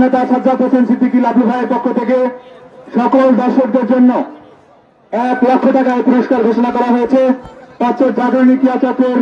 নেতা সাজ্জাদ হোসেন সিদ্দিকী লাভলু ভাইয়ের পক্ষ থেকে সকল দর্শকদের জন্য 1,00,000 টাকায় পুরস্কার ঘোষণা করা হয়েছে। পাঁচর জাগরণী ক্রিয়া চক্রের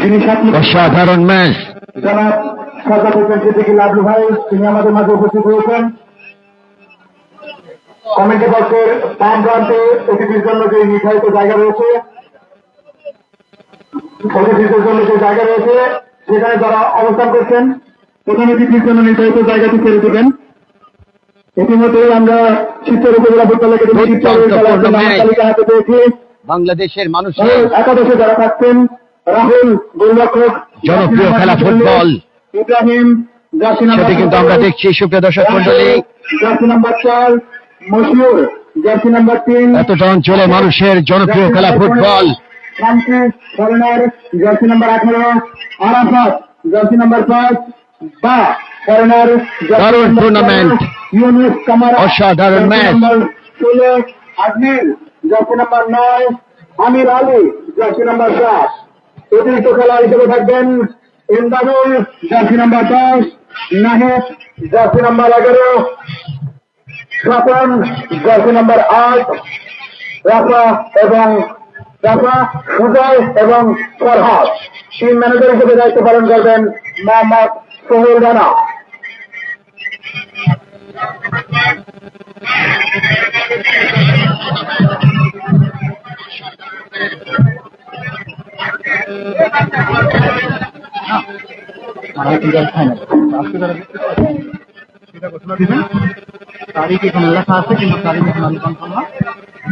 যিনি অসাধারণ ম্যাচ। জনাব সাজ্জাদ হোসেন সিদ্দিকী লাভলু ভাই, তিনি আমাদের মাঝে উপস্থিত হয়েছেন। কমিটি পক্ষের বাম প্রান্তে অতিথির জন্য যে নির্ধারিত জায়গা রয়েছে, অতিথিদের জন্য যে জায়গা রয়েছে সেখানে যারা অবস্থান করছেন প্রধান অতিথির জন্য নির্ধারিত জায়গাটি ছেড়ে দেবেন। ইতিমধ্যে আমরা শিবচর উপজেলা ফুটবল একাডেমি তালিকা হাতে পেয়েছি। বাংলাদেশের মানুষের একাদশে যারা থাকছেন রাহুল গোলরক্ষক, জনপ্রিয় খেলা ফুটবল, ইব্রাহিম জার্সি নাম্বার, সেটি কিন্তু আমরা দেখছি সুপ্রিয় দর্শক মন্ডলী। Jersey number 4 Mashiur, jersey number 3 এতটা অঞ্চলে মানুষের জনপ্রিয় খেলা football. Shamsi foreigner, jersey number 18 Arafat, jersey number 5 বা ফরেনার, দারুণ টুর্নামেন্ট, ইউনুস কামারা, অসাধারণ match. 16 Azmir, jersey number 9 Amir Ali, jersey number 7। অতিরিক্ত খেলা হিসেবে থাকবেন Imdadul, jersey number 10 Nahid, jersey number 11 Swapan, jersey number 8 Rafa Sujoy এবং ফরহাদ। টিম ম্যানেজার হিসেবে দায়িত্ব পালন করবেন মোহাম্মদ সোহেল রানা। তারিখ এখানে লেখা আছে, কিন্তু তারিখ এখন আমি কনফার্ম না।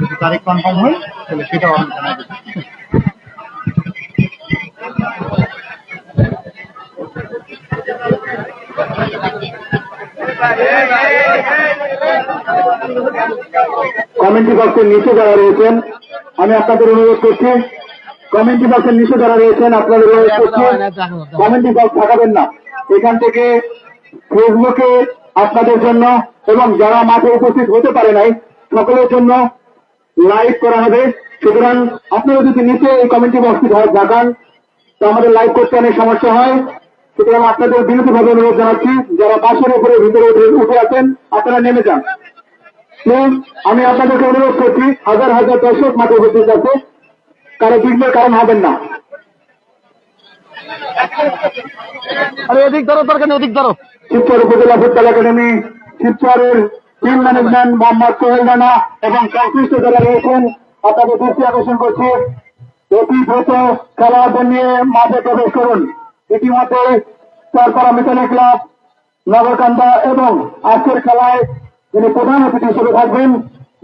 যদি তারিখ কনফার্ম হয় তাহলে সেটাও আমি জানাই দেব। কমেন্ট্রি বক্সের নিচে যারা রয়েছেন আমি আপনাদের অনুরোধ করছি, কমেন্ট্রি বক্সের নিচে যারা রয়েছেন আপনাদের অনুরোধ করছি কমেন্ট্রি বক্স থাকাবেন না। এখান থেকে ফেসবুকে আপনাদের জন্য এবং যারা মাঠে উপস্থিত হতে পারে নাই সকলের জন্য লাইভ করা হবে। সুতরাং আপনারা যদি নিচে এই কমেন্ট্রি বক্সটি জাগান তো আমাদের লাইভ করতে অনেক সমস্যা হয়। সুতরাং আপনাদের বিনীতভাবে অনুরোধ জানাচ্ছি, যারা বাসের উপরে ভিতরে উঠে আছেন আপনারা নেমে যান। আমি আপনাদেরকে অনুরোধ করছি, হাজার হাজার দর্শক মাঠে উপস্থিত আছে, কারো বিঘ্নের কারণ হবেন না। আরে অধিক ধরো, দরকার নেই, অধিক ধরো। শিবচর উপজেলা ফুটবল একাডেমি, শিবচরের টিম ম্যানেজমেন্ট মোহাম্মদ সোহেল রানা এবং সংশ্লিষ্ট যারা রয়েছেন আপনাদের দৃষ্টি আকর্ষণ করছি, অতি দ্রুত খেলোয়াড়দের নিয়ে মাঠে প্রবেশ করুন। ইতিমধ্যে চরপাড়া মিতালি ক্লাব, নগরকান্দা এবং আজকের খেলায় যিনি প্রধান অতিথি হিসেবে থাকবেন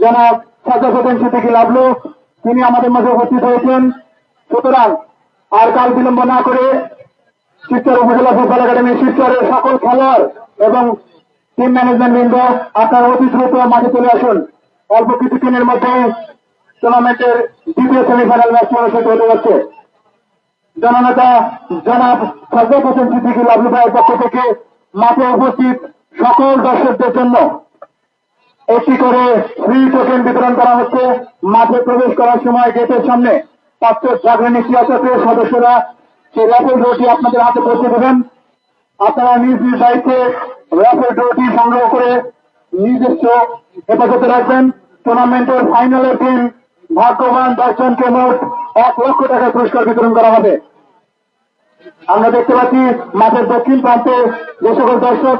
জনাব সাজ্জাদ হোসেন সিদ্দিকী লাভলু, তিনি আমাদের মাঝে উপস্থিত হয়েছেন। সুতরাং আর কাল বিলম্ব না করে শিবচর উপজেলা ফুটবল একাডেমি শিবচরের সকল খেলোয়াড় এবং টিম ম্যানেজমেন্ট বৃন্দ আপনারা অতি দ্রুত মাঠে চলে আসুন। অল্প কিছুক্ষণের মধ্যে টুর্নামেন্টের দ্বিতীয় সেমিফাইনাল ম্যাচটি অনুষ্ঠিত হতে যাচ্ছে। জননেতা জনাব সাজ্জাদ হোসেন সিদ্দিকী লাভলু ভাইয়ের পক্ষ থেকে মাঠে উপস্থিত সকল দর্শকদের জন্য একটি করে ফ্রি টোকেন বিতরণ করা হচ্ছে। মাঠে প্রবেশ করার সময় গেটের সামনে পাঁচশো জাগরণী ক্রিয়াচক্রের সদস্যরা সেই র্যাফেল ড্রটি আপনাদের হাতে পৌঁছে দেবেন। আপনারা নিজ নিজ দায়িত্বে র্যাফেল ড্রটি সংগ্রহ করে নিজস্ব হেফাজতে রাখবেন। টুর্নামেন্টের ফাইনালের দিন ভাগ্যবান 10 জনকে মোট 1 লক্ষ টাকা পুরস্কার বিতরণ করা হবে। আমরা দেখতে পাচ্ছি মাঠের দক্ষিণ প্রান্তে যে সকল দর্শক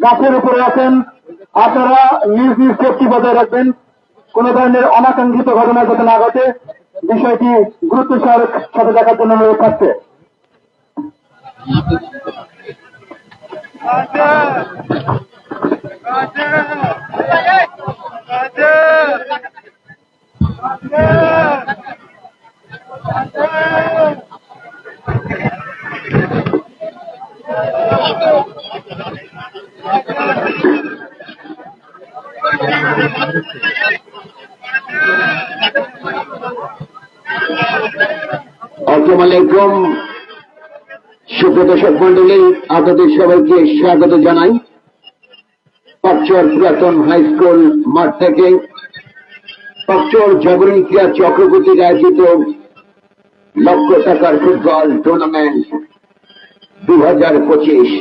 গাছের উপরে আছেন, আপনারা নিজ নিজ সেফটি বজায় রাখবেন, কোন ধরনের অনাকাঙ্ক্ষিত ঘটনা যাতে না ঘটে বিষয়টি গুরুত্বের সাথে দেখার জন্য অনুরোধ থাকছে। আসসালামু আলাইকুম সুপ্রিয় দর্শক মন্ডলী, আপনাদের সবাইকে স্বাগত জানাই পাকচর পুরাতন হাই স্কুল মাঠ থেকে। পাকচর জাগরণী ক্রীড়া চক্র কর্তৃক আয়োজিত লক্ষ টাকার ফুটবল টুর্নামেন্ট 2025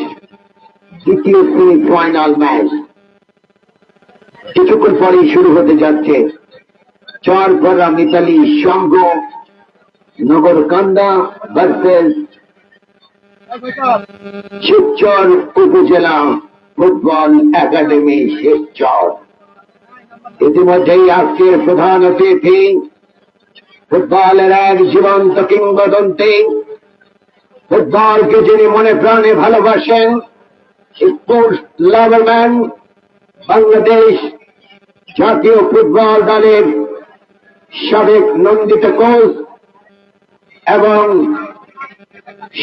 দ্বিতীয় সেমিফাইনাল ম্যাচ কিছুক্ষণ পরেই শুরু হতে যাচ্ছে। চরপাড়া মিতালি সংঘ নগরকান্দা ভার্সেস শিবচর উপজেলা ফুটবল একাডেমি শিবচর। ইতিমধ্যেই আজকের প্রধান অতিথি ফুটবলের এক জীবন্ত কিংবদন্তি, ফুটবলকে যিনি মনে প্রাণে ভালোবাসেন, স্পোর্টস লাভারম্যান, বাংলাদেশ জাতীয় ফুটবল দলের সাবেক নন্দিত কোচ এবং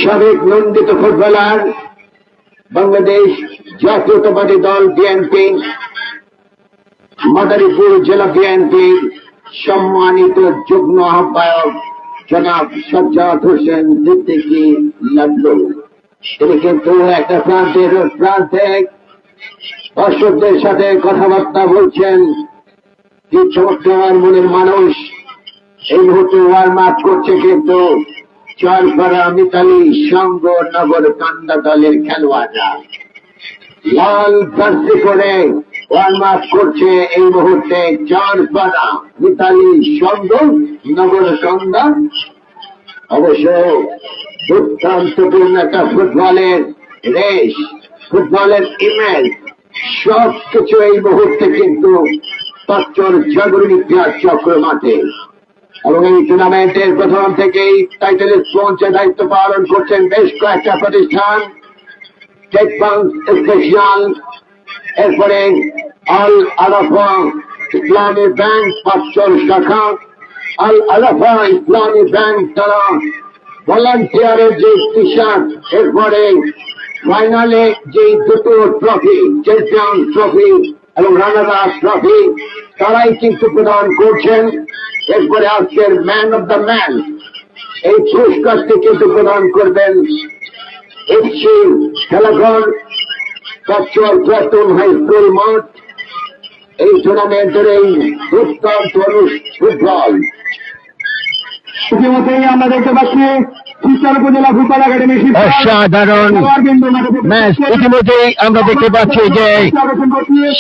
সাবেক নন্দিত ফুটবলার, বাংলাদেশ জাতীয়তাবাদী দল বিএনপি, মাদারীপুর জেলা বিএনপি সম্মানিত যুগ্ম আহ্বায়ক জনাব সাজ্জাদ হোসেন সিদ্দিকী লাড্ডু। তিনি কিন্তু একটা প্রান্তে দর্শকদের সাথে কথাবার্তা বলছেন। কি চমৎকার মনের মানুষ। এই মুহূর্তে ওয়ার্ম আপ করছে কিন্তু চরপাড়া মিতালি সংঘ নগর কান্দা দলের খেলোয়াড়রা। লাল জার্সি পরে ওয়ার্ম আপ করছে এই মুহূর্তে চরপাড়া মিতালি সংঘ নগর কান্দা। অবশ্য দুর্দান্তপূর্ণ একটা ফুটবলের রেস, ফুটবলের ইমেজ সবকিছু এই মুহূর্তে কিন্তু পাঁচচর জাগরণী ক্রীড়া চক্র মাঠে। এবং এই টুর্নামেন্টের প্রথম থেকেই টাইটেলের স্পন্সর দায়িত্ব পালন করছেন বেশ কয়েকটা প্রতিষ্ঠান। টেক বাংক স্পেশাল, এরপরে আল আরাফা ইসলামী ব্যাংক পাঁচচর শাখা, আল আরাফা ইসলামী ব্যাংক তারা ভলান্টিয়ারের যে টি শার্ট, এরপরে ফাইনালে যে দুটো ট্রফি, চ্যাম্পিয়ন ট্রফি এবং রানার আপ ট্রফি তারাই কিন্তু প্রদান করছেন। এরপরে আজকের ম্যান অব দ্য ম্যান এই পুরস্কারটি কিন্তু প্রদান করবেন এফসি খেলাঘর পাঁচচর প্রাক্তন হাই স্কুল মাঠ। এই টুর্নামেন্টের এই দুর্দান্ত ফুটবল ইতিমধ্যেই আমরা দেখতে পাচ্ছি শিবচর উপজেলা ফুটবল একাডেমি অসাধারণ ম্যাচ। ইতিমধ্যেই আমরা দেখতে পাচ্ছি যে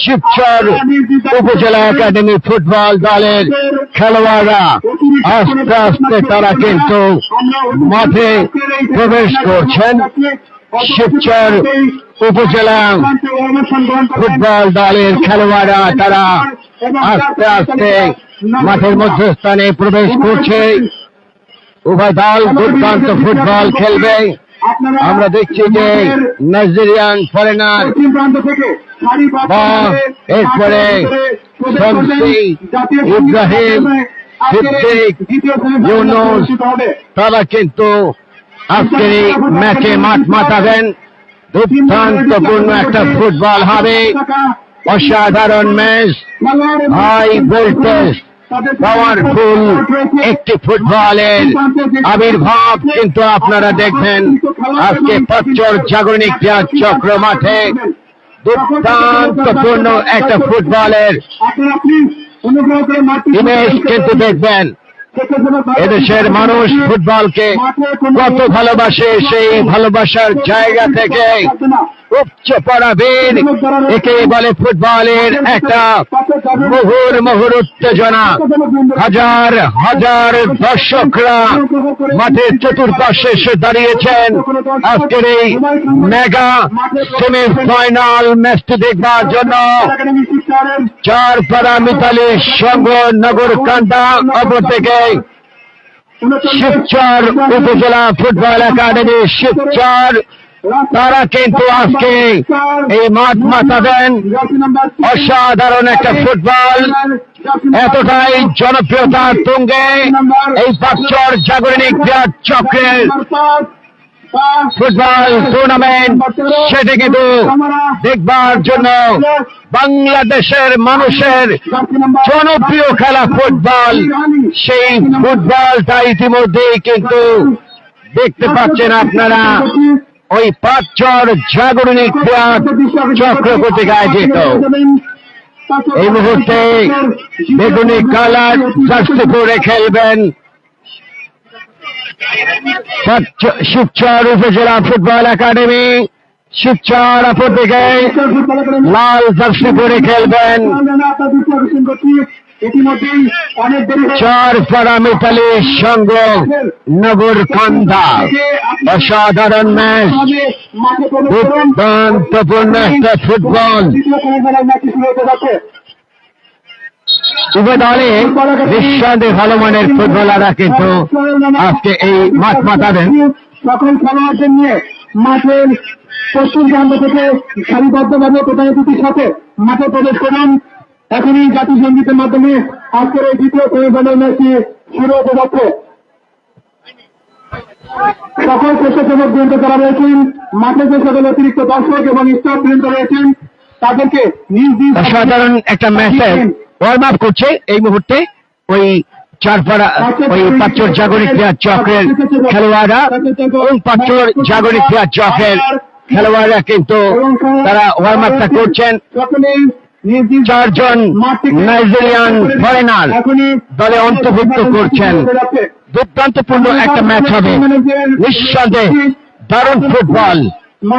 শিবচর উপজেলা একাডেমি ফুটবল দলের খেলোয়াড়রা আস্তে আস্তে তারা কিন্তু মাঠে প্রবেশ করছেন। শিবচর উপজেলা ফুটবল দলের খেলোয়াড়রা তারা আস্তে আস্তে মাঠের মধ্যস্থানে প্রবেশ করছে। উভয় দল দুর্দান্ত ফুটবল খেলবে। আমরা দেখছি যে নাইজেরিয়ান ফরেনার এরপরে শমসি, ইব্রাহিম, সিদ্দিক, ইউনুস তারা কিন্তু আজকের এই ম্যাচে মাঠ মাতাবেন। দুর্দান্তপূর্ণ একটা ফুটবল হবে, অসাধারণ ম্যাচ, হাই ভোল্টেজ পাওয়ারফুল একটি ফুটবলের আবির্ভাব কিন্তু আপনারা দেখবেন আজকে পাঁচচর জাগরণী ক্রীড়া চক্র মাঠে। দুর্দান্তপূর্ণ একটা ফুটবলের ইমেজ কিন্তু দেখবেন। এদেশের মানুষ ফুটবলকে কত ভালোবাসে, সেই ভালোবাসার জায়গা থেকে উচ্চ পড়াবীর একে বলে ফুটবলের একটা মুহুর উত্তেজনা। হাজার হাজার দর্শকরা মাঠের চতুর্পাশে এসে দাঁড়িয়েছেন আজকের এই মেগা সেমিফাইনাল ম্যাচটি দেখবার জন্য। চরপাড়া মিতালি সংঘ নগর কান্দা, অপরদিকে শিবচর উপজেলা ফুটবল একাডেমি শিবচর, তারা কিন্তু আজকে এই মাঠ মাতাবেন। অসাধারণ একটা ফুটবল, এতটাই জনপ্রিয়তার তুঙ্গে এই পাঁচচর জাগরণী ক্রীড়া চক্রের ফুটবল টুর্নামেন্ট, সেটি কিন্তু দেখবার জন্য বাংলাদেশের মানুষের জনপ্রিয় খেলা ফুটবল। সেই ফুটবলটা ইতিমধ্যেই কিন্তু দেখতে পাচ্ছেন আপনারা ওই পাঁচচর জাগরণী ক্রীড়া চক্র কর্তৃক আয়োজিত। এই মুহূর্তে বেগুনি কালার জার্সি পরে খেলবেন শিবচর উপজেলা ফুটবল একাডেমি শিবচর, অপরদিকে লাল জার্সি পরে খেলবেন ইতিমধ্যেই অনেক দেরি হয়ে চরপাড়া মিতালি সংঘ নগরকান্দা অসাধারণ ম্যাচ, মাঠে প্রবেশ করুন। দুর্দান্তপূর্ণ একটা ফুটবল। দ্বিতীয় সেমিফাইনাল ম্যাচটি শুরু হতে যাচ্ছে। উভয় দলে নিঃসন্দেহে ভালো মানের ফুটবলাররা কিন্তু আজকে এই মাঠ মাতাবেন। সকল খেলোয়াড়দের নিয়ে মাঠের পশ্চিম প্রান্ত থেকে সারিবদ্ধভাবে প্রধান অতিথির সাথে মাঠে প্রবেশ করুন। এখনই জাতীয় সঙ্গীতের মাধ্যমে আজকের এই দ্বিতীয় সেমিফাইনাল ম্যাচটি শুরু হতে যাচ্ছে। সকল স্বেচ্ছাসেবক বৃন্দ যারা রয়েছেন, মাঠে যে সকল অতিরিক্ত দর্শক এবং স্টাফ বৃন্দ রয়েছেন, তাদেরকে নিজ নিজ অসাধারণ একটা ম্যাচের ওয়ার্ম আপ করছে এই মুহূর্তে ওই চারপাড়া ওই পাঁচর জাগরিক ক্রীড়া চক্রের খেলোয়াড়রা এবং পাঁচর জাগরিক ক্রীড়া চক্রের খেলোয়াড়রা কিন্তু তারা ওয়ার্ম আপটা করছেন। সকলেই নিজ নিজ চারজন নাইজেরিয়ান ফরেনার দলে অন্তর্ভুক্ত করছেন। দুর্দান্তপূর্ণ একটা ম্যাচ হবে নিঃসন্দেহে। দারুণ ফুটবল,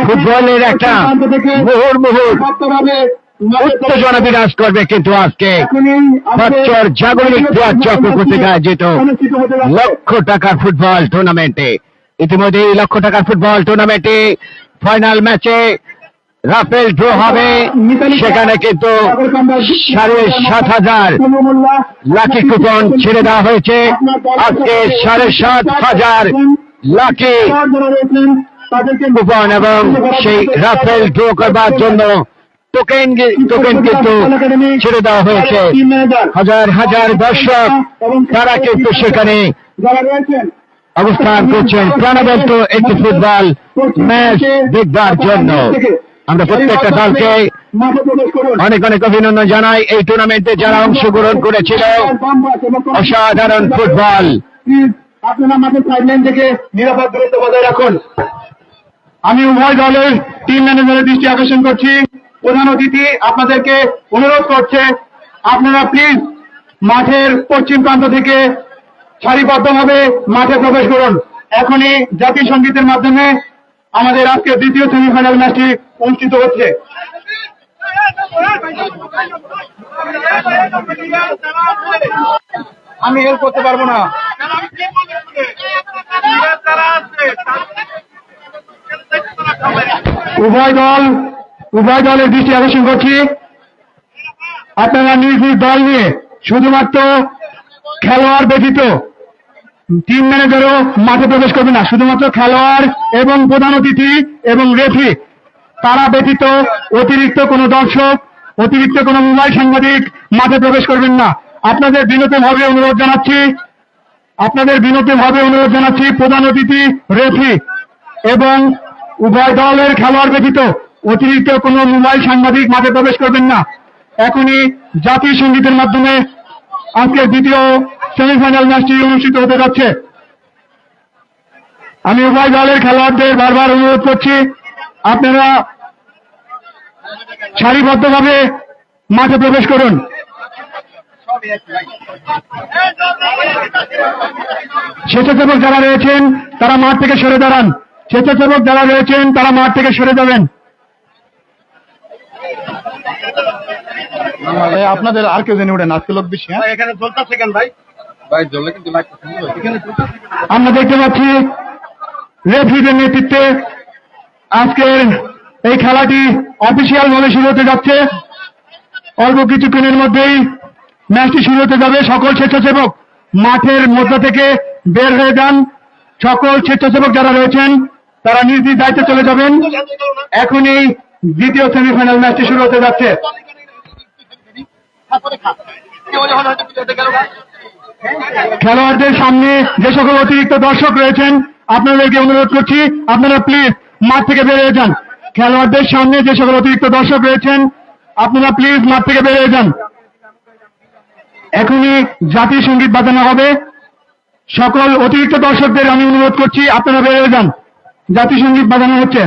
ফুটবলের একটা মুহুর্মুহুর উত্তেজনা বিরাজ করবে কিন্তু আজকে পাঁচর জাগরিক ক্রীড়া চক্র কর্তৃক আয়োজিত লক্ষ টাকার ফুটবল টুর্নামেন্টে। ইতিমধ্যে এই লক্ষ টাকার ফুটবল টুর্নামেন্টে ফাইনাল ম্যাচে রাফেল ড্র হবে। সেখানে কিন্তু 7,500 লাকি কুপন ছেড়ে দেওয়া হয়েছে। আজকে 7,500 লাকি কুপন এবং সেই রাফেল ড্র করবার জন্য টোকেন কিন্তু ছেড়ে দেওয়া হয়েছে। হাজার হাজার দর্শক তারা কিন্তু সেখানে যারা রয়েছেন অবস্থান করছেন প্রাণবন্ত একটি ফুটবল ম্যাচ দেখবার জন্য। আমরা প্রত্যেকটা দলকে মাঠে প্রবেশ করুন। অনেক অনেক অভিনন্দন জানাই এই টুর্নামেন্টে যারা অংশগ্রহণ করেছিল। অসাধারণ ফুটবল। প্লিজ আপনারা মাঠের সাইডলাইন থেকে নিরাপদ দূরত্ব বজায় রাখুন। আমি উভয় দলের টিম ম্যানেজারের দৃষ্টি আকর্ষণ করছি। প্রধান অতিথি আপনাদেরকে অনুরোধ করছে, আপনারা প্লিজ মাঠের পশ্চিম প্রান্ত থেকে সারিবদ্ধভাবে মাঠে প্রবেশ করুন। এখনই জাতীয় সঙ্গীতের মাধ্যমে আমাদের আজকে দ্বিতীয় সেমিফাইনাল ম্যাচটি অনুষ্ঠিত হচ্ছে। আমি হেল্প করতে পারবো না। উভয় দলের দৃষ্টি আকর্ষণ করছি, আপনারা নিজ নিজ দল নিয়ে শুধুমাত্র খেলোয়াড় ব্যতীত টিম ম্যানেজারও মাঠে প্রবেশ করবে না। শুধুমাত্র খেলোয়াড় এবং প্রধান অতিথি এবং রেফারি তারা ব্যতীত অতিরিক্ত কোনো দর্শক, অতিরিক্ত কোনো মোবাইল সাংবাদিক মাঠে প্রবেশ করবেন না। আপনাদের বিনীতভাবে অনুরোধ জানাচ্ছি প্রধান অতিথি, রেফারি এবং উভয় দলের খেলোয়াড় ব্যতীত অতিরিক্ত কোনো মোবাইল সাংবাদিক মাঠে প্রবেশ করবেন না। এখনই জাতীয় সঙ্গীতের মাধ্যমে আজকের দ্বিতীয় সেমিফাইনাল ম্যাচটি অনুষ্ঠিত হতে যাচ্ছে। আমি উভয় দলের খেলোয়াড়দের বারবার অনুরোধ করছি, আপনারা সারিবদ্ধভাবে মাঠে প্রবেশ করুন। স্বেচ্ছাসেবক যারা রয়েছেন তারা মাঠ থেকে সরে দাঁড়ান। স্বেচ্ছাসেবক যারা রয়েছেন তারা মাঠ থেকে সরে যাবেন। আপনাদের আর কেউ জেনে উঠেন, আজকে লোক বেশি। এখানে চলতেছে কেন ভাই? আমরা দেখতে পাচ্ছি রেফারিদের নেতৃত্বে আজকের এই খেলাটি অফিসিয়াল ভাবে শুরু হতে যাচ্ছে। অল্প কিছুক্ষণের মধ্যেই ম্যাচটি শুরু হতে যাবে। সকল স্বেচ্ছাসেবক মাঠের মধ্য থেকে বের হয়ে যান। সকল স্বেচ্ছাসেবক যারা রয়েছেন তারা নিজ নিজ দায়িত্বে চলে যাবেন। এখনই দ্বিতীয় সেমিফাইনাল ম্যাচটি শুরু হতে যাচ্ছে। খেলোয়াড়দের সামনে যে সকল অতিরিক্ত দর্শক রয়েছেন আপনাদেরকে অনুরোধ করছি, আপনারা প্লিজ মাঠ থেকে বেরিয়ে যান। খেলোয়াড়দের সামনে যে সকল অতিরিক্ত দর্শক রয়েছেন আপনারা প্লিজ মাঠ থেকে বেরিয়ে যান। এখনই জাতীয় সঙ্গীত বাজানো হবে। সকল অতিরিক্ত দর্শকদের আমি অনুরোধ করছি আপনারা বেরিয়ে যান। জাতীয় সঙ্গীত বাজানো হচ্ছে।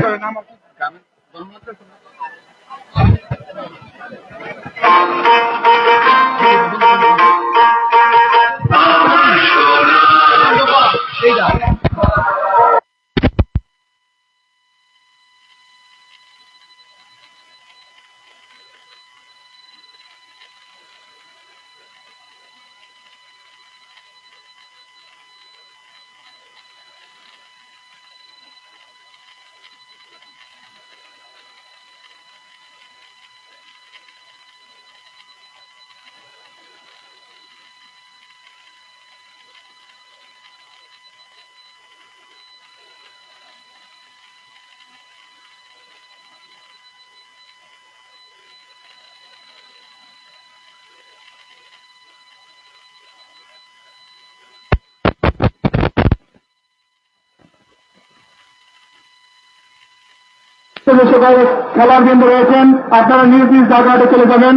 যে সকল খেলার বিন্দু রয়েছেন আপনারা নিজ নিজ জায়গাতে চলে যাবেন।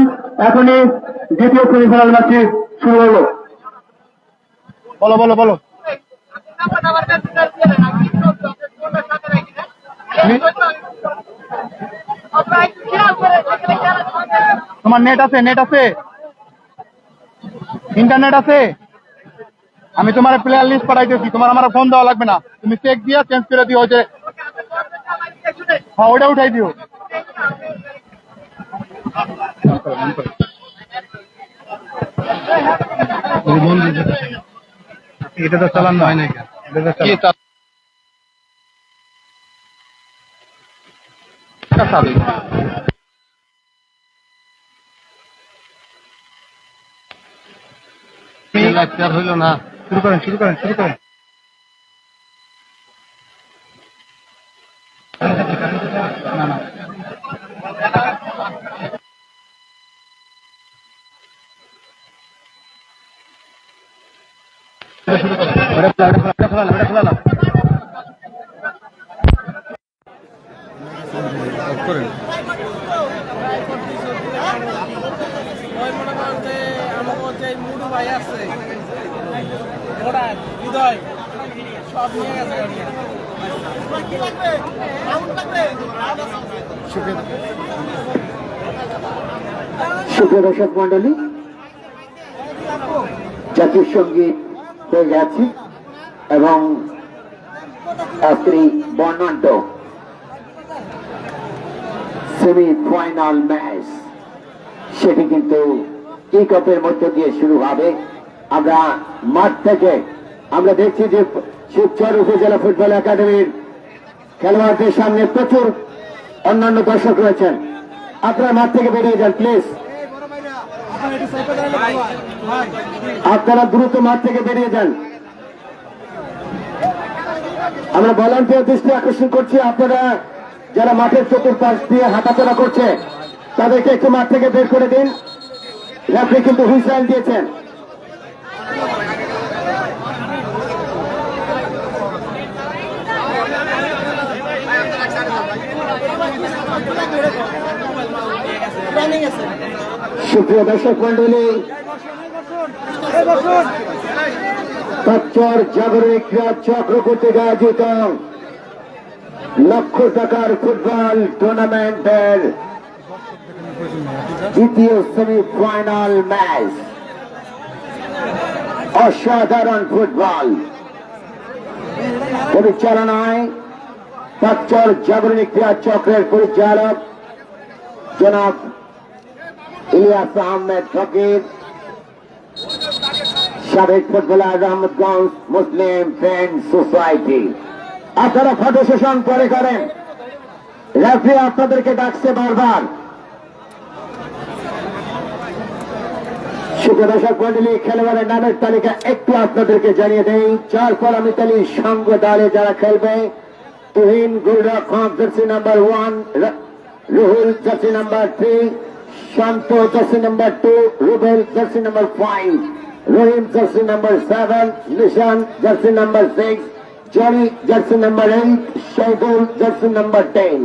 এখনই দ্বিতীয় সেমিফাইনাল ম্যাচটি শুরু হলো। বলো বলো বলো। তোমার নেট আছে? নেট আছে? ইন্টারনেট আছে? আমি তোমার প্লেয়ার লিস্ট পাঠাইতেছি, তোমার আমার ফোন দেওয়া লাগবে না, তুমি চেক দিয়ে চেঞ্জ করে দিও। যে হ্যাঁ ওটা উঠাই দিও। এটা তো চালানো হয় না, হইল না। শুরু করেন শুরু করেন শুরু করেন। না না শুরু করেন। খোলা করেন। মুডু ভাই আছে ওরা হৃদয় সব নিয়ে গেছে। সুপ্রিয় দর্শক মন্ডলী, জাতীয় সঙ্গীত হয়ে গেছে এবং আজকের বর্ণাঢ্য সেমিফাইনাল ম্যাচ সেটি কিন্তু টি কাপের মধ্য দিয়ে শুরু হবে। আমরা মাঠ থেকে আমরা দেখছি যে শিবচর উপজেলা ফুটবল একাডেমির খেলোয়াড়দের সামনে প্রচুর অন্যান্য দর্শক রয়েছেন। আপনারা মাঠ থেকে বেরিয়ে যান প্লিজ, আপনারা দ্রুত মাঠ থেকে বেরিয়ে যান। আমরা ভলান্টিয়ার দৃষ্টি আকর্ষণ করছি, আপনারা যারা মাঠের চতুর্পাশ দিয়ে হাঁটাচলা করছে তাদেরকে একটু মাঠ থেকে বের করে দিন। রেফারি কিন্তু হুইসেল দিয়েছেন। সুপ্রিয় দর্শক মন্ডলী, পাঁচর জাগরিক ক্রীড়া চক্র কর্তৃক আয়োজিত লক্ষ টাকার ফুটবল টুর্নামেন্টের দ্বিতীয় সেমিফাইনাল ম্যাচ। অসাধারণ ফুটবল পরিচালনায় পাঁচর জাগরিক ক্রীড়া চক্রের পরিচালক জনাব ইলিয়াস আহমেদ ফকির, সাবেক ফুটবলার রহমতগঞ্জ মুসলিম ফ্রেন্ড সোসাইটি। আপনারা ফটো সেশন পরে করেন, রেফারি আপনাদেরকে ডাকছে বারবার। সুপ্রদর্শক মন্ডলী, খেলোয়াড়ের নামের তালিকা একটু আপনাদেরকে জানিয়ে দেই। 4 পরামিতালি সঙ্গ দলে যারা খেলবে: তুহিন গোলরক্ষক jersey number 1, Ruhul jersey number 3, Shanto jersey number 2, Rubel jersey number 5, Rahim jersey number 7, Nishan jersey number 6, Jony jersey number 8, Shahidul jersey number 10,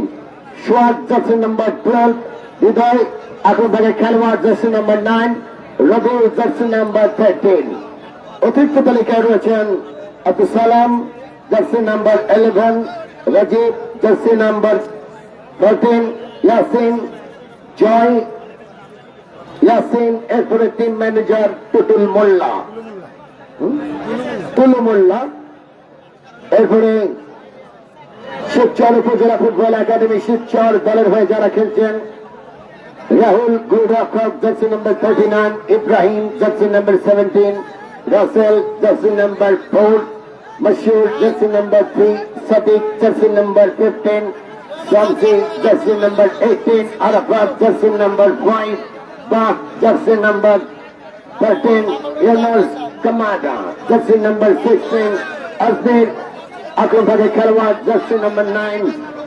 Soyad jersey number 12, Hridoy আগ্রভাগে খেলোয়াড় jersey number 9, Robiul jersey number 13। অতিরিক্ত তালিকায় রয়েছেন Abdul Salam jersey number 11, Rajib jersey number 14, Yasin, Joy, Yasin, এরপরে টিম ম্যানেজার টুটুল মোল্লা, টুলু মোল্লা, এরপরে শিবচর উপজেলা ফুটবল একাডেমি শিবচর দলের হয়ে যারা খেলছেন: রাহুল গোলরক্ষক jersey number 39, Ibrahim jersey number 17, Rasel jersey number 4, Mashiur jersey number 3, Sadik jersey number 15, Shamsi jersey number 18, Arafat jersey number 5, বাক jersey number 13, Yunus Kamara jersey number 16, Azmir আগ্রভাগে খেলোয়াড় jersey number 9,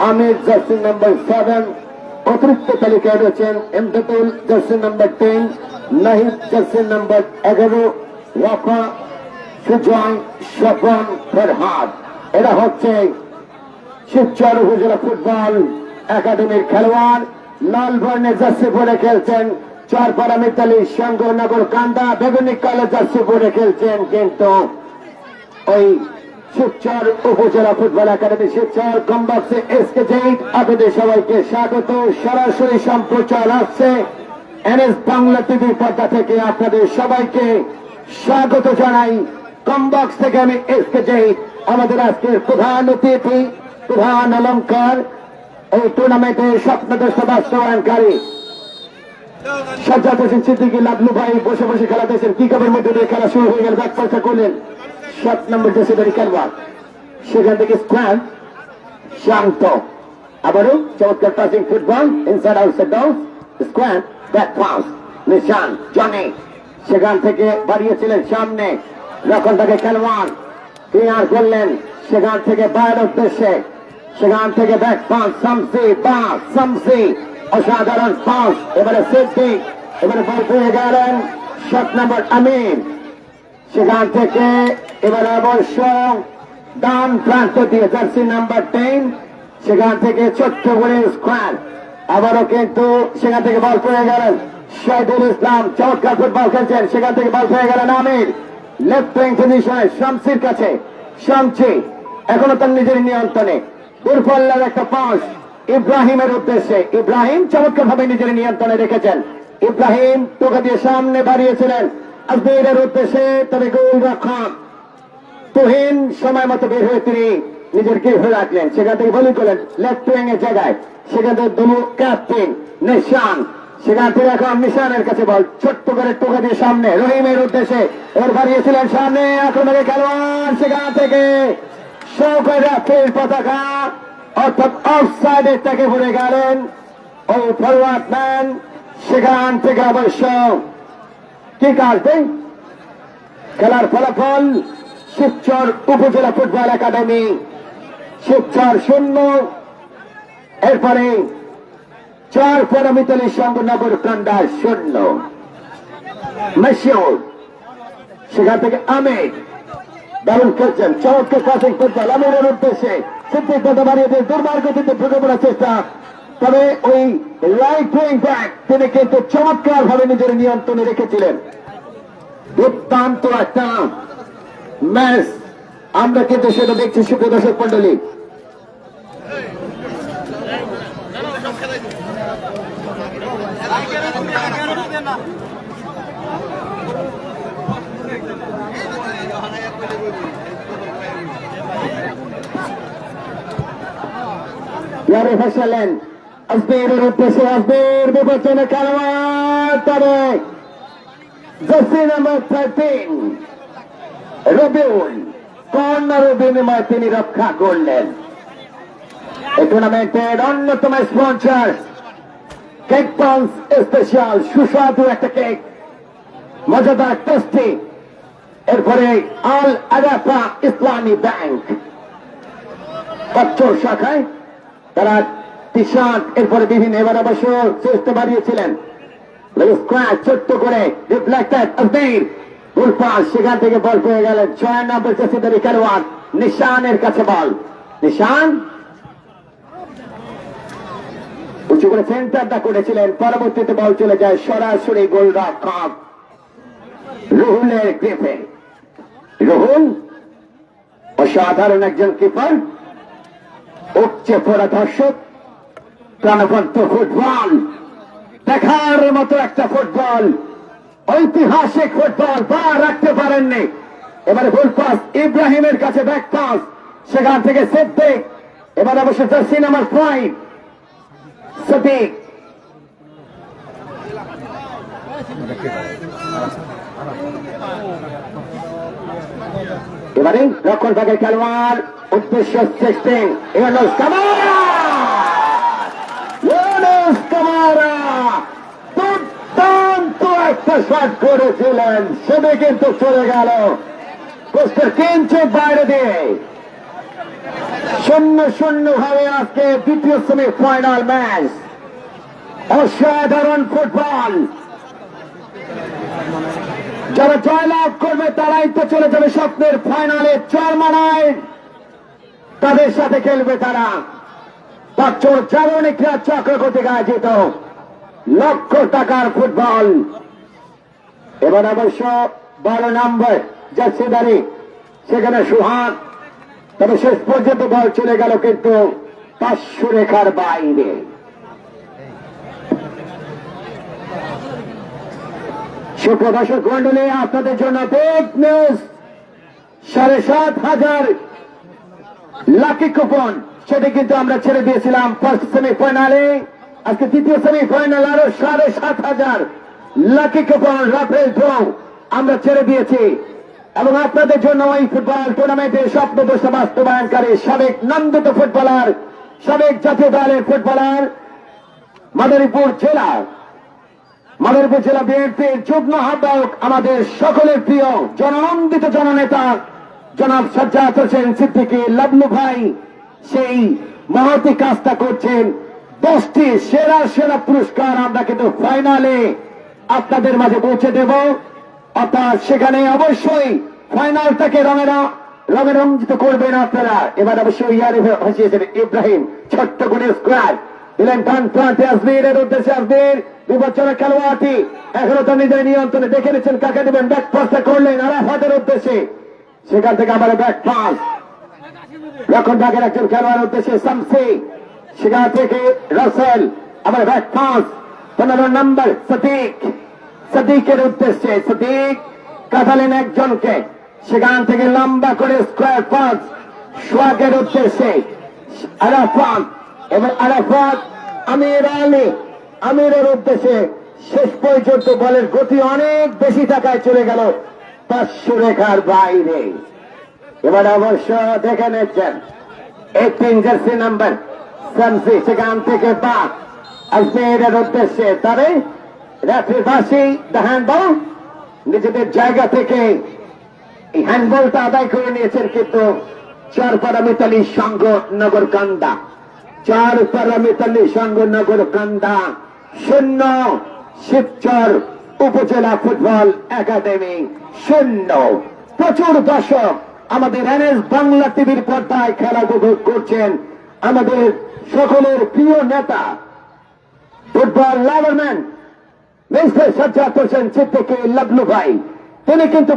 Amir jersey number 7। অতিরিক্ত তালিকায় রয়েছেন Emdadul jersey number 10, Nahid jersey number 11, Wafa, Sujoy, Swapan, Farhad. এরা হচ্ছে শিবচর উপজেলা ফুটবল একাডেমির খেলোয়াড় লাল বর্ণের জার্সি পরে খেলছেন। চরপাড়া মিতালি শঙ্করনগর কান্দা বেগুনি কালো জার্সি পরে খেলছেন, কিন্তু ওই শিবচর উপজেলা ফুটবল একাডেমি শিবচর কমবক্সে এসকে জেইট। আপনাদের সবাইকে স্বাগত। সরাসরি সম্প্রচার আসছে এনএস বাংলা টিভির পর্দা থেকে। আপনাদের সবাইকে স্বাগত জানাই। কমবক্স থেকে আমি এসকে জেইট। আমাদের আজকের প্রধান অতিথি, প্রধান অলঙ্কার, এই টুর্নামেন্টের স্বপ্নদর্শ বাস্তবায়নকারী সাজ্জাদ হোসেন সিদ্দিকী লাবলু ভাই বসে বসে খেলা দিয়েছেন। কি কাপের মধ্যে দিয়ে খেলা শুরু হয়ে গেল। ব্যাক পয়সা করলেন 7 নম্বর জেসিদারি খেলোয়াড়, সেখান থেকে স্কোয়ার শান্ত। আবারও চমৎকার touching football inside outside down square back pass Nishan Jony, সেখান থেকে বাড়িয়েছিলেন সামনে রক্ষণটাকে খেলোয়াড় ক্লিয়ার করলেন, সেখান থেকে বাইরের উদ্দেশ্যে, সেখান থেকে ব্যাক পাস শামসি অসাধারণ পাস। এবারে সিদ্দিক, এবারে বল পেয়ে গেলেন 7 নম্বর আমিন, সেখান থেকে এবারে অবশ্য ডান প্রান্ত দিয়ে জার্সি নাম্বার 10, সেখান থেকে ছোট্ট করে স্কোয়ার। আবারও কিন্তু সেখান থেকে বল পেয়ে গেলেন শহীদুল ইসলাম, চমৎকার ফুটবল খেলছেন। সেখান থেকে বল পেয়ে গেলেন আমির লেফট উইং পজিশনে শামসির কাছে। শামসি এখনো তার নিজের নিয়ন্ত্রণে, দূরপাল্লার একটা পাস ইব্রাহিমের উদ্দেশ্যে। ইব্রাহিম চমৎকার ভাবে নিজের নিয়ন্ত্রণে রেখেছেন। ইব্রাহিম টোকা দিয়ে সামনে বাড়িয়েছিলেন আজমেরের উদ্দেশ্যে, তবে গোলরক্ষক তুহিন সময় মতো বের হয়ে তিনি নিজের কে হয়ে রাখলেন। সেখান থেকে বলি করলেন লেফট উইং এর জায়গায়, সেখান থেকে দমু ক্যাপ্টেন নিশান, সেখান থেকে এখন নিশানের কাছে বল ছোট্ট করে টোকা দিয়ে সামনে রহিমের উদ্দেশ্যে, এর বাড়িয়েছিলেন সামনে আক্রমণের খেলোয়াড়, সেখান থেকে শৌকত রাফির পতাকা অর্থাৎ অফ সাইডে তাকে পড়ে গেলেন ওই ফরওয়ার্ড ম্যান। সেখান থেকে অবশ্য কি কাটবে খেলার ফলাফল শিবচর উপজেলা ফুটবল একাডেমি শিবচর 0, এরপরে চরপাড়া মিতালি শঙ্করনগর কান্দা 0। মেশিউর, সেখান থেকে আমির দারুণ খেলছেন, চমৎকার পাসিং ফুটবল আমিরের উদ্দেশ্যে। সিদ্দিক কথা বাড়িয়ে দিয়ে দুর্বার গতিতে ঢুকে পড়ার চেষ্টা, তবে ওই রাইট উইং ব্যাক তিনি কিন্তু চমৎকার ভাবে নিজের নিয়ন্ত্রণে রেখেছিলেন। দুর্দান্ত একটা ম্যাচ আমরা কিন্তু সেটা দেখছি সুপ্রিয় দর্শক মন্ডলী। ইয়ারে ফেসালেন আজমেরের উদ্দেশ্যে, আজমের বিপজ্জনক খেলোয়াড়, তবে জার্সি নাম্বার 13 রবিউল কর্নারের বিনিময়ে তিনি রক্ষা করলেন। এই টুর্নামেন্টের অন্যতম স্পন্সর কেক পান্স স্পেশাল, সুস্বাদু একটা কেক, মজাদার টেস্টি। এরপরে আল আরাফা ইসলামী ব্যাংক পাঁচর শাখায় তারা টি শার্ট, এরপরে বিভিন্ন এবার অবশ্য চেষ্টা বাড়িয়েছিলেন ছোট্ট করে রিফ্লেক্টেড আজমের ফুল পাস, সেখান থেকে বল পেয়ে গেলেন 6 নম্বর জেসিদারি খেলোয়াড় নিশানের কাছে বল। নিশান উঁচু করে সেন্টারটা করেছিলেন, পরবর্তীতে বল চলে যায় সরাসরি গোলরক্ষক রুহুলের গ্রিপে। রুহুল অসাধারণ একজন কিপার, উপচে পড়া দর্শক, প্রাণবন্ত ফুটবল, দেখার মতো একটা ফুটবল, ঐতিহাসিক ফুটবল, পা রাখতে পারেননি। এবারে ফুল পাস ইব্রাহিমের কাছে, ব্যাক পাস, সেখান থেকে সিদ্দিক, এবার অবশ্য জার্সি নাম্বার 5 সিদ্দিক, এবারে রক্ষণ ভাগের খেলোয়াড় উদ্দেশ্য 16 ইউনুস কামারা দুর্দান্ত একটা শট করেছিলেন, সেটা কিন্তু চলে গেল পোস্টের 3 চোখ বাইরে দিয়ে। 0-0 হবে আজকে দ্বিতীয় সেমিফাইনাল ম্যাচ। অসাধারণ ফুটবল, যারা জয়লাভ করবে তারাই তো চলে যাবে স্বপ্নের ফাইনালে, চরমানায় তাদের সাথে খেলবে তারা। পাঁচর জাগরণী ক্রীড়া চক্র কর্তৃক আয়োজিত লক্ষ টাকার ফুটবল। এবার অবশ্য 12 নম্বর জার্সিদারি সেখানে সুহাগ, তবে শেষ পর্যন্ত বল চলে গেল কিন্তু 500 রেখার বাইরে। সুপ্রদর্শক মন্ডলী, আপনাদের জন্য বিগ নিউজ, 7,500 লাকি কুপন সেটা কিন্তু আমরা ছেড়ে দিয়েছিলাম ফার্স্ট সেমিফাইনালে। আজকে দ্বিতীয় সেমিফাইনাল আরো 7,500 লাকি কুপন রাফেল ড্র আমরা ছেড়ে দিয়েছি, এবং আপনাদের জন্য এই ফুটবল টুর্নামেন্টে স্বপ্নদশা বাস্তবায়নকারী সাবেক নন্দিত ফুটবলার, সাবেক জাতীয় দলের ফুটবলার, মাদারীপুর জেলা বিএনপির যুগ্ম আহ্বায়ক, আমাদের সকলের প্রিয় জননন্দিত জননেতা জনাব সাজ্জাদ হোসেন সিদ্দিকী লাবলু ভাই সেই মহতি কাজটা করছেন। 10টি সেরা পুরস্কার আমরা কিন্তু ফাইনালে আপনাদের মাঝে পৌঁছে দেব, অর্থাৎ সেখানে অবশ্যই ফাইনালটাকে রঙে রঞ্জিত করবেন আপনারা। এবার অবশ্যই ইয়ারে হাসিয়েছেন ইব্রাহিম, ছোট্ট করে স্কোয়ার দিলেন ডান প্রান্তে আজমিরের উদ্দেশ্যে। আজমির বিপজ্জনক খেলোয়াড়টি এখনো তো নিজের নিয়ন্ত্রণে, দেখে নিচ্ছেন কাকে দেবেন। ব্যাক পাসটা করলেন আরাফাতের উদ্দেশ্যে, সেখান থেকে আবার ব্যাক পাস রক্ষণ ভাগের একজন খেলোয়াড়ের উদ্দেশ্যে শামসি, সেখান থেকে রাসেল, আবার ব্যাক পাস 15 নম্বর সাদিকের উদ্দেশ্যে। সাদিক কাটালেন একজনকে, সেখান থেকে লম্বা করে স্কোয়ার পাস সোহাগের উদ্দেশ্যে। আরাফাত এবং আরাফাত আমিরের উদ্দেশ্যে। শেষ পর্যন্ত বলের গতি অনেক বেশি টাকায় চলে গেল 500 রেখার বাইরে। এবার অবশ্য দেখে নিচ্ছেন 18 জার্সি নাম্বার শামসি, সেখান থেকে বা আজমেরের উদ্দেশ্যে। তবে রেফারি বাসি দ্য হ্যান্ডবল, নিজেদের জায়গা থেকে এই হ্যান্ডবলটা আদায় করে নিয়েছেন, কিন্তু চারপাড়া মিতালি সংঘ নগরকান্দা 0 শিবচর উপজেলা ফুটবল একাডেমি 0। প্রচুর দর্শক আমাদের এনএস বাংলা টিভির পর্দায় খেলা উপভোগ করছেন। আমাদের সকলের প্রিয় নেতা ফুটবল লাভারম্যান মিস্টার সাজ্জাদ হোসেন সিদ্দিকী লাবলু ভাই, তিনি কিন্তু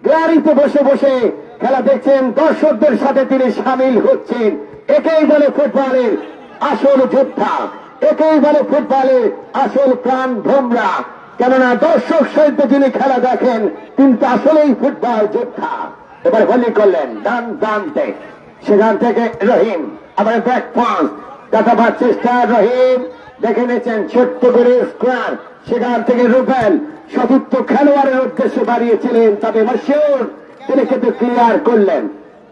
গ্যালারিতে বসে খেলা দেখছেন, দর্শকদের সাথে তিনি সামিল হচ্ছেন। একেই বলে ফুটবলের আসল যোদ্ধা, একেই বলে ফুটবলের আসল প্রাণ ভোমরা। কেননা দর্শক সহিত যিনি খেলা দেখেন কিন্তু আসলেই ফুটবল যোদ্ধা। এবার ভলি করলেন ডান প্রান্তে, সেখান থেকে রহিম, আবার ব্যাক পাস কাটাবার চেষ্টা। রহিম দেখে নিয়েছেন ছোট্ট করে স্কোয়ার, সেখান থেকে রুবেল সতীর্থ খেলোয়াড়ের উদ্দেশ্যে বাড়িয়েছিলেন, তবে মশহুর তিনি কিন্তু ক্লিয়ার করলেন।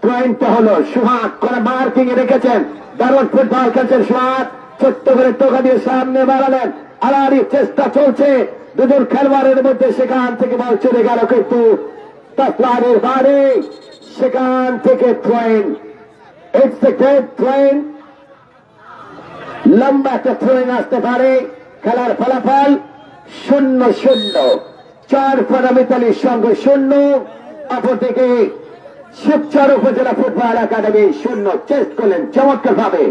পয়েন্টটা হলো সুহাগ করে মার্কিং এ রেখেছেন, দারুণ ফুটবল খেলছেন সুহাগ, ছোট্ট করে টোকা দিয়ে সামনে বাড়ালেন। আলারি চেষ্টা চলছে দুজন খেলোয়াড়ের মধ্যে, সেখান থেকে বল চলে গেল কিন্তু তাসলারের বাইরে। সেখান থেকে থ্রোইন লম্বা একটা থ্রোইন আসতে পারে। খেলার ফলাফল 0-0, চারপাড়া মিতালির সঙ্গে 0, অপরদিকে শিবচর উপজেলা ফুটবল একাডেমি 0। চেষ্টা করলেন চমৎকার ভাবে।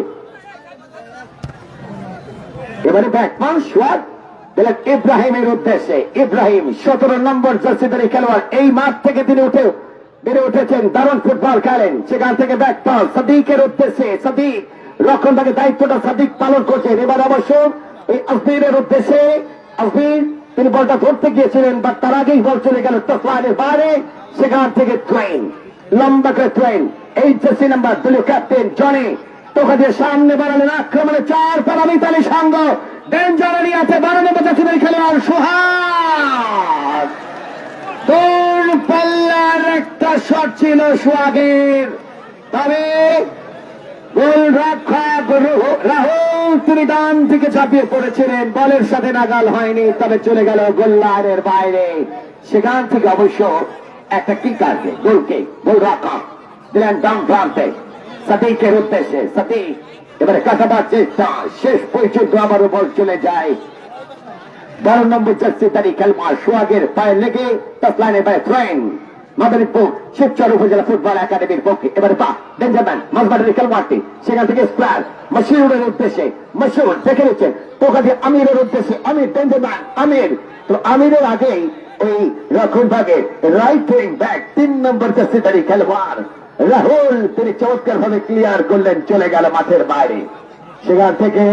এবারে ব্যাকমান সোয়াদ দিলেন ইব্রাহিমের উদ্দেশ্যে। ইব্রাহিম 17 নম্বর জার্সিধারী খেলোয়াড়, এই মাঠ থেকে তিনি বেড়ে উঠেছেন, দারুণ ফুটবল খেলেন। সেখান থেকে ব্যাক পাস সাদিকের উদ্দেশ্যে, সাদিক রক্ষণ ভাগের দায়িত্বটা সাদিক পালন করছেন। এবার অবশ্য এই আজমিরের উদ্দেশ্যে, আজমির তিনি বলটা ধরতে গিয়েছিলেন, বাট তার আগেই বল চলে গেল টসলাইনের বাইরে। সেখান থেকে ট্রেন লম্বা করে ট্রেন, এই জার্সি নাম্বার দলীয় ক্যাপ্টেন জনি টোকা দিয়ে সামনে বাড়ালেন আক্রমণে। চারপাড়া মিতালি সংঘ ডেঞ্জারারি আছে 12 নম্বর জার্সিধারী খেলোয়াড় সোহাগ। দূর পাল্লার একটা শট ছিল সোহাগের, তবে গোলরক্ষক রাহুল তিনি ডান থেকে ঝাঁপিয়ে পড়েছিলেন, বলের সাথে নাগাল হয়নি, তবে চলে গেল গোল লাইনের বাইরে। সেখান থেকে অবশ্য একটা কিকারকে গোলরক্ষক দিলেন ডান প্রান্তে সাদিকের উদ্দেশ্যে। সাদিক এবারে কাটাবার চেষ্টা, শেষ পর্যন্ত আবারও বল চলে যায় 12 নম্বর জার্সিধারী খেলোয়াড় সোহাগের পায়ে লেগে টাচলাইনের বাইরে। থ্রোইন মাদারীপুর শিবচর উপজেলা ফুটবল একাডেমির পক্ষে এবারে পা বেঞ্জামিন মাঝমাঠের খেলোয়াড়টি সেখান থেকে স্কোয়ার মশিউরের উদ্দেশ্যে মশিউর দেখে নিচ্ছেন পোকা দিয়ে আমিরের উদ্দেশ্যে আমির বেঞ্জামিন আমির তো আমিরের আগেই ওই রক্ষণ ভাগে রাইট উইং ব্যাক 3 নম্বর জার্সিধারী খেলোয়াড় রাহুল তিনি চমৎকার ভাবে ক্লিয়ার করলেন, চলে গেল মাঠের বাইরে। সেখান থেকে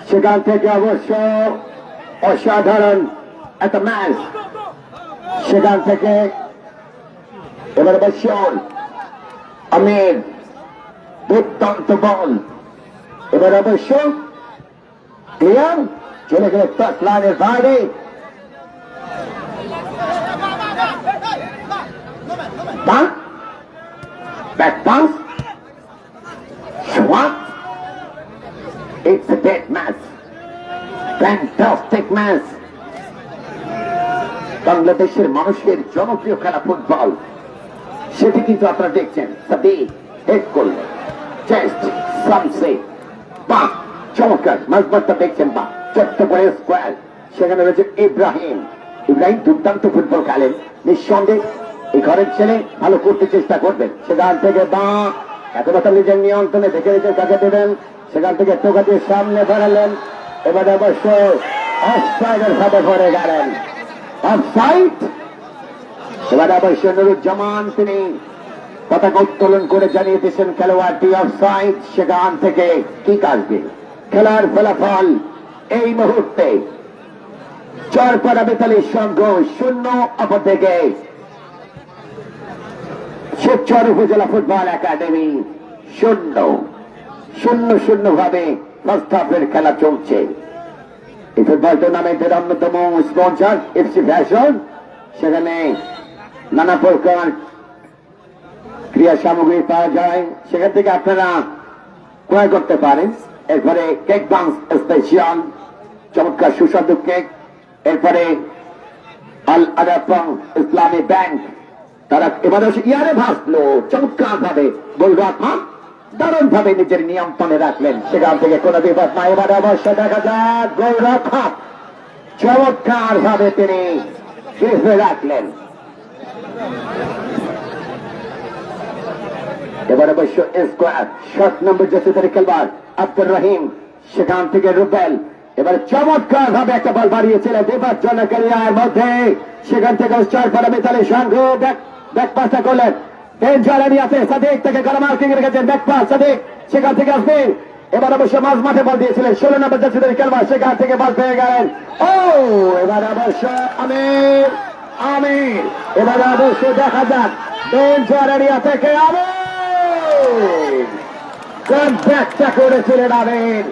সেখান থেকে অবশ্য অসাধারণ একটা ম্যাচ। সেখান থেকে এবার বসল আমির দুর্দান্ত বল, এবার অবশ্য ক্লিয়ার চলে গেল টাচ লাইনের বাইরে। Back pass. Schwartz. It's a dead match. Fantastic match. বাংলাদেশের মানুষের জনপ্রিয় খেলা ফুটবল, সেটি কিন্তু আপনারা দেখছেন। সাদিক হেড করলেন, চেস্ট সামসে পা চমৎকার মাঝমাঠটা দেখছেন, বা চট্ট করে স্কোয়ার। সেখানে রয়েছে ইব্রাহিম দুর্দান্ত ফুটবল খেলেন, নিঃসন্দেহে এই ঘরের ছেলে ভালো করতে চেষ্টা করবেন। সেখান থেকে বা এত নিজের নিয়ন্ত্রণে দেখে রেখে কাকে দেবেন, সেখান থেকে টোকা দিয়ে সামনে বাড়ালেন। এবার অবশ্য অফসাইডের ভাবে পড়ে গেলেন, অফসাইড। এবার অবশ্য নুরুজ্জামান তিনি পতাকা উত্তোলন করে জানিয়ে দিয়েছেন খেলোয়াড়টি অফসাইড। সেখান থেকে কি আসবে খেলার ফলাফল এই মুহূর্তে চরপাড়া বেতালির সংঘ 0, অপরদিকে শিবচর উপজেলা ফুটবল একাডেমি 0-0 ভাবে ফার্স্ট হাফের খেলা চলছে। এই ফুটবল টুর্নামেন্টের অন্যতম স্পন্সর এফসি ফ্যাশন, সেখানে নানা প্রকার ক্রিয়া সামগ্রী পাওয়া যায়, সেখান থেকে আপনারা ক্রয় করতে পারেন। এরপরে কেক বান্স স্পেশাল চমৎকার সুস্বাদু কেক, এরপরে আল আরাফা ইসলামী ব্যাংক তারা এবারে ইয়ারে ভাসলো চমৎকার ভাবে, গোলরক্ষক দারুণ ভাবে নিজের নিয়ন্ত্রণে রাখলেন, সেখান থেকে কোন বিপদ নাই। এবারে অবশ্য দেখা যাক গোলরক্ষক চমৎকার ভাবে তিনি ঘিরে রাখলেন। এবার অবশ্য স্কোয়ার শট নম্বর জার্সিধারী খেলোয়াড় আব্দুর রহিম, সেখান থেকে রুবেল এবার চমৎকার ভাবে একটা বল বাড়িয়েছিলেন বিপজ্জনক এরিয়ার মধ্যে। সেখান থেকে চরপাড়া বেতালির সংঘ ব্যাক পাসটা করলেন, ডেঞ্জার এরিয়াতে সাদিক থেকে গলামার্কিং রেখেছেন, ব্যাক পাস সাদিক, সেখান থেকে আসবে। এবার অবশ্য মাঝ মাঠে বল দিয়েছিলেন 16 নম্বর জার্সিধারী খেলোয়াড়, সেখান থেকে বল পেয়ে গেলেন। ও এবার অবশ্য আমির এবার অবশ্য দেখা যাক ডেঞ্জার এরিয়া থেকে ব্যাকটা করেছিলেন আমির,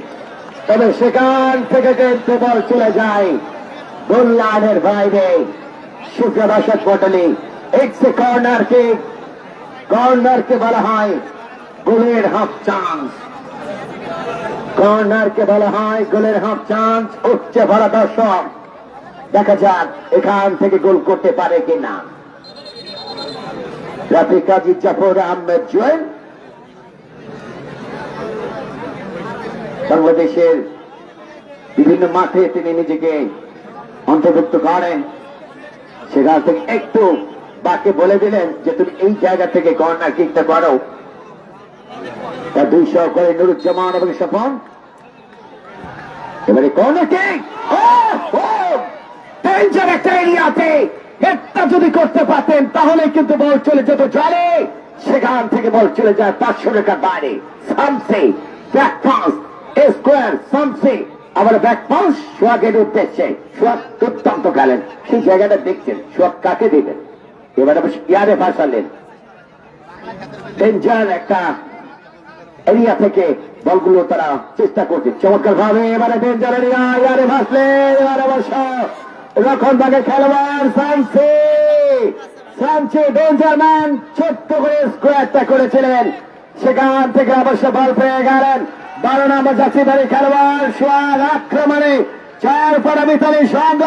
তবে সেখান থেকে কিন্তু বল চলে যায় গোল লাইনের বাইরে। সুপ্রিয় দর্শক মণ্ডলী, কর্নারকে বলা হয় গোলের হাফ চান্স, কর্নারকে বলা হয় গোলের হাফ চান্স। উচ্চে ভরা দর্শক, দেখা যাক এখান থেকে গোল করতে পারে কিনা। রাফি কাজী জাফর আহমেদ জুয়েল বাংলাদেশের বিভিন্ন মাঠে তিনি নিজেকে অন্তর্ভুক্ত করেন, সেখান থেকে একটু বাকি বলে দিলেন যে তুমি এই জায়গা থেকে কর্নার কিকটা করো। তার 200 করে নুরুজ্জামান এবং স্বপন। এবারে কর্নার কিক, ডেঞ্জার একটা এরিয়াতে হেডটা যদি করতে পারতেন তাহলে কিন্তু বল চলে যেত জলে, সেখান থেকে বল চলে যায় 500 টাকার বাইরে। সামসে ব্যাক পাস স্কোয়ার, সামসে আবার ব্যাক পাস সোহাগের উদ্দেশ্যে, সোহাগ দুর্দান্ত খেলেন, সেই জায়গাটা দেখছেন সোহাগ কাকে দেবেন। এবারে ইয়ারে ভাসালেন, ডেঞ্জার একটা এরিয়া থেকে বলগুলো তারা চেষ্টা করছে চমৎকার ভাবে। এবারে ডেঞ্জার এরিয়া ইয়ারে ভাসলেন, এবার অবশ্য রক্ষণ ভাগের খেলোয়াড় সামসে ডেঞ্জার ম্যান ছোট্ট করে স্কোয়ারটা করেছিলেন, সেখান থেকে অবশ্য বল পেয়ে গেলেন 12 নম্বর জার্সিধারী খেলোয়াড় সোহাগ। আক্রমণে চরপাড়া বেতালির সংঘ,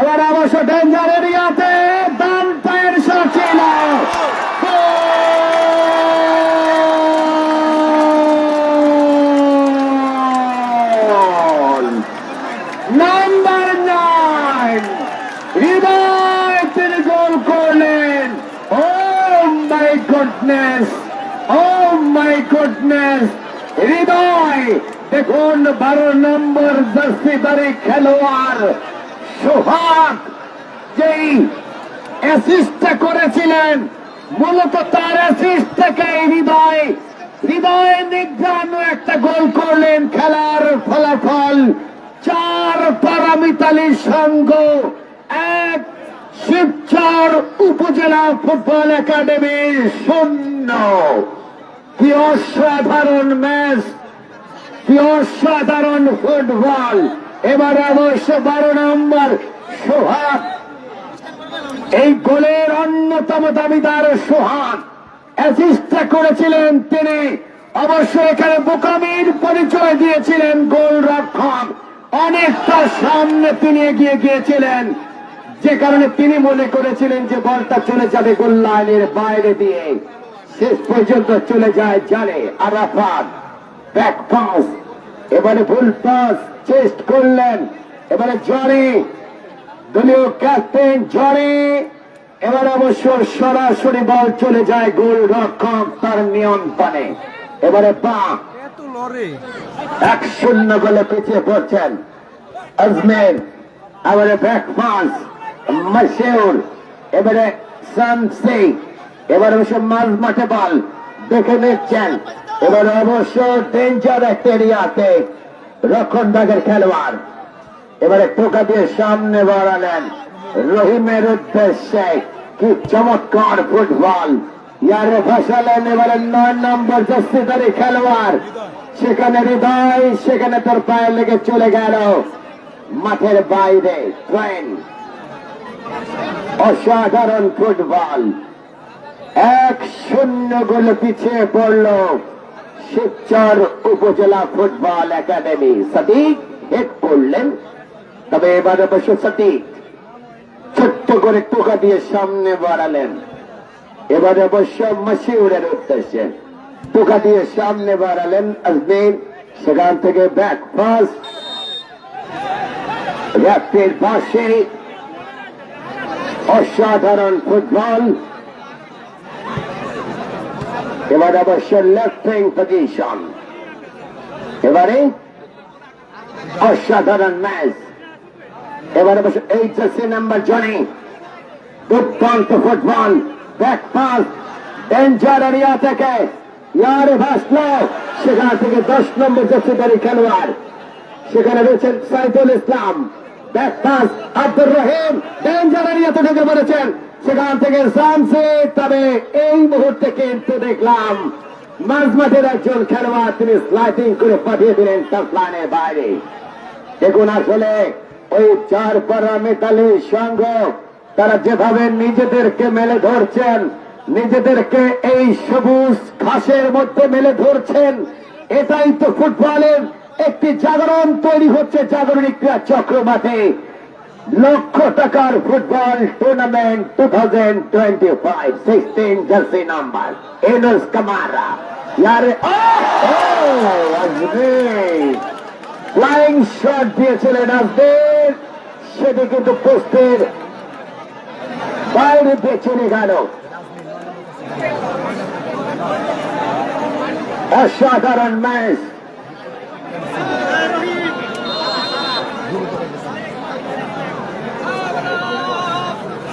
এবার অবশ্য ডেঞ্জার এরিয়াতে ডান পায়ের শট ছিল, number 9 goodness, oh my goodness, Hridoy দেখুন 12 নম্বর জার্সিধারী খেলোয়াড় সোহাগ যেই অ্যাসিস্টটা করেছিলেন, মূলত তার অ্যাসিস্ট থেকে হৃদয় নির্ধারণ একটা গোল করলেন। খেলার ফলাফল 4 পারামিতালি সংঘ 1, শিবচর উপজেলা ফুটবল একাডেমি 0। কি অসাধারণ ম্যাচ, কি অসাধারণ ফুটবল। এবারে অবশ্য 12 নম্বর সোহাগ, এই গোলের অন্যতম দাবিদার সোহাগ, অ্যাসিস্টটা করেছিলেন তিনি। অবশ্য এখানে বোকামির পরিচয় দিয়েছিলেন গোলরক্ষক, অনেকটা সামনে তিনি এগিয়ে গিয়েছিলেন, যে কারণে তিনি মনে করেছিলেন যে বলটা চলে যাবে গোল লাইনের বাইরে দিয়ে। শেষ পর্যন্ত চলে যায় জালে আরাফাত, ব্যাক পাস, এবারে ফুল পাস চেস্ট করলেন, এবারে জনি, দলীয় ক্যাপ্টেন জনি, এবার অবশ্য সরাসরি বল চলে যায় গোলরক্ষক তার নিয়ন্ত্রণে। এবারে পা এত লড়ে 1-0 গোলে পিছিয়ে পড়ছেন আজমের। এবারে ব্যাক পাস মাসেউর, এবারে সামসি, এবার অবশ্য মাঝ মাঠে বল দেখে নিচ্ছেন। এবার অবশ্য ডেঞ্জার একটা এরিয়াতে রক্ষণ ভাগের খেলোয়াড়, এবারে টোকা দিয়ে সামনে বাড়ালেন রহিমের উদ্দেশ্যে। কি চমৎকার ফুটবল, ইয়ারে ভাসালেন এবারে 9 নম্বর জার্সিধারী খেলোয়াড়, সেখানে হৃদয়, সেখানে তোর পায়ে লেগে চলে গেল মাঠের বাইরে। ট্রেন, অসাধারণ ফুটবল, 1-0 গোলে পিছিয়ে পড়ল শিবচর উপজেলা ফুটবল একাডেমি। সঠিক হেড করলেন, তবে এবার অবশ্য সঠিক ছোট্ট করে টোকা দিয়ে সামনে বাড়ালেন। এবারে অবশ্য মাসিউরের উদ্দেশ্যে টোকা দিয়ে সামনে বাড়ালেন আজমির, সেখান থেকে ব্যাক পাস লেফটের পাশে। অসাধারণ ফুটবল, এবার অবশ্য লেফটিং পজিশন। এবারে অসাধারণ ম্যাচ, এবার অবশ্য 8 জার্সি নাম্বার জনি, দুর্দান্ত football, back pass danger area থেকে ইয়ারে ভাসলো, সেখান থেকে 10 নম্বর জার্সিধারী খেলোয়াড়, সেখানে রয়েছেন Saidul Islam, back pass Abdur Rahim, danger এরিয়াতে ঢুকে পড়েছেন, সেখান থেকে সামসি। তবে এই মুহূর্তে কিন্তু দেখলাম মাঝ মাঠের একজন খেলোয়াড় তিনি স্লাইডিং করে পাঠিয়ে দিলেন টাচ লাইনের বাইরে। দেখুন আসলে ওই 4 পারামিতালি সংঘ তারা যেভাবে নিজেদেরকে মেলে ধরছেন, নিজেদেরকে এই সবুজ ঘাসের মধ্যে মেলে ধরছেন, এটাই তো ফুটবলের একটি জাগরণ তৈরি হচ্ছে জাগরণী ক্রীড়া চক্র মাঠে। লক্ষ টাকার football tournament 2025, 16 jersey number Enos Kamara, ইয়ারে ফ্লাইং শট দিয়েছিলেন আজদের, সেটি কিন্তু পোস্টের বাইরে দিয়ে চলে গেল। অসাধারণ ম্যাচ,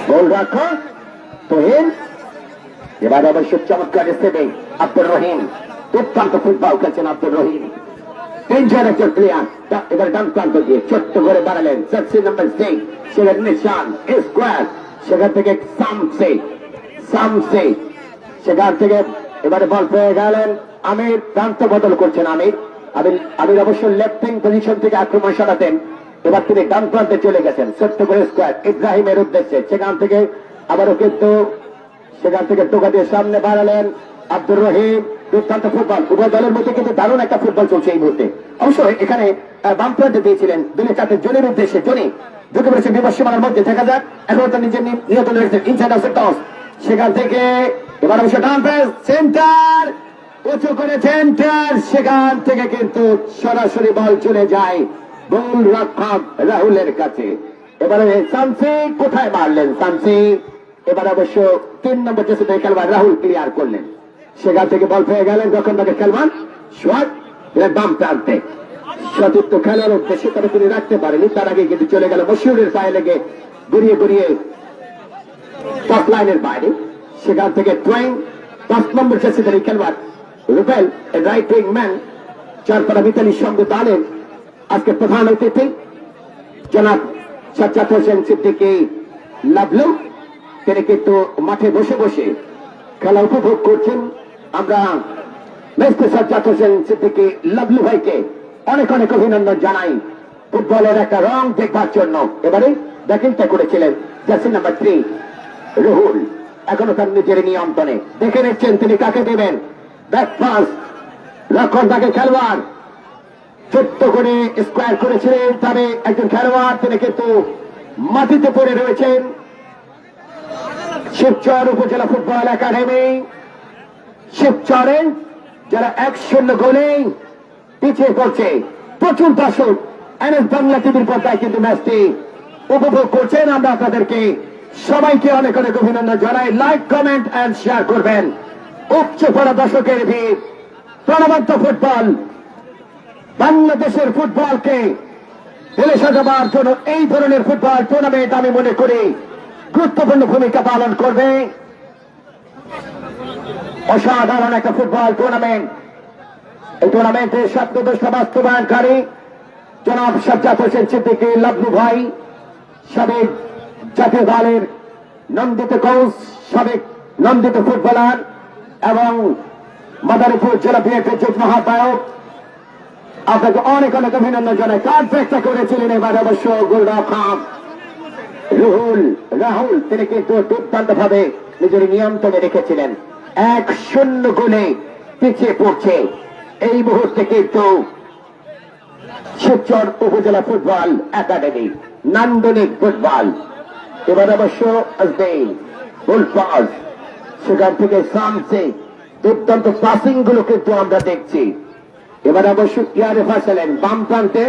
গোলরক্ষক তুহিন, এবার অবশ্য চমৎকার সেভিং আব্দুর রহিম, দুর্দান্ত ফুটবল খেলছেন আব্দুর রহিম, ডেঞ্জার একজন প্লেয়ার। এবার ডান প্রান্ত দিয়ে ছোট্ট করে বাড়ালেন জার্সি নাম্বার 6, সেখানে নিশান স্কোয়ার, সেখান থেকে সামসে, সেখান থেকে এবারে বল পেয়ে গেলেন আমির, প্রান্ত বদল করছেন আমির অবশ্য লেফটিং পজিশন থেকে আক্রমণ সারাতেন, এবার তিনি ডান প্রান্তে চলে গেছেন ছোট্ট করে স্কোয়ার ইব্রাহিমের উদ্দেশ্যে, সেখান থেকে আবারও কিন্তু সেখান থেকে টোকা দিয়ে সামনে বাড়ালেন আব্দুর রহিম। দুর্দান্ত ফুটবল, উভয় দলের মধ্যে কিন্তু দারুণ একটা ফুটবল চলছে এই মুহূর্তে। অবশ্যই এখানে বাম প্রান্তে দিয়েছিলেন দলীয় চারটে জনের উদ্দেশ্যে, জনি ঢুকে পড়েছে বিপদ সীমানার মধ্যে, দেখা যাক এখন তার নিজের নিয়ন্ত্রণ রেখেছেন ইনসাইড অফ টস, সেখান থেকে এবার অবশ্য ডান প্রেস সেন্টার উঁচু করে সেন্টার, সেখান থেকে কিন্তু সরাসরি বল চলে যায় গোলরক্ষক রাহুলের কাছে। এবারে সামসি কোথায় মারলেন সামসি, এবার অবশ্য 3 নম্বর জার্সি খেলোয়াড় রাহুল ক্লিয়ার করলেন। সেখান থেকে বল পেয়ে গেলেন যখন তাকে খেলবেন সোয়াট বাম প্রান্তে সতীর্থ খেলার উদ্দেশ্যে তবে তিনি রাখতে পারেনি, তার আগে কিন্তু চলে গেল মশিউরের পায়ে লেগে গড়িয়ে গড়িয়ে টপ লাইনের বাইরে। সেখান থেকে ট্রেন 5 নম্বর জার্সিধারী খেলোয়াড় Rubel right wing man Charpara মিতালির সঙ্গে দাঁড়েন আজকে প্রধান অতিথি জনাব সাজ্জাদ হোসেন সিদ্দিকী লাভলু। তিনি কিন্তু মাঠে বসে বসে খেলা উপভোগ করছেন। আমরা মিস্টার সাজ্জাদ হোসেন সিদ্দিকী লাভলু ভাইকে অনেক অনেক অভিনন্দন জানাই ফুটবলের একটা রং দেখবার জন্য। এবারে ব্যাটিংটা করেছিলেন জার্সি নাম্বার 3 রুহুল, এখনো তার নিজের নিয়ন্ত্রণে। দেখে নিচ্ছেন তিনি কাকে দেবেন। ব্যাক পাস লক্ষণ তাকে খেলোয়াড় ছোট্ট করে স্কোয়ার করেছিলেন, তবে একজন খেলোয়াড় তিনি কিন্তু মাটিতে পড়ে রয়েছেন। শিবচর উপজেলা ফুটবল একাডেমি শিবচরে যারা 1-0 গোলে পিছিয়ে পড়ছে। প্রচুর দর্শক এনএস বাংলা টিভির পর্দায় কিন্তু ম্যাচটি উপভোগ করছেন। আমরা আপনাদেরকে সবাইকে অনেক অনেক অভিনন্দন জানাই। লাইক, কমেন্ট এন্ড শেয়ার করবেন। উচ্চ পড়া দর্শকের ভিড়, প্রাণবন্ত ফুটবল, বাংলাদেশের ফুটবলকে ঢেলে সাজাবার জন্য এই ধরনের ফুটবল টুর্নামেন্ট আমি মনে করি গুরুত্বপূর্ণ ভূমিকা পালন করবে। অসাধারণ একটা ফুটবল টুর্নামেন্ট। এই টুর্নামেন্টের স্বপ্নদৃষ্ট বাস্তবায়নকারী জনাব সাজ্জাদ হোসেন সিদ্দিকী লাভলু ভাই, সাবেক জাতীয় দলের নন্দিত কোচ, সাবেক নন্দিত ফুটবলার এবং মাদারীপুর জেলা বিএনপির যুগ্ম আহ্বায়ক। আপনাকে অনেক অনেক অভিনন্দন জানাই। কার্ড ব্রেকটা করেছিলেন এবার অবশ্য গোলরক্ষক রাহুল, তিনি কিন্তু দুর্দান্ত ভাবে নিজের নিয়ন্ত্রণে রেখেছিলেন। 1-0 গোলে পিছিয়ে পড়ছে এই মুহূর্তে কিন্তু শিবচর উপজেলা ফুটবল একাডেমি নান্দনিক ফুটবল। এবার অবশ্য আসবেন গোল পাস, সেখান থেকে সামসে দুর্দান্ত পাসিং গুলো কিন্তু আমরা দেখছি। এবার অবশ্য ইয়ারে ফাঁসালেন বাম প্রান্তে,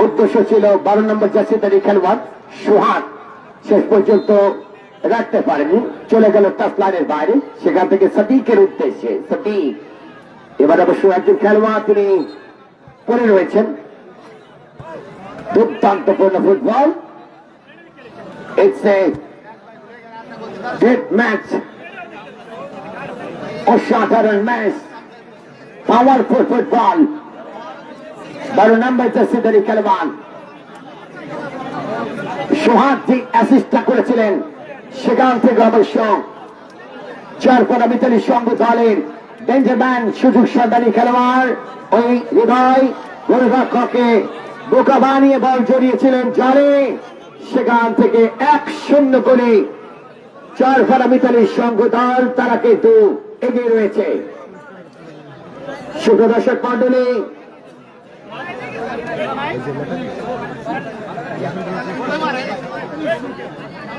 উদ্দেশ্য ছিল 12 নম্বর জার্সিধারী খেলোয়াড় সোহাগ, শেষ পর্যন্ত রাখতে পারেনি, চলে গেল টাচ লাইনের বাইরে। সেখান থেকে সদিকের উদ্দেশ্যে সদিক, এবার অবশ্য একজন খেলোয়াড় তিনি পড়ে রয়েছেন। দুর্দান্তপূর্ণ football, it's a great match, অসাধারণ ম্যাচ, পাওয়ারফুল ফুটবল। 12 নম্বর জার্সিধারী খেলোয়াড় সোহাগ যে অ্যাসিস্টটা করেছিলেন, সেখান থেকে অবশ্য চারপাড়া মিতালির সঙ্গে দলের ডেঞ্জারম্যান সুযোগ সন্ধানী খেলোয়াড় ওই হৃদয় গোলরক্ষককে বোকা বানিয়ে বল জড়িয়েছিলেন জালে। সেখান থেকে 1-0 গোলে চারপাড়া মিতালির সঙ্গে দল তারা কিন্তু এগিয়ে রয়েছে। সুপ্রদর্শক মন্ডলী,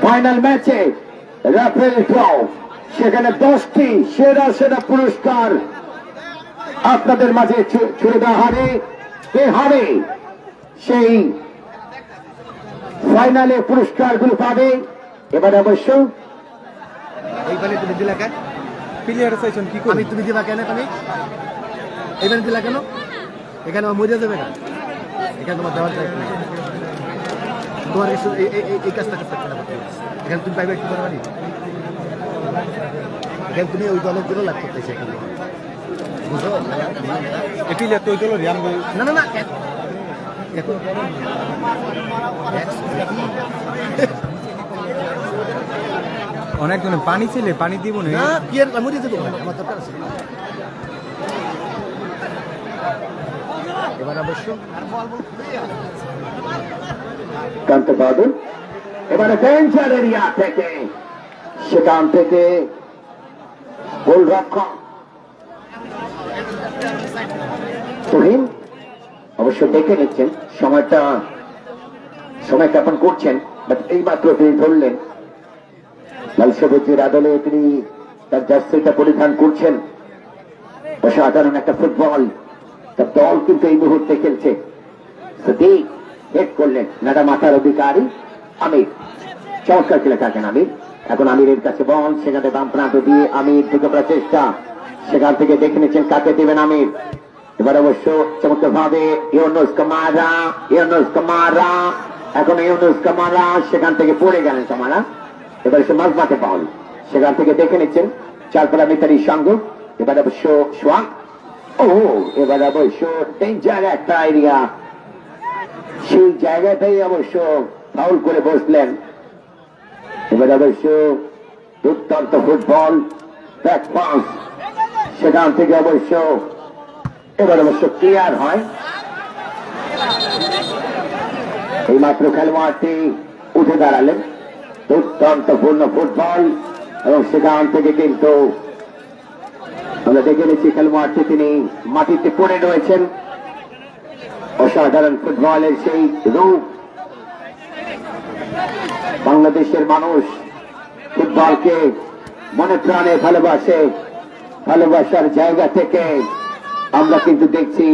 ফাইনাল ম্যাচে রাফেল ড্র, সেখানে 10টি সেরা সেরা পুরস্কার আপনাদের মাঝে ছুড়ে দেওয়া হবে। কে হবে সেই ফাইনালে পুরস্কারগুলো পাবে। এবার অবশ্য এইখানে তুমি দিলা কেন? প্লেয়ার চাইছেন কি করে? তুমি দিবা কেন? তুমি এইখানে দিলা কেন? এখানে আমার মরে যাবে না, এখানে তোমার দেওয়ার চাই তোমার এই কাজটা করতে পারবে। এখানে তুমি পাইবে কি পারবে? এখানে তুমি ওই দলের জন্য লাভ করতেছে এখানে, বুঝো? এপিলে তো ওই দলের না না না এখন অনেকজনে পানি ছিলে, পানি দিব না কি আর মরে যেতে পারে, আমার দরকার আছে। এবার অবশ্য কান্ত বাদল, এবারে ডেঞ্জার এরিয়া থেকে, সেখান থেকে গোলরক্ষক তুহিন অবশ্য দেখে নিচ্ছেন সময়টা জ্ঞাপন করছেন, বাট এই মাত্র তিনি ধরলেন লাল সবুজের আদলে তিনি তার জার্সিটা পরিধান করছেন। অসাধারণ একটা ফুটবল, তার দল কিন্তু এই মুহূর্তে খেলছে। সঠিক হেড করলেন নাডা মাথার অধিকারী আমির, চমৎকার খেলে থাকেন আমির। এখন আমিরের কাছে বল, সেখানে বাম প্রান্ত দিয়ে আমির ঢুকে পড়ার চেষ্টা, সেখান থেকে দেখে নিচ্ছেন কাকে দিবেন আমির। এবার অবশ্য চমৎকার ভাবে ইউনুস কামারা এখন ইউনুস কামারা সেখান থেকে পড়ে গেলেন কামারা। এবার সে মাঝমাঠে পাউল, সেখান থেকে দেখে নিচ্ছেন চারপাড়া মিতারির সঙ্গ। এবার অবশ্য সোয়াং, এবার অবশ্য ডেঞ্জার একটা এরিয়া, সেই জায়গাটাই অবশ্য ফাউল করে বসলেন। এবার অবশ্য দুর্দান্ত ফুটবল ব্যাক পাস, সেখান থেকে অবশ্য এবার অবশ্য ক্লিয়ার হয়। এই মাত্র খেলোয়াড়টি উঠে দাঁড়ালেন, দুর্দান্ত পূর্ণ ফুটবল, এবং সেখান থেকে কিন্তু আমরা দেখে নিচ্ছি খেলোয়াড়টি তিনি মাটিতে পড়ে রয়েছেন। অসাধারণ ফুটবলের সেই রূপ। বাংলাদেশের মানুষ ফুটবলকে মনে প্রাণে ভালোবাসে, ভালোবাসার জায়গা থেকে আমরা কিন্তু দেখছি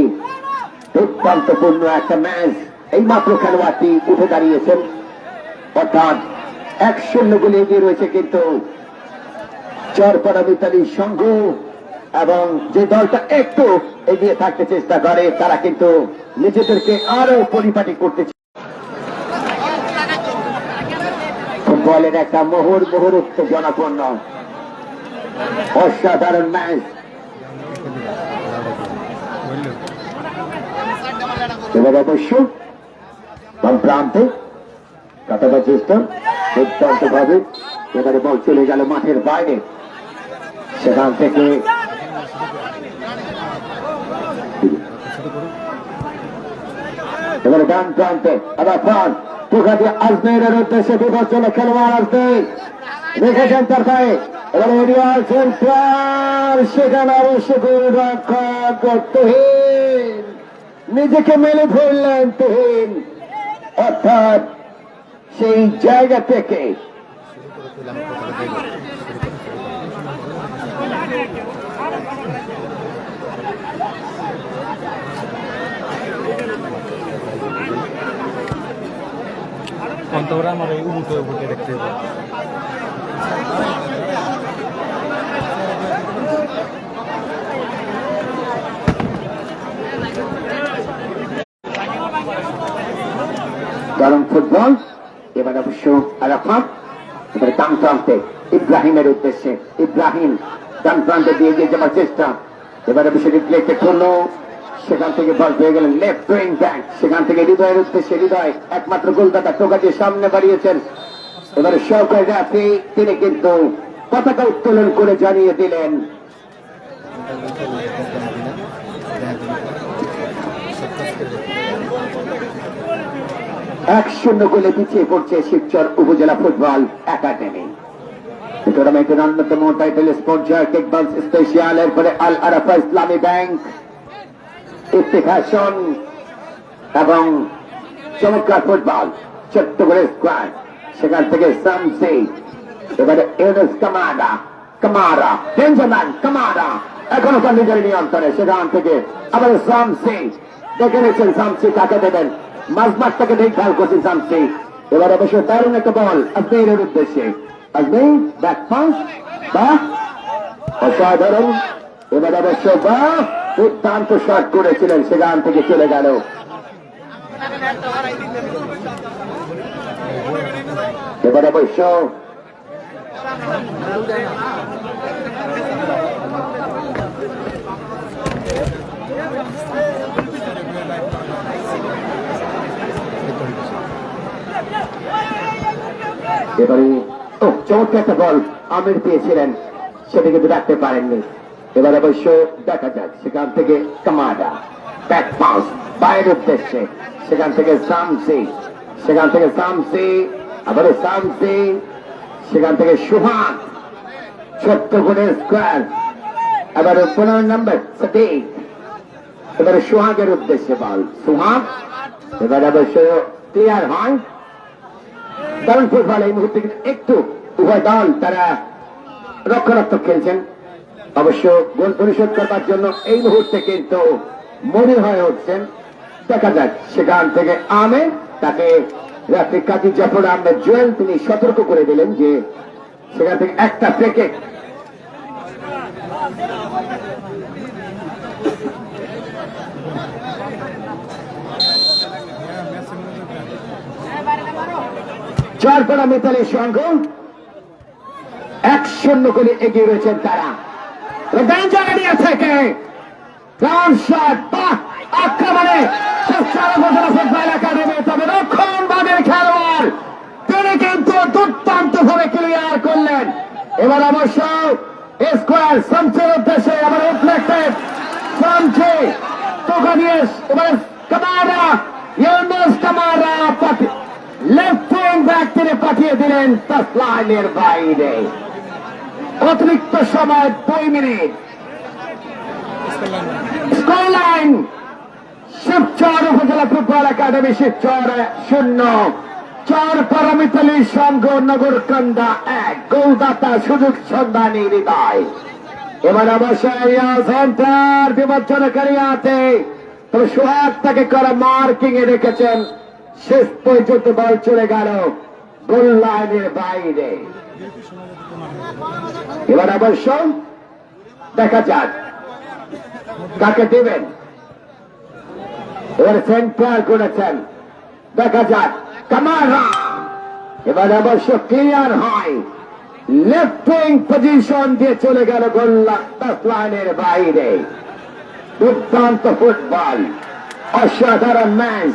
দুর্দান্তপূর্ণ একটা ম্যাচ। এই মাত্র খেলোয়াড়টি উঠে দাঁড়িয়েছেন, অর্থাৎ 1-0 গোলে এগিয়ে রয়েছে কিন্তু চরপাড়া মিতালি সংঘ। এবং যে দলটা একটু এগিয়ে থাকতে চেষ্টা করে তারা কিন্তু নিজেদেরকে আরো পরিপাটি করতে চায়। ফুটবলের একটা মোহর উত্তেজনাপূর্ণ অসাধারণ ম্যাচ। এবার অবশ্য বাম প্রান্তে কাটাবার চেষ্টা দুর্দান্ত ভাবে, এবারে বল চলে গেল মাঠের বাইরে। সেখান থেকে এবারে ডান প্রান্তে আবার ফান টোকা দিয়ে আজমেরের উদ্দেশ্যে বিপজ্জনক খেলোয়াড় আসবে, রেখেছেন তার পায়ে। এবারে এরিয়াল সেন্টার, সেখানে অবশ্যই তুহিন নিজেকে মেলে ধরলেন। তুহিন অর্থাৎ সেই জায়গা থেকে অন্তরা আমার এই উমুকে উমুকে দেখতে হবে। দারুণ ফুটবল। এবার অবশ্য আরাফাত, এবারে ডান প্রান্তে ইব্রাহিমের উদ্দেশ্যে, ইব্রাহিম ডান প্রান্তে দিয়ে গিয়ে যাওয়ার চেষ্টা। এবারে অবশ্য রিপ্লেতে করলো, সেখান থেকে বল পেয়ে গেলেন লেফট উইং ব্যাক, সেখান থেকে হৃদয়ের উদ্দেশ্যে, হৃদয় একমাত্র গোলদাতা টোকা দিয়ে সামনে বাড়িয়েছেন। এবারে শওকত রাফি তিনি কিন্তু পতাকা উত্তোলন করে জানিয়ে দিলেন 1-0 গোলে পিছিয়ে পড়ছে শিবচর উপজেলা ফুটবল একাডেমি। টুর্নামেন্টের অন্যতম টাইটেল স্পন্সর কিকবক্স স্পেশাল, এরপরে আল আরাফা ইসলামী ব্যাংক, ইফতিখার এবং চমৎকার ফুটবল ছোট্ট করে স্কোয়াড। সেখান থেকে সামসি, এবারে ইউনুস কামারা বেঞ্জামিন কামারা এখনো তার নিজের নিয়ন্ত্রণে। সেখান থেকে আবার সামসি, দেখে নিচ্ছেন সামসি কাকে দেবেন, মাঝমাঠ থেকে দেখভাল করছেন সামসি। এবার অবশ্য দারুণ একটা বল আজমেরের উদ্দেশ্যে, আজমের ব্যাক পাস, বা অসাধারণ। এবার অবশ্য বা দুর্দান্ত শট করেছিলেন, সেখান থেকে চলে গেল। এবার অবশ্য এবারে চমৎকার একটা বল আমির পেয়েছিলেন, সেটা কিন্তু রাখতে পারেননি। এবার অবশ্য দেখা যাক, সেখান থেকে কামাডা ব্যাক পাস বাইরের উদ্দেশ্যে, সেখান থেকে সামসি, সেখান থেকে সামসি, আবার সামসি, সেখান থেকে সুহান ছোট্ট করে স্কোয়ার। এবার 15 নম্বর সঠিক, এবারে সুহাগের উদ্দেশ্যে বল, সুহাগ এবার অবশ্য ক্লিয়ার হয়। দারুণ ফুটবল এই মুহূর্তে একটু উভয় দল তারা রক্ষণাত্মক খেলছেন। অবশ্য গোল পরিশোধ করবার জন্য এই মুহূর্তে কিন্তু মনে হয়ে উঠছেন। দেখা যাক, সেখান থেকে আমের তাকে রাত্রি কাজী জাফর আহমেদ জুয়েল তিনি সতর্ক করে দিলেন যে সেখান থেকে একটা প্যাকেট চারপাড়া মিতালি সংঘ 1-0 করে এগিয়ে রয়েছেন তারা। ডেঞ্জার এরিয়া থেকে গ্রাউন্ড শট বা আক্রমণে ফুটবল একাডেমি, তবে রক্ষণ ভাবের খেলোয়াড় তিনি কিন্তু দুর্দান্ত ভাবে ক্লিয়ার করলেন। এবার অবশ্য স্কোয়ার সঞ্চয়ের উদ্দেশ্যে আবার রিফ্লেক্টেড সঞ্চে টোকা দিয়ে এবার Camara Yunus Camara left wing back তিনি পাঠিয়ে দিলেন টাচ লাইনের বাইরে। অতিরিক্ত সময় 2 মিনিট। স্কোর লাইন শিবচর উপজেলা ফুটবল একাডেমি শিবচর 0, চারপাড়া মিতালি সংঘ নগরকান্দা 1। গোলদাতা সুযোগ সন্ধানী হৃদয়। এবার অবশ্যই সেন্টার বিপজ্জনকারী আছে, তবে সোহাগ তাকে করা মার্কিং এ রেখেছেন। শেষ পর্যন্ত বল চলে গেল গোল লাইনের বাইরে। এবার অবশ্য দেখা যাক কাকে দেবেন। এবার সেন্টার করেছেন, দেখা যাক কামারা। এবার অবশ্য ক্লিয়ার হয়, লেফট উইং পজিশন দিয়ে চলে গেল গোল লাইনের বাইরে। দুর্দান্ত ফুটবল, অসাধারণ ম্যাচ।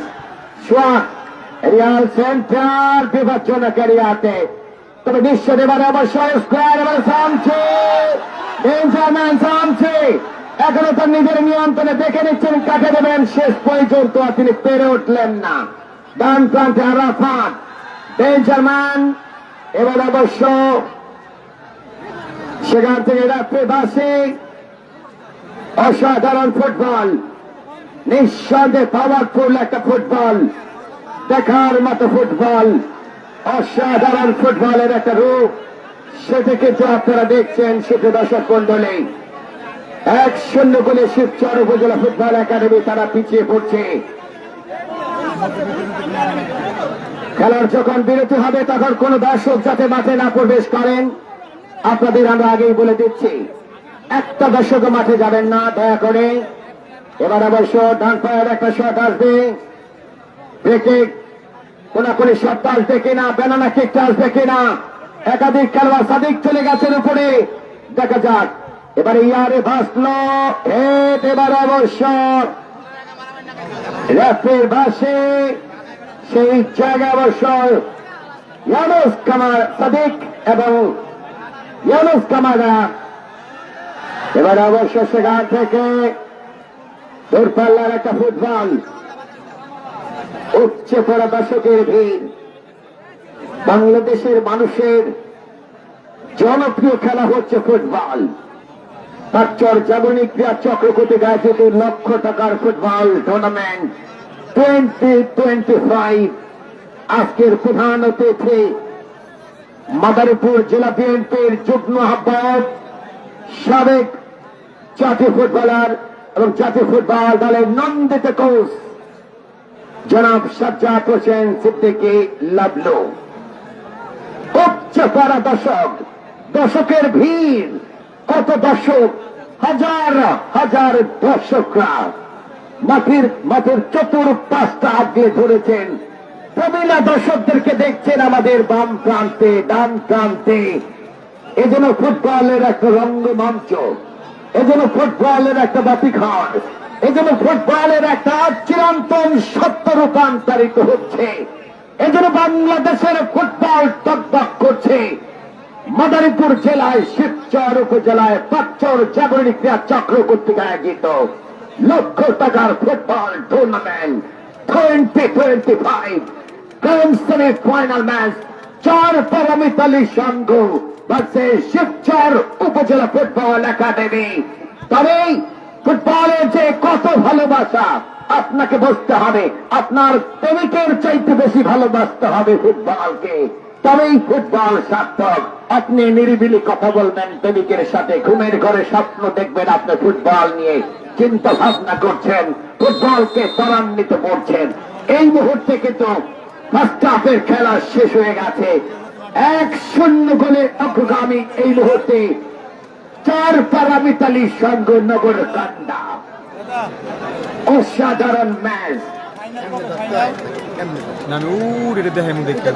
সোহাগ রিয়াল সেন্টার বিপজ্জনকারী আছে, তবে নিশ্চয় এবার অবশ্যই স্কোয়ার। এবার সামছে ডেঞ্জারম্যান সামছে, এখনো তার নিজের নিয়ন্ত্রণে দেখে নিচ্ছেন কাকে দেবেন। শেষ পর্যন্ত তিনি পেরে উঠলেন না। ডান প্রান্তে আরাফাত ডেঞ্জারম্যান। এবার অবশ্য সেখান থেকে রাত্রে বাসে অসাধারণ ফুটবল, নিঃসন্দেহে পাওয়ারফুল একটা ফুটবল, দেখার মতো ফুটবল, অসাধারণ ফুটবলের একটা রূপ। সেটা কিন্তু আপনারা দেখছেন, সেটা দর্শক মন্ডলী। 1-0 গোলে শিবচর উপজেলা ফুটবল একাডেমি তারা পিছিয়ে পড়ছে। খেলার যখন বিরতি হবে তখন কোন দর্শক যাতে মাঠে না প্রবেশ করেন, আপনাদের আমরা আগেই বলে দিচ্ছি। একটা দর্শক মাঠে যাবেন না দয়া করে। এবার অবশ্য ডান পায়ের একটা শট আসবে, ব্রেকে কোনাকুনি শট আসবে কিনা, ব্যানানা কিকটা আসবে কিনা। একাধিক খেলোয়াড় সাদিক চলে গেছেন উপরে, দেখা যাক। এবারে ইয়ারে ভাসলো হেড। এবার অবশ্য রেফারির ভাসে সেই জায়গায় অবশ্য ইউনুস কামার সাদিক এবং ইউনুস কামারা। এবার অবশ্য সেখান থেকে দূরপাল্লার একটা ফুটবল, উপচে পড়া দর্শকের ভিড়। বাংলাদেশের মানুষের জনপ্রিয় খেলা হচ্ছে ফুটবল। পাঁচচর জাগরণী ক্রীড়া চক্রবর্তী আয়োজিত লক্ষ টাকার ফুটবল টুর্নামেন্ট 2025 আজকের প্রধান অতিথি মাদারীপুর জেলা বিএনপির যুগ্ম আহ্বায়ক, সাবেক জাতীয় ফুটবলার এবং জাতীয় ফুটবল দলের নন্দিত কোচ জনাব সাজ্জাদ হোসেন সিদ্দিকী লাবলু। উপচে পড়া দর্শক, দর্শকের ভিড়, কত দর্শক, হাজার হাজার দর্শকরা মাঠের চতুর্পাশটা আগিয়ে ধরেছেন। প্রবীণা দর্শকদেরকে দেখছেন আমাদের বাম প্রান্তে, ডান প্রান্তে। এজন্য ফুটবলের একটা রঙ্গমঞ্চ, এজন্য ফুটবলের একটা বাতিঘর, এজন্য ফুটবলের একটা চিরন্তন সত্য রূপান্তরিত হচ্ছে। এজন্য বাংলাদেশের ফুটবল টকবক করছে। মাদারীপুর জেলায় শিবচর উপজেলায় পাঁচচর জাগরণী ক্রীড়া চক্র কর্তৃক আয়োজিত লক্ষ টাকার football tournament 2025 grand semifinal match Charpara Mitali Sangha versus Shibchar উপজেলা ফুটবল একাডেমি। তবে ফুটবলের যে কত ভালোবাসা, আপনাকে বুঝতে হবে, আপনার প্রেমিকের চাইতে বেশি ভালোবাসতে হবে ফুটবলকে, তবেই ফুটবল সার্থক। আপনি নিরিবিলি কথা বলবেন প্রেমিকের সাথে, ঘুমের ঘরে স্বপ্ন দেখবেন আপনি ফুটবল নিয়ে চিন্তা ভাবনা করছেন, ফুটবলকে ত্বরান্বিত করছেন। এই মুহূর্তে কিন্তু ফার্স্ট হাফের খেলা শেষ হয়ে গেছে। 1-0 গোলে অগ্রগামী এই মুহূর্তে চার পারামিতালি সঙ্গ নগর কান্ডা, অসাধারণ ম্যাচ। না আমি এটা দেখে দেখতে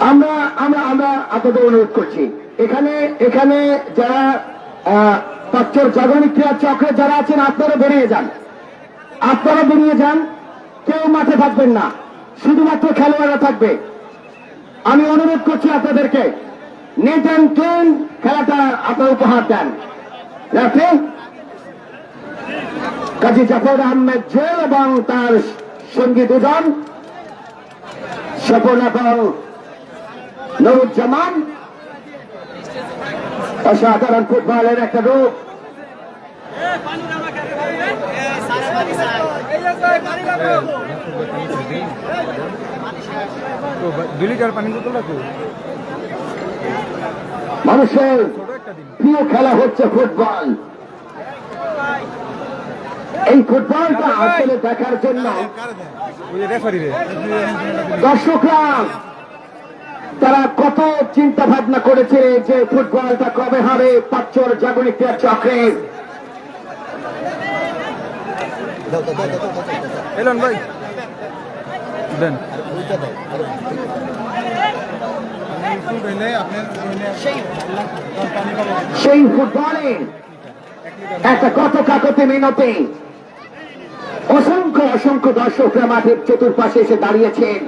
আমরা আমরা আমরা আপনাদের অনুরোধ করছি, এখানে এখানে যারা পাঁচর জাগরণী ক্রিয়া চক্রে যারা আছেন আপনারা বেরিয়ে যান, আপনারা বেরিয়ে যান, কেউ মাঠে থাকবেন না, শুধুমাত্র খেলোয়াড়রা থাকবে। আমি অনুরোধ করছি আপনাদেরকে নিট অ্যান্ড ক্লিন খেলাটা আপনারা উপহার দেন। রাফি কাজী জাফর আহমেদ জেল এবং তার সঙ্গী দুজন স্বপন এবং নুরুজ্জামান, অসাধারণ ফুটবলের একটা রূপ। দুই লিটার পানি বোতল রাখো। মানুষের প্রিয় খেলা হচ্ছে ফুটবল। এই ফুটবলটা আসলে দেখার জন্য দর্শকরা তারা কত চিন্তা ভাবনা করেছে যে ফুটবলটা কবে হবে পাঁচর জাগরণী ক্রিয়া চক্রের। এলন ভাই দেন সেই ফুটবলে একটা কত কাকতে মিনতে অসংখ্য অসংখ্য দর্শকরা মাঠের চতুর্পাশে এসে দাঁড়িয়েছেন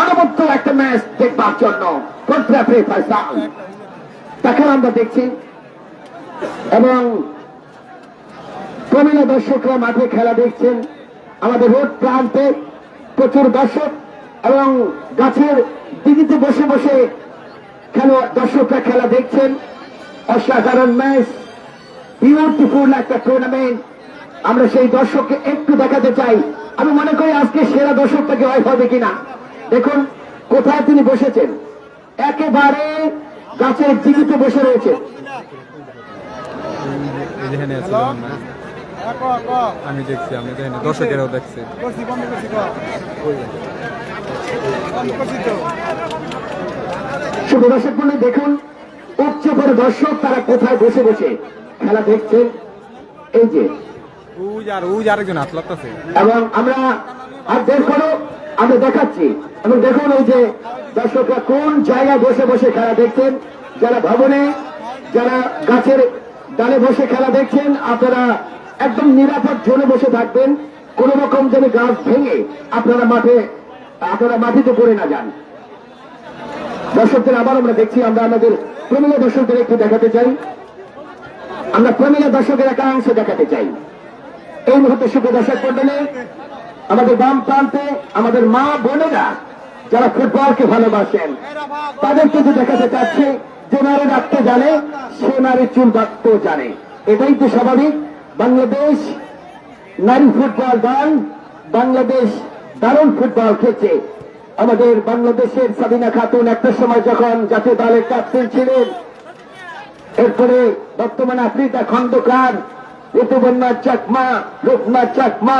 অনবদ্য একটা ম্যাচ দেখবার জন্য। ফয়সাল তাকে আমরা দেখছি এবং প্রবীণ দর্শকরা মাঠে খেলা দেখছেন। আমাদের রোড প্রান্তে প্রচুর দর্শক এবং গাছের দিদিতে বসে বসে দর্শকরা খেলা দেখছেন। অসাধারণ ম্যাচ, বিউটিফুল একটা টুর্নামেন্ট। আমরা সেই দর্শককে একটু দেখাতে চাই। আমি মনে করি আজকে সেরা দর্শকটাকে হয় হবে কিনা। দেখুন কোথায় তিনি বসেছেন, একেবারে গাছের দিদিতে বসে রয়েছে। আমি দেখছি, আমি দেখি দর্শকেরাও দেখছে। শুধু দর্শক বলে দেখুন উচ্চ করে দর্শক তারা কোথায় বসে বসে খেলা দেখছেন। এই যে আরেকজন হাত লাগতেছে এবং আমরা আর বের করো আমরা দেখাচ্ছি এবং দেখুন এই যে দর্শকরা কোন জায়গায় বসে বসে খেলা দেখছেন। যারা ভবনে, যারা গাছের ডালে বসে খেলা দেখছেন, আপনারা একদম নিরাপদ জোনে বসে থাকবেন, কোন রকম যেন গাছ ভেঙে আপনারা মাটিতে পড়ে না যান। দর্শকদের আবার আমরা দেখছি, আমরা আমাদের প্রমিলা দর্শকদের একটু দেখাতে চাই, আমরা প্রমিলা দর্শকের একাংশ দেখাতে চাই। এই মুহূর্তে শুভ দর্শক মন্ডলে আমাদের বাম প্রান্তে আমাদের মা বোনেরা যারা ফুটবলকে ভালোবাসেন তাদের কিন্তু দেখাতে চাচ্ছে যে নারী রাখতে জানে সে নারী চুল বাঁধতেও জানে। এটাই তো স্বাভাবিক। বাংলাদেশ নারী ফুটবল দল, বাংলাদেশ দারুণ ফুটবল খেলছে। আমাদের বাংলাদেশের সাবিনা খাতুন একটা সময় যখন জাতীয় দলের ক্যাপ্টেন ছিলেন, এরপরে বর্তমানে আফ্রিকা খন্দকার, ঋতুবর্ণা চাকমা, রূপনা চাকমা,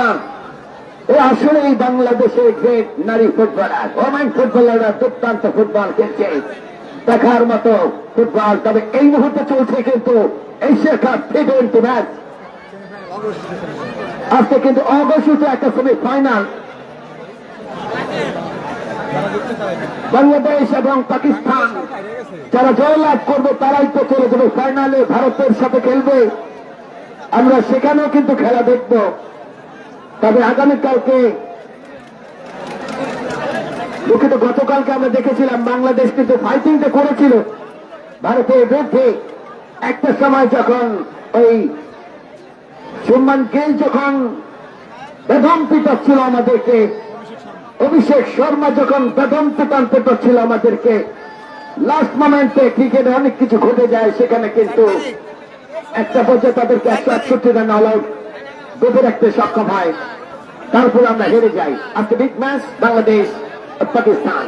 এ আসলেই বাংলাদেশের গ্রেট নারী ফুটবলার, ওমেন ফুটবলাররা দুর্দান্ত ফুটবল খেলছে, দেখার মতো ফুটবল। তবে এই মুহূর্তে চলছে কিন্তু এশিয়া কাপ টি-20 ম্যাচ। আজকে কিন্তু অঘোষিত একটা সেমিফাইনাল বাংলাদেশ এবং পাকিস্তান। যারা জয়লাভ করবে তারাই তো চলে যাবে ফাইনালে, ভারতের সাথে খেলবে। আমরা সেখানেও কিন্তু খেলা দেখব। তবে আগামীকালকে দুঃখিত, গতকালকে আমরা দেখেছিলাম বাংলাদেশ কিন্তু ফাইটিংটা করেছিল ভারতের বিরুদ্ধে। একটা সময় যখন ওই সুমন গিল যখন বেদম পিটাচ্ছিল আমাদেরকে, অভিষেক শর্মা যখন বেদম পিটাচ্ছিল আমাদেরকে, লাস্ট মোমেন্টে ক্রিকেটে অনেক কিছু ঘটে যায়। সেখানে কিন্তু একটা পর্যায়ে তাদেরকে 168 রান অল আউট বেঁধে রাখতে সক্ষম হয়, তারপরে আমরা হেরে যাই। আজকে বিগ ম্যাচ বাংলাদেশ পাকিস্তান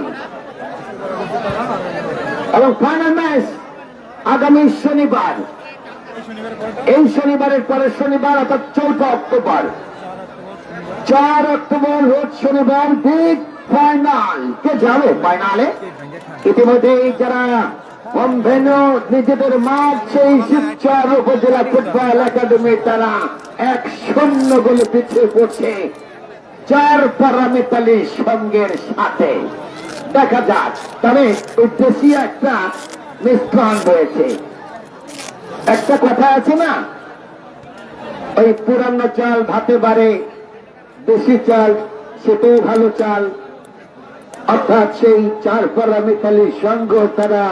এবং ফাইনাল ম্যাচ আগামী শনিবার। এই শনিবারের পরের শনিবার অর্থাৎ 14 অক্টোবর, 4 অক্টোবর রোজ শনিবার বিগ ফাইনাল। কে যাবে ফাইনালে? ইতিমধ্যে যারা হোম ভেন্যু নিজেদের মাঠ সেই শিবচর উপজেলা ফুটবল একাডেমি তারা 1-0 গোলে পিছিয়ে পড়ছে চারপাড়া মিতালি সঙ্গের সাথে। দেখা যাক, তবে ওই দেশি একটা মিশ্রণ রয়েছে। একটা কথা আছে না, ওই পুরানো চাল ভাতে বাড়ে, দেশি চাল সেটাও ভালো চাল। অর্থাৎ সেই চারপাড়া মিতালি সংঘ তারা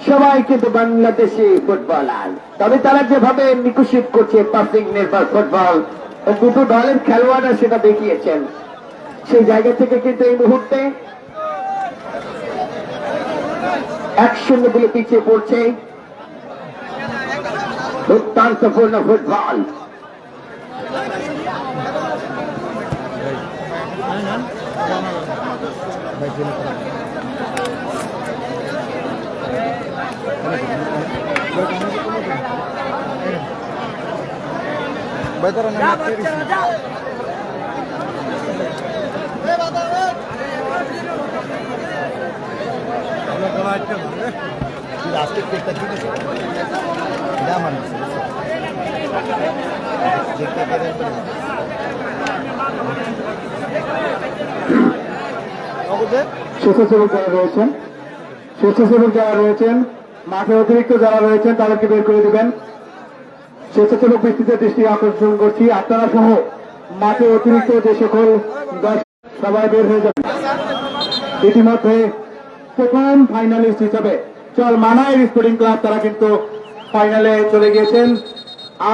সবাই কিন্তু বাংলাদেশি ফুটবলার, তবে তারা যেভাবে নিকুশিত করছে পাসিং নির্ভর ফুটবল, দুটো দলের খেলোয়াড়রা সেটা দেখিয়েছেন। সেই জায়গা থেকে কিন্তু এই মুহূর্তে 1-0 বলে পিছিয়ে পড়ছে দুর্দান্তপূর্ণ ফুটবল। স্বেচ্ছাসেবক যারা রয়েছেন মাঠে অতিরিক্ত যারা রয়েছেন তাদেরকে বের করে দিবেন। স্বেচ্ছাসেবক ব্যক্তিদের দৃষ্টি আকর্ষণ করছি, আপনারা সহ মাঠে অতিরিক্ত যে সকল সবাই বের হয়ে যাবেন। ইতিমধ্যে প্রথম ফাইনালিস্ট হিসাবে চল মানাই স্পোর্টিং ক্লাব তারা কিন্তু ফাইনালে চলে গিয়েছেন।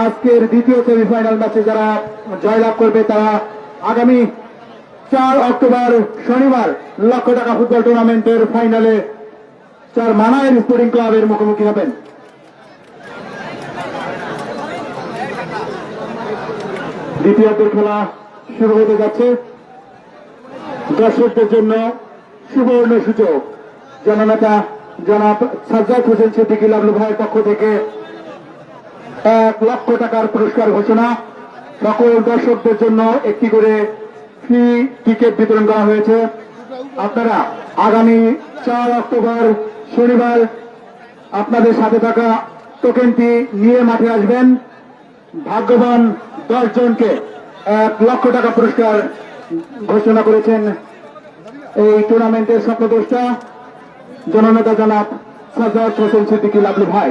আজকের দ্বিতীয় সেমিফাইনাল ম্যাচে যারা জয়লাভ করবে তারা আগামী 4 অক্টোবর শনিবার লক্ষ টাকা ফুটবল টুর্নামেন্টের ফাইনালে চার মানাইল স্পোর্টিং ক্লাবের মুখোমুখি হবেন। দ্বিতীয়ার্ধের খেলা শুরু হতে যাচ্ছে। দর্শকদের জন্য সুবর্ণ সুযোগ, জননেতা জনাব সাজ্জাদ হোসেন সিদ্দিকী লাবলু ভাইয়ের পক্ষ থেকে 1 লক্ষ টাকার পুরস্কার ঘোষণা। সকল দর্শকদের জন্য একটি করে ফ্রি টিকিট বিতরণ করা হয়েছে। আপনারা আগামী 4 অক্টোবর শনিবার আপনাদের সাথে থাকা টোকেনটি নিয়ে মাঠে আসবেন। ভাগ্যবান 10 জনকে 1 লক্ষ টাকা পুরস্কার ঘোষণা করেছেন এই টুর্নামেন্টের স্বপ্নদ্রষ্টা জননেতা জনাব সাজ্জাদ হোসেন সিদ্দিকী লাবলু ভাই।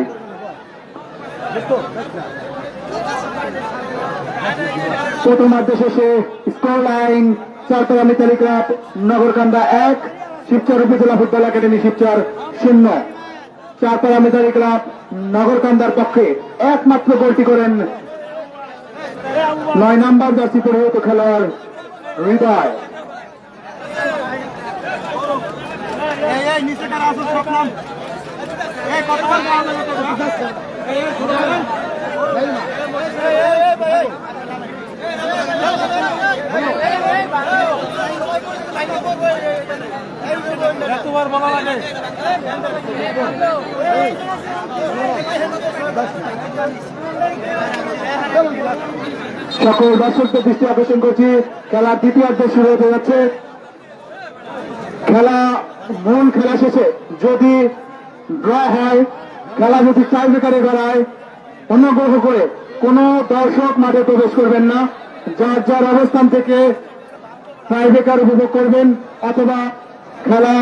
প্রথমার্ধ শেষে score line Charpara Mitali club Nagarkanda 1, Shibchar উপজেলা football academy Shibchar 0। Charpara Mitali club নগরকান্দার পক্ষে একমাত্র গোলটি করেন 9 নম্বর জার্সি পরিহিত খেলোয়াড় হৃদয়। তোমার বলা লাগে সকল দর্শকদের দৃষ্টি আকর্ষণ করছি, খেলা দ্বিতীয়ার্ধে শুরু হতে যাচ্ছে। মূল খেলা শেষে যদি ড্র হয়, খেলা যদি টাই ব্রেকারে গড়ায়, অনুগ্রহ করে কোনো দর্শক মাঠে প্রবেশ করবেন না। যার যার অবস্থান থেকে টাই ব্রেকার উপভোগ করবেন, অথবা খেলা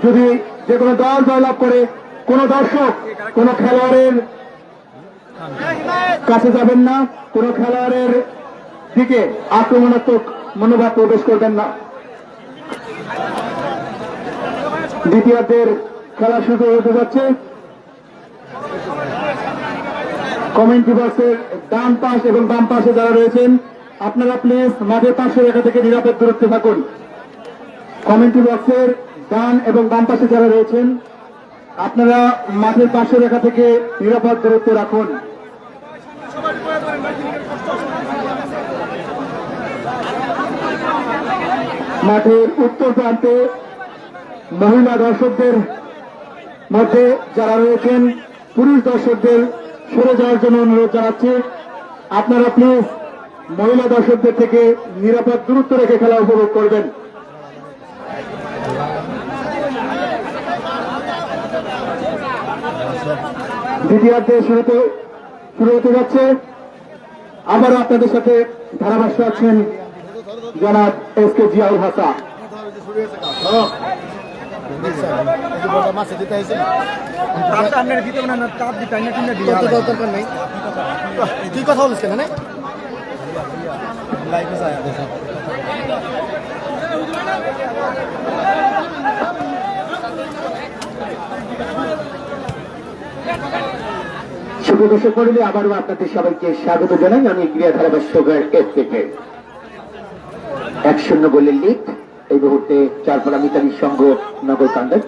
যদি যে কোনো দল জয়লাভ করে কোনো দর্শক কোনো খেলোয়াড়ের কাছে যাবেন না, কোনো খেলোয়াড়ের দিকে আক্রমণাত্মক মনোভাব প্রবেশ করবেন না। দ্বিতীয়ার্ধের খেলা শুরু হতে যাচ্ছে। কমেন্ট্রি বক্সের ডান পাশ এবং বাম পাশে যারা রয়েছেন আপনারা প্লিজ মাঠের পাশের রেখা থেকে নিরাপদ দূরত্বে থাকুন। কমেন্ট্রি বক্সের ডান এবং বাম পাশে যারা রয়েছেন আপনারা মাঠের পাশের রেখা থেকে নিরাপদ দূরত্বে রাখুন। মাঠের উত্তর প্রান্তে মহিলা দর্শকদের মধ্যে যারা রয়েছেন পুরুষ দর্শকদের সরে যাওয়ার জন্য অনুরোধ জানাচ্ছি। আপনারা প্লিজ মহিলা দর্শকদের থেকে নিরাপদ দূরত্ব রেখে খেলা উপভোগ করবেন। দ্বিতীয়ার্ধে শুরু হতে যাচ্ছে। আবারও আপনাদের সাথে ধারাভাষ্য আছেন জনাব এস.কে. জিয়াউল হাসান। তুই কথা বলিস কেন? সুপ্রদর্শক মন্ডলী, আবারও আপনাদের সবাইকে স্বাগত জানাই। আমি ক্রীড়া ধারাভাষ্যকার এসকে। 1-0 গোলের লিড এই মুহূর্তে চারপাড়া মিতালি সংঘ নগরকান্দা।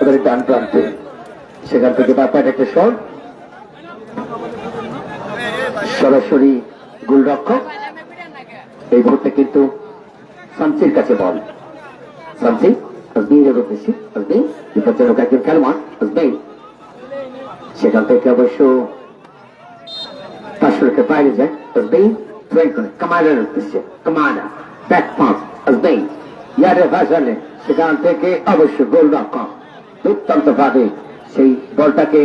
এবারে ডান প্রান্তে সেখান থেকে বাপার একটা শট, সরাসরি গোলরক্ষক। এই মুহূর্তে কিন্তু শামসির কাছে বল। শামসি আসবের উদ্দেশ্যে আসবে বিপজ্জনক একজন খেলোয়াড় আসবে। সেখান থেকে অবশ্য 500 রেখে বাইরে যায় আসবে। ট্রেন করে কামারের উদ্দেশ্যে কামানা ব্যাক পাস আসবে ইয়ারে ভাসালে। সেখান থেকে অবশ্য গোলরক্ষক দুর্দান্ত ভাবে সেই বলটাকে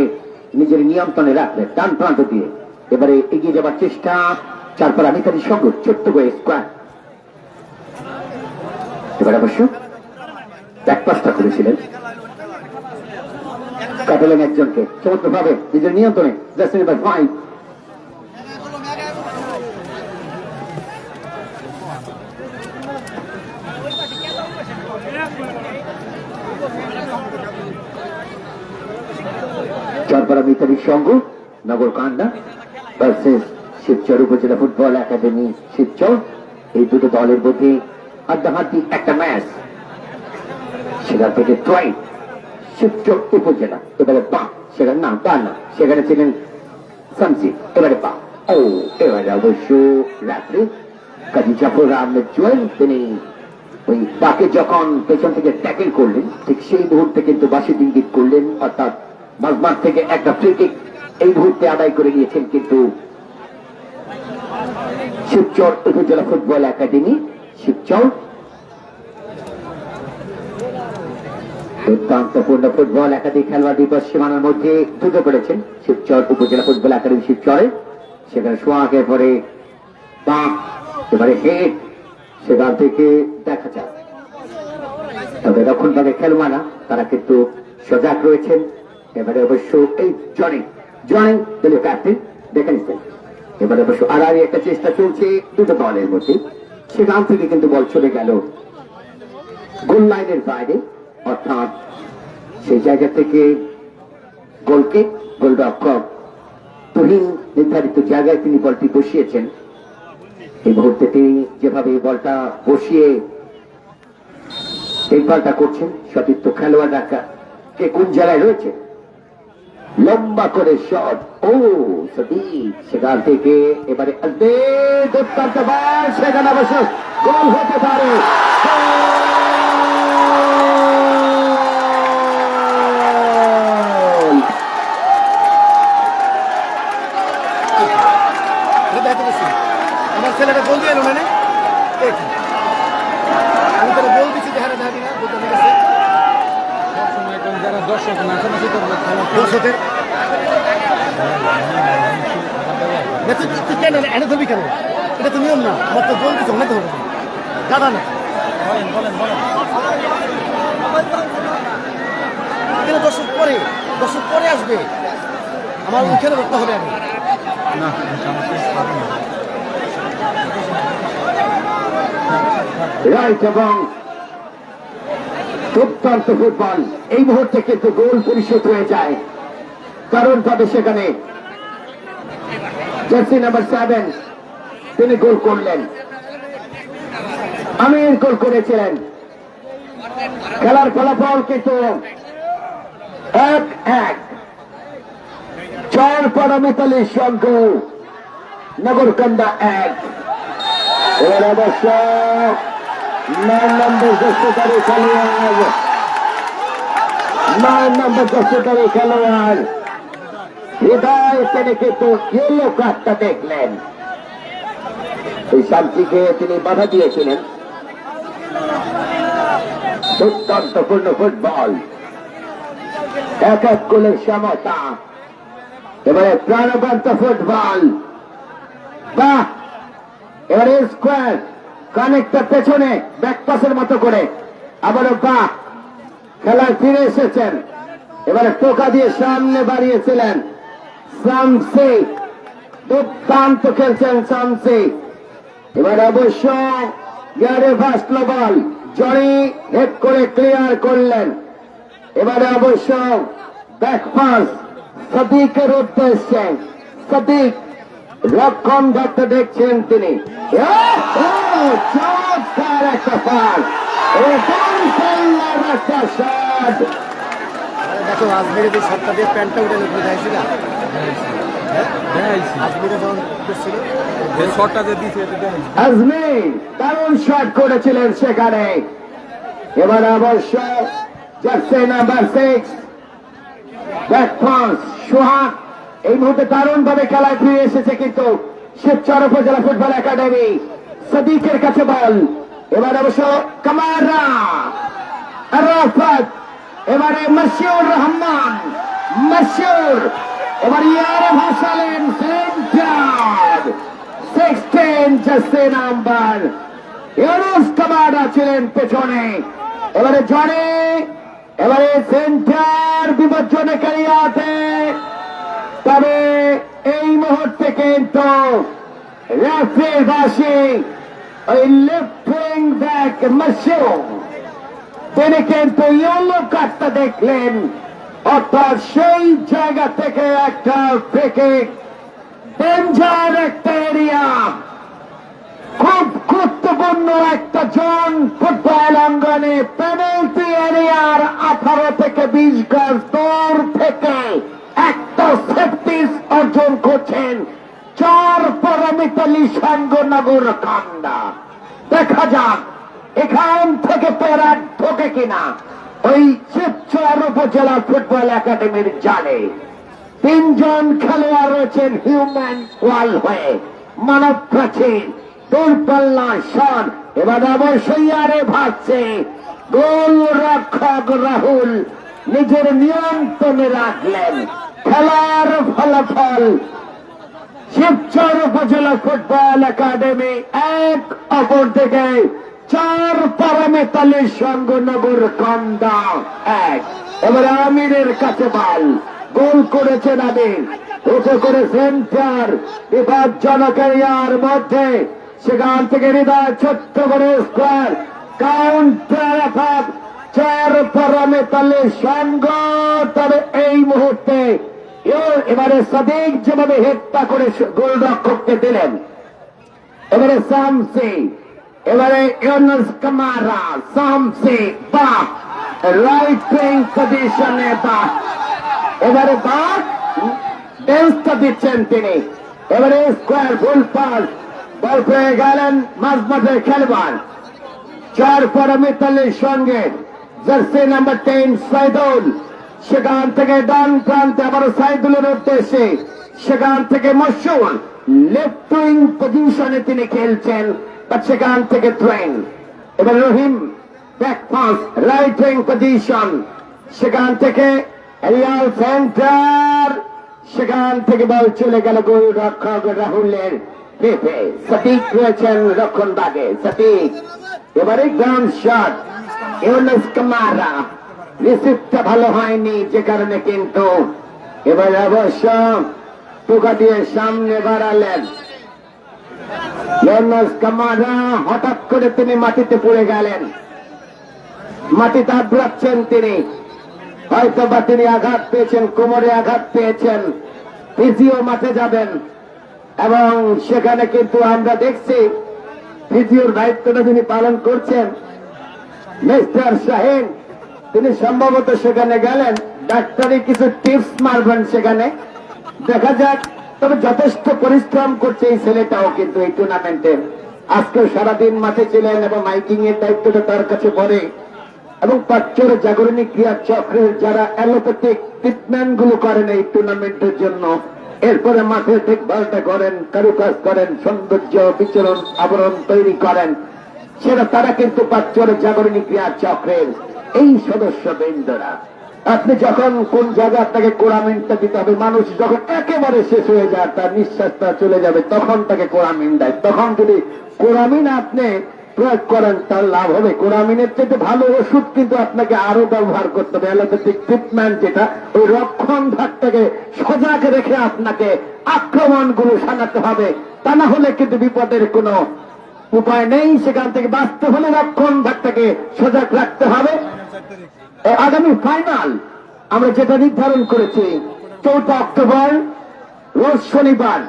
নিজের নিয়ন্ত্রণে রাখলে ডান প্রান্ত দিয়ে এবারে এগিয়ে যাবার চেষ্টা। চারপাড়া মিতালি সঙ্গ ছোট্ট করে স্কোয়ার। এবার অবশ্য ব্যাকপাসটা করেছিলেন, কাটালেন একজনকে চমৎকার ভাবে নিজের নিয়ন্ত্রণে। নাম্বার 5 চারপাড়া মিতালি সংঘ নগরকান্দা ভার্সেস শিবচর উপজেলা ফুটবল একাডেমি শিবচর। এই দুটো দলের মধ্যে হাড্ডাহাড্ডি একটা ম্যাচ। সেখান থেকে ট্রাই শিবচর উপজেলা এবারে পা, সেখানে না পা না, সেখানে ছিলেন শামসি, এবারে পা। ও এবারে অবশ্য রাত্রে কাজী জাফর আহমেদ জুয়েল তিনি ওই পাকে যখন পেছন থেকে ট্যাকেল করলেন ঠিক সেই মুহূর্তে কিন্তু বাসি ইঙ্গিত করলেন, অর্থাৎ মাঝমাঠ থেকে একটা ফ্রি কিক এই মুহূর্তে আদায় করে নিয়েছেন কিন্তু শিবচর উপজেলা ফুটবল একাডেমি শিবচর। দুর্দান্তপূর্ণ ফুটবল একাডেমি খেলোয়াড় দিবস সীমানার মধ্যে ঢুকে পড়েছেন শিবচর উপজেলা ফুটবল একাডেমি শিবচরে। সেখানে সোয়াকের পরে বাঁ, এবারে হেড। সেখান থেকে দেখা যায় তবে রক্ষণভাগে খেলোয়াড়রা তারা কিন্তু সজাগ রয়েছেন। এবারে অবশ্য এই জনি দলীয় ক্যাপ্টেন দেখে নিচ্ছেন। এবারে অবশ্য আড়াআড়ি একটা চেষ্টা চলছে দুটো দলের মধ্যে। সেখান থেকে কিন্তু বল চলে গেল গোল লাইনের বাইরে, অর্থাৎ সেই জায়গা থেকে গোলকে গোলরক্ষক তুহিন নির্ধারিত জায়গায় তিনি বলটি বসিয়েছেন। এই মুহূর্তে তিনি যেভাবে বলটা বসিয়ে দেখভালটা করছেন, সতীর্থ খেলোয়াড়রা কে কোন জায়গায় রয়েছে। লম্বা করে শট, ও সতীর্থ সেখান থেকে এবারে আসবে দুর্দান্ত বল, সেখানে অবশ্য গোল হতে পারে। আমার ছেলেটা গোল দিয়ে এলো মানে আমি তোরা গোল দিচ্ছি, যারা যাবি না যারা দর্শক নাচানাচি করবে দর্শকের তুই কেন এনে ধরবি কেন? এটা তো নিয়ম না, আমার তো গোল দিচ্ছে, অনেক হবে দাদা না। দর্শক পরে আসবে, আমার ওইখানে করতে হবে আমি না। রাইট এবং দুর্দান্ত ফুটবল এই মুহূর্তে কিন্তু গোল পরিশোধ হয়ে যায়, কারণ তাদের সেখানে জার্সি নাম্বার 7 তিনি গোল করলেন, আমির গোল করেছিলেন। খেলার ফলাফল কিন্তু 1-1 চারপাড়া মিতালি সংঘ নগরকান্দা 1। এর অবশ্য 9 নম্বর দর্শকারী খেলোয়াড় হৃদয় তিনি কিন্তু ইয়েলো কার্ডটা দেখলেন। এই শান্তিকে তিনি বাধা দিয়েছিলেন। দুর্দান্তপূর্ণ ফুটবল এক এক গোলের সমতা। এবারে প্রাণবন্ত ফুটবল, বাহ! এবারে স্কোয়ার কানেক্টটা পেছনে ব্যাকপাসের মতো করে, আবারও বাহ! খেলায় ফিরে এসেছেন। এবারে টোকা দিয়ে সামনে বাড়িয়েছিলেন শামসি, দুর্দান্ত খেলছেন শামসি। এবারে অবশ্য গিয়ারে ভাসলো বল, জনি হেড করে ক্লিয়ার করলেন। এবারে অবশ্য ব্যাকপাস সদিকের উদ্দেশ্যে, সদিক রক্ষণ ধরতে দেখছেন তিনি। চমৎকার একটা পাস, একটা শট। দেখো আজমিরে যে শটটা দিয়ে প্যান্টটা উঠে নিয়ে যাইছি না, আজমিরে যখন করছিল যে শটটা যে দিয়েছে এটা দেখাই। আজমির দারুণ শট করেছিলেন সেখানে। এবার অবশ্য জার্সি নাম্বার 6 ব্যাকপাস সোহাগ এই মুহূর্তে দারুণ ভাবে খেলায় ফিরে এসেছে, কিন্তু শিবচর উপজেলা ফুটবল একাডেমি সদিকের কাছে বল। এবার অবশ্য কামারা আরাফাত, এবারে মশিউর রহমান, মশিউর এবার ইয়ারে ভাসালেন centre 16 jersey number Yunus Kamara ছিলেন পেছনে। এবারে জনে, এবারে সেন্টার বিপজ্জনকারী আছে, তবে এই মুহূর্তে কিন্তু রেফারি বাসী ওই লেফট উইং ব্যাক মশিউর তিনি কিন্তু ইয়েলো কার্ডটা দেখলেন, অর্থাৎ সেই জায়গা থেকে একটা ফ্রি, ডেঞ্জার একটা এরিয়া, খুব গুরুত্বপূর্ণ একটা জোন ফুটবল অঙ্গনে, পেনাল্টি এরিয়ার 18 থেকে 20 গজ দূর থেকে একটা সেফটিস অর্জন করছেন 4 পরমিতালি সাঙ্গনগর কান্দা। দেখা যাক এখান থেকে পেরাক ঢোকে কিনা ওই শিবচর উপজেলা ফুটবল একাডেমির জালে। 3 জন খেলোয়াড় রয়েছেন হিউম্যান ওয়াল হয়ে, মানব প্রাচীর, দূরপাল্লা শট। এবার অবশ্যই আরে ভাবছে গোল রক্ষক রাহুল নিজের নিয়ন্ত্রণে রাখলেন। খেলার ফলাফল শিবচর উপজেলা ফুটবল একাডেমি 1, অপর দিকে 4 পরমিতালি সঙ্গনগর কান্দা 1। এবার আমিরের কাছে বল, গোল করেছেন আমির, উঠে করে সেন্টার বিপজ্জনক এরিয়ার মধ্যে, সেখান থেকে হৃদয় ছোট্ট করে স্কোয়ার কাউন্টার অ্যাটাক 4 পরমিতালি সঙ্গ। তবে এই মুহূর্তে এবারে সাদিক যেভাবে হেডটা করে গোলরক্ষককে দিলেন, এবারে শামসি, এবারে ইউনুস কামারা, শামসি বাহ, রাইট উইং পজিশনে বাহ, এবারে বাহ ডেন্সটা দিচ্ছেন তিনি। এবারে স্কোয়ার ফুল পাস, বল পেয়ে গেলেন মাঝমাঠের খেলোয়াড় 4 পরমিতালির সঙ্গে জার্সি নাম্বার 10 সাইদুল, সেখান থেকে ডান প্রান্তে আবার সাইদুলের উদ্দেশ্যে, সেখান থেকে মশহুর লেফট উইং পজিশনে তিনি খেলছেন, সেখান থেকে ট্রেন। এবার Rahim back pass right wing position, সেখান থেকে রিয়াল সেন্টার, সেখান থেকে বল চলে গেল গোল রক্ষক রাহুলের পেপে। সঠিক রয়েছেন রক্ষণ বাগে সঠিক। এবারে গ্রাউন্ড শট ইউনুস কামারা, রিসিভটা ভালো হয়নি, যে কারণে কিন্তু এবার অবশ্য টোকা দিয়ে সামনে বাড়ালেন ইউনুস কামারা। হঠাৎ করে তিনি মাটিতে পড়ে গেলেন, মাটিতে আঘাচ্ছেন তিনি, হয়তো বা তিনি আঘাত পেয়েছেন, কোমরে আঘাত পেয়েছেন, ফিজিও মাঠে যাবেন। এবং সেখানে কিন্তু আমরা দেখছি ফিজিওর দায়িত্বটা তিনি পালন করছেন মিস্টার শাহিন, তিনি সম্ভবত সেখানে গেলেন, ডাক্তারি কিছু টিপস মারবেন সেখানে, দেখা যাক। তবে যথেষ্ট পরিশ্রম করছে এই ছেলেটাও কিন্তু এই টুর্নামেন্টে, আজকেও সারাদিন মাঠে ছিলেন এবং মাইকিং এর দায়িত্বটা তার কাছে পড়ে। এবং পাঁচচর জাগরণী ক্রিয়া চক্রের যারা অ্যালোপ্যাথিক ট্রিটমেন্ট গুলো করেন এই টুর্নামেন্টের জন্য, এরপরে মাঠে দেখভালটা করেন, কারুকাজ করেন, সৌন্দর্য বিচরণ আবরণ তৈরি করেন, সেটা তারা কিন্তু পাঁচচর জাগরণী ক্রিয়া চক্রের এই সদস্য বৃন্দরা। আপনি যখন কোন জায়গায় আপনাকে কোরামিনটা দিতে হবে, মানুষ যখন একেবারে শেষ হয়ে যায়, তার নিঃশ্বাসটা চলে যাবে, তখন তাকে কোরামিন দেয়। তখন যদি কোরামিন আপনি প্রয়োগ করেন তার লাভ হবে। কোরামিনের চেয়ে ভালো ওষুধ কিন্তু আপনাকে আরো ব্যবহার করতে হবে, অ্যালোপ্যাথিক ট্রিটমেন্ট, যেটা ওই রক্ষণ ভাগটাকে সজাগ রেখে আপনাকে আক্রমণগুলো সানাতে হবে। তা না হলে কিন্তু বিপদের কোনো উপায় নেই। সেখান থেকে বাঁচতে হলে রক্ষণ ভাগটাকে সজাগ রাখতে হবে। আগামী ফাইনাল আমরা যেটা নির্ধারণ করেছি 4 অক্টোবর রোজ শনিবার,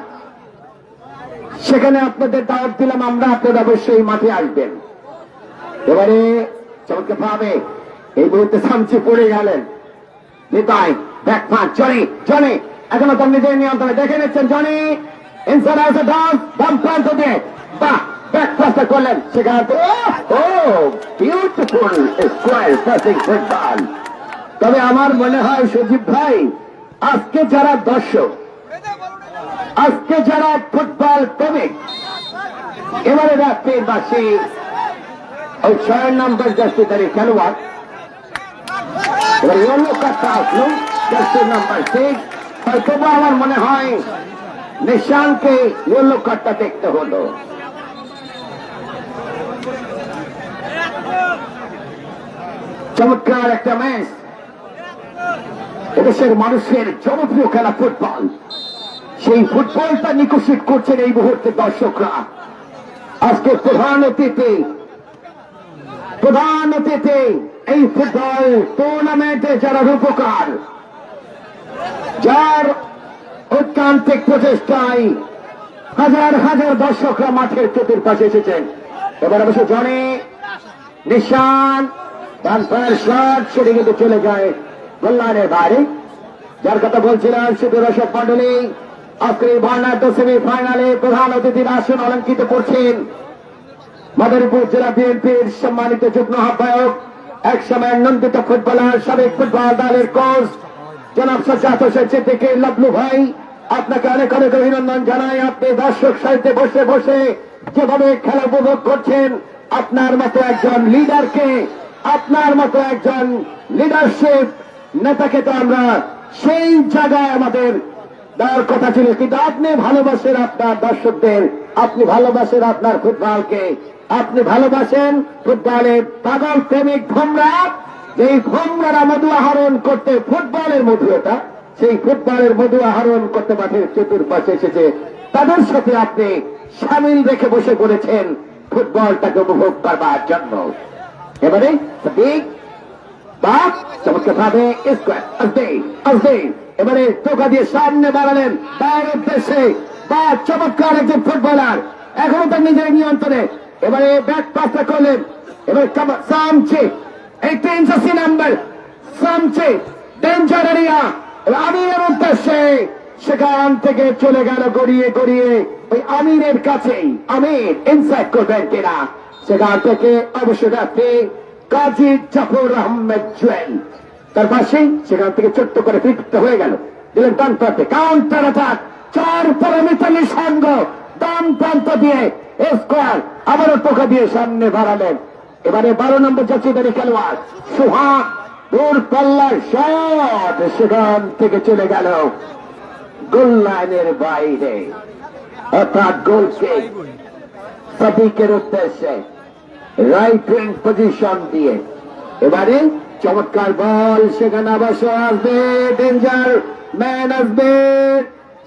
সেখানে আপনাদের দাওয়াত দিলাম আমরা, আপনারা অবশ্যই মাঠে আসবেন। এবারে চমৎকার ভাবে এই মুহূর্তে সামচি পড়ে গেলেন নিতাই, ব্যাক পাঁচ জনি, জনি এখনো তার নিজের নিয়ন্ত্রণে দেখে নিচ্ছেন জনি, ইনসাইড আউটসাইড ডাউন, বাম প্রান্ত দিয়ে বাহ ব্যাকপাসটা করলেন। সেখানে বিউটিফুল স্কোয়ার পাসিং ফুটবল। তবে আমার মনে হয় সজীব ভাই, আজকে যারা দর্শক, আজকে যারা ফুটবল প্রেমিক, এবারে রাত্রির বাসী ওই 6 নম্বর জার্সিধারী খেলোয়াড়, এবার ইয়েলো কার্ডটা আসলো জার্সি নাম্বার 6, হয়তো আমার মনে হয় নিশানকে ইয়েলো কার্ডটা দেখতে হলো। চমৎকার একটা ম্যাচ, এদেশের মানুষের জনপ্রিয় খেলা ফুটবল, সেই ফুটবলটা নিকশিত করছেন এই মুহূর্তে দর্শকরা। আজকে প্রধান অতিথি এই ফুটবল টুর্নামেন্টে যারা রূপকার, যার ঐকান্তিক প্রচেষ্টায় হাজার হাজার দর্শকরা মাঠের চতুর্পাশে এসেছেন। এবার অবশ্য জনে নিশান ডান পায়ের শট, সেটি কিন্তু চলে যায় গোললাইনের বাইরে। যার কথা বলছিলাম শুধু দর্শক মন্ডলী, আজকের এই বর্ণাঢ্য সেমিফাইনালে প্রধান অতিথির আসন অলঙ্কিত করছেন মাদারীপুর জেলা বিএনপির সম্মানিত যুগ্ম আহ্বায়ক, এক সময় নন্দিত ফুটবলার, সাবেক ফুটবল দলের কোচ জনাব সাজ্জাদ হোসেন সিদ্দিকী লাবলু ভাই। আপনাকে অনেক অনেক অভিনন্দন জানাই। আপনি দর্শক সারিতে বসে বসে যেভাবে খেলা উপভোগ করছেন, আপনার মতো একজন লিডারকে, আপনার মতো একজন লিডারশিপ নেতাকে তো আমরা সেই জায়গায় আমাদের দেওয়ার কথা ছিল, কিন্তু আপনি ভালোবাসেন আপনার দর্শকদের, আপনি ভালোবাসেন আপনার ফুটবলকে, আপনি ভালোবাসেন ফুটবলের পাগল প্রেমিক ভোমরা, যেই ভোমরারা মধু আহরণ করতে, ফুটবলের মধু এটা, সেই ফুটবলের মধু আহরণ করতে মাঠের চতুর্পাশে এসেছে, তাদের সাথে আপনি সামিল রেখে বসে পড়েছেন ফুটবলটাকে উপভোগ করবার জন্য। এবারে চমৎকার ভাবে এবারে টোকা দিয়ে সামনে বাড়ালেন তার উদ্দেশ্যে, বা চমৎকার একজন ফুটবলার, এখনো তার নিজের নিয়ন্ত্রণে। এবারে ব্যাক পাসটা করলেন, এবারে সামছে 18 নাম্বার সামছে ডেঞ্জার এরিয়া, আমিরের উদ্দেশ্যে সেখান থেকে চলে গেল গড়িয়ে গড়িয়ে ওই আমিরের কাছেই। আমির ইনসাইড করবেন কিনা, সেখান থেকে অবশ্য রাত্রে কাজী জাফর আহমেদ জুয়েল তার পাশেই, সেখান থেকে ছোট্ট করে ফিরতে হয়ে গেল, দিলেন ডান প্রান্তে কাউন্টার অ্যাটাক, 4 পরমিতালি সঙ্গ ডান প্রান্ত দিয়ে স্কোয়ার, আবারও টোকা দিয়ে সামনে বাড়ালেন। এবারে 12 নম্বর জার্সিধারী খেলোয়াড় সুহাগ, দূর পাল্লার শট, সেখান থেকে চলে গেল গোল লাইনের বাইরে, অর্থাৎ গোল কিক সাদিকের উদ্দেশ্যে রাইট উইং পজিশন দিয়ে। এবারে চমৎকার বল, সেখানে অবশ্য আসবে ডেঞ্জার ম্যান, আসবে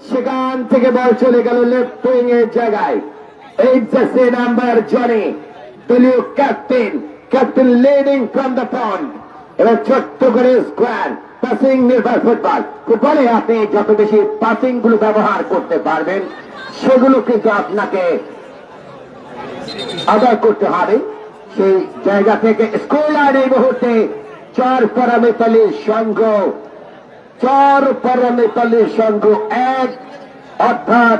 সেখান থেকে বল চলে গেল লেফট উইং এর জায়গায়। 8 নাম্বার জনি, দলীয় captain leading from the point. এবার ছোট্ট করে স্কোয়ার পাসিং নির্ভর ফুটবল, ফুটবলে আপনি যত বেশি পাসিং গুলো ব্যবহার করতে পারবেন, সেগুলো কিন্তু আপনাকে আদায় করতে হবে। সেই জায়গা থেকে স্কোর লাইন এই মুহূর্তে 4 পরমিতালির সংঘ, 4 পরমিতালির সংঘ 1, অর্থাৎ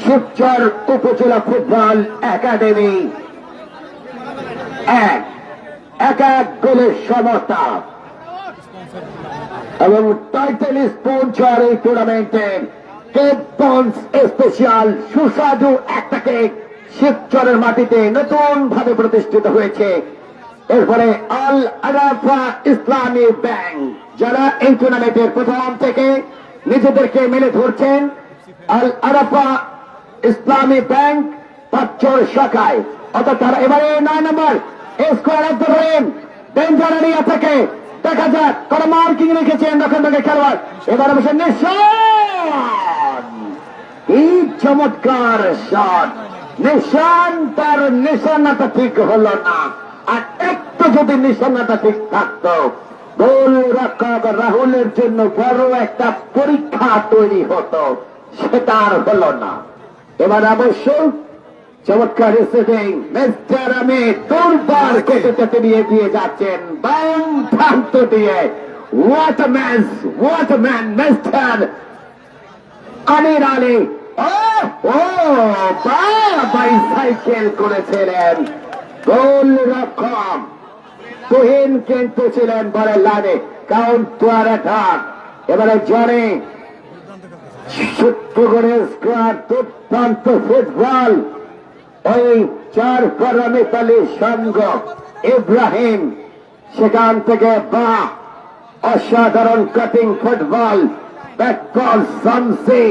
শিবচর উপজেলা ফুটবল একাডেমি 1-1 গোলের সমতা। এবং টাইটেল স্পন্সর এই টুর্নামেন্টের কেপ বন্স স্পেশাল সুস্বাদু একটা কেক শিবচরের মাটিতে নতুন ভাবে প্রতিষ্ঠিত হয়েছে। এরপরে আল আরাফা ইসলামী ব্যাংক, যারা এই টুর্নামেন্টের প্রথম থেকে নিজেদেরকে মেলে ধরছেন, আল আরাফা ইসলামী ব্যাংক পাঁচর শাখায়, অর্থাৎ তারা এবারে 9 নম্বর square of the game danger area থেকে দেখা যাক কোন মার্কিং রেখেছেন দক্ষিণ থেকে খেলোয়াড়। এবার অবশ্য নিশান, এই চমৎকার শট, নিশান তার নিশানাটা ঠিক হলো না, আর একটু যদি নিশানাটা ঠিক থাকতো গোল রক্ষক রাহুলের জন্য বড় একটা পরীক্ষা তৈরি হতো, সেটা আর হলো না। এবার অবশ্য চমৎকার রিসিভিং মিস্টার আমির দুর্বার কেটে নিয়ে দিয়ে যাচ্ছেন বাম প্রান্ত দিয়ে। What a man mister Amir Ali. ও বাইসাইকেল করেছিলেন গোল রক্ষক তুহিন, কিন্তু ছিলেন বলের লাইনে কাউন্টার অ্যাটাক। এবারে জনে ছোট্ট করে স্কোয়ার, দুর্দান্ত ফুটবল। ওই 4 ফর মিতালি সঙ্গ ইব্রাহিম, সেখান থেকে বা অসাধারণ কাটিং ফুটবল, ব্যাকবল শামসি,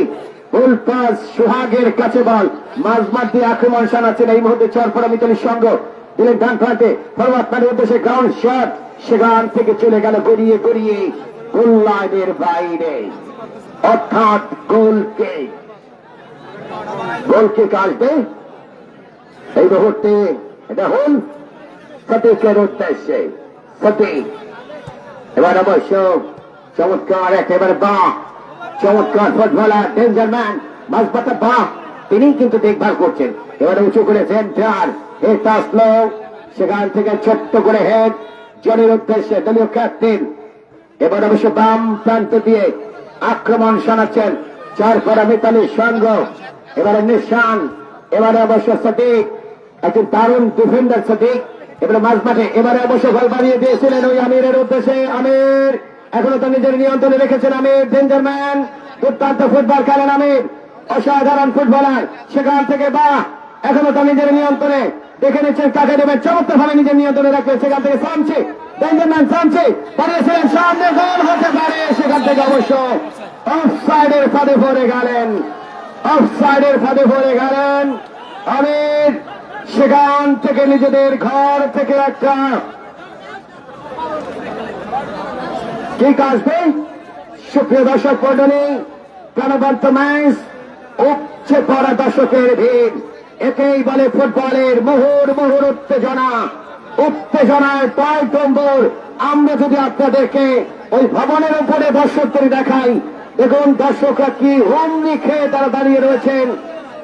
ফুল পাস সোহাগের কাছে বল, মাঝমাঠ দিয়ে আক্রমণ শানাচ্ছেন এই মুহূর্তে 4 ফর মিতালি সঙ্গ, দিলেন ডান প্রান্তে ফরওয়ার্ড প্যানের উদ্দেশ্যে গ্রাউন্ড শট, সেখান থেকে চলে গেল গড়িয়ে গড়িয়ে গোল লাইনের বাইরে, অর্থাৎ গোলকে আসবে এই মুহূর্তে। এটা হল সতীকের উদ্দেশ্যে, সতীক। এবার অবশ্য চমৎকার একেবারে বা চমৎকার ফুটবলার ডেঞ্জার ম্যান মাঝপাতা বা, তিনি কিন্তু দেখভাল করছেন। এবারে উঁচু করে সেন্টার হেড আসলো, সেখান থেকে ছোট্ট করে হেড জনের উদ্দেশ্যে দলীয় ক্যাপ্টেন। এবার অবশ্য বাম প্রান্ত দিয়ে আক্রমণ শানাচ্ছেন 4 ফর মিতালি সঙ্গ। এবারে নিশান, এবারে অবশ্য সতীক, একজন দারুণ ডিফেন্ডার সতীক। এবারে মাঝমাঠে এবারে অবশ্য গোল বানিয়ে দিয়েছিলেন ওই আমিরের উদ্দেশ্যে। আমির এখনো তার নিজের নিয়ন্ত্রণে রেখেছেন। আমির ডেঞ্জার ম্যান, দুর্দান্ত ফুটবল খেলেন আমির, অসাধারণ ফুটবলার। সেখান থেকে বা এখনো তার নিজের নিয়ন্ত্রণে, দেখে নিচ্ছেন কাকে দেবেন, চমৎকার ভাবে নিজের নিয়ন্ত্রণে রাখবেন। সেখান থেকে সামছে ডেঞ্জার ম্যান, সামছে বানিয়েছিলেন, সামনে গোল হতে পারে। সেখান থেকে অবশ্য অফসাইডের ফাঁদে পড়ে গেলেন, অফসাইডের ফাঁদে পড়ে গেলেন আমির। সেখান থেকে নিজেদের ঘর থেকে একটা কিক আসবে। সুপ্রিয় দর্শক মণ্ডলী, প্রাণবন্ত ম্যাচ, উপচে পড়া দর্শকের ভিড়, একেই বলে ফুটবলের মুহুর মুহুর উত্তেজনা, উত্তেজনায় টয়টম্বর। আমরা যদি আপনাদেরকে ওই ভবনের উপরে দর্শকদের দেখাই, দেখুন দর্শকরা কি হুমড়ি খেয়ে তারা দাঁড়িয়ে রয়েছেন।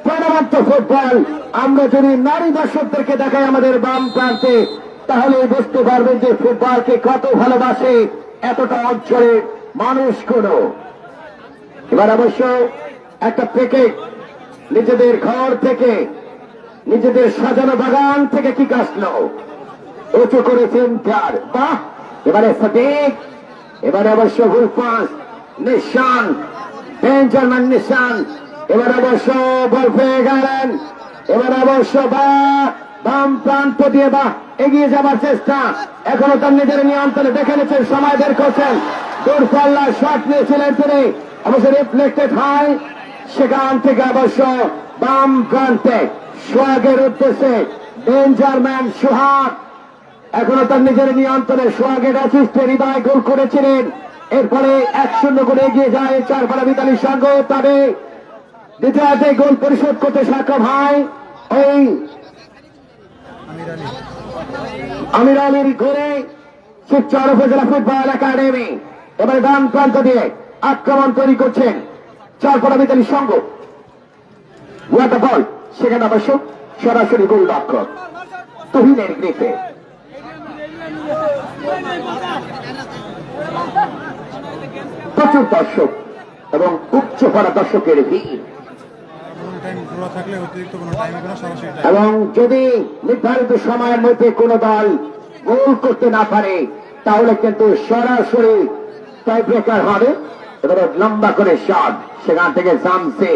প্রাণবন্ত ফুটবল। আমরা যদি নারী দর্শকদেরকে দেখাই আমাদের বাম প্রান্তে, তাহলে বুঝতে পারবেন যে ফুটবলকে কত ভালোবাসে এতটা অঞ্চলের মানুষগুলো। এবার অবশ্য একটা প্যাকেট নিজেদের ঘর থেকে, নিজেদের সাজানো বাগান থেকে কি আসলো, উঁচু করেছেন চার, বাহ। এবারে সঠিক, এবারে অবশ্য ভুল পাস, নিশান, বেঞ্জামিন নিশান, এবার অবশ্য বল পেয়ে গেলেন। এবার অবশ্য বাম প্রান্ত দিয়ে বা এগিয়ে যাবার চেষ্টা, এখনো তার নিজের নিয়ন্ত্রণে, দেখে নিচ্ছেন, সময় বের করছেন, দূরপাল্লার শট নিয়েছিলেন তিনি, অবশ্য রিফ্লেক্টেড হয়। সেখান থেকে অবশ্য বাম প্রান্তে সোহাগের উদ্দেশ্যে ডেঞ্জার ম্যান সোহাগ, এখনো তার নিজের নিয়ন্ত্রণে, সোহাগের অ্যাসিস্টে হৃদয় গোল করেছিলেন। এরপরে 1-0 করে এগিয়ে যায় 4 ফর মিতালির সঙ্গ। তবে দ্বিতীয়ার্ধে গোল পরিশোধ করতে সক্ষম হয় ওই আমির আলীর ঘুরে শিবচর উপজেলা ফুটবল একাডেমি। এবারে ডান প্রান্ত দিয়ে আক্রমণ তৈরি করছেন 4 ফর মিতালির সঙ্গ। ওয়াট বল, সেখানে অবশ্য সরাসরি গোল রক্ষক তুহিনের গ্রিপে। প্রচুর দর্শক এবং উচ্চ ভরা দর্শকের ভিড়, এবং যদি নির্ধারিত সময়ের মধ্যে কোন দল গোল করতে না পারে, তাহলে কিন্তু সরাসরি টাই ব্রেকার হবে। এবারে লম্বা করে শট, সেখান থেকে জামসে,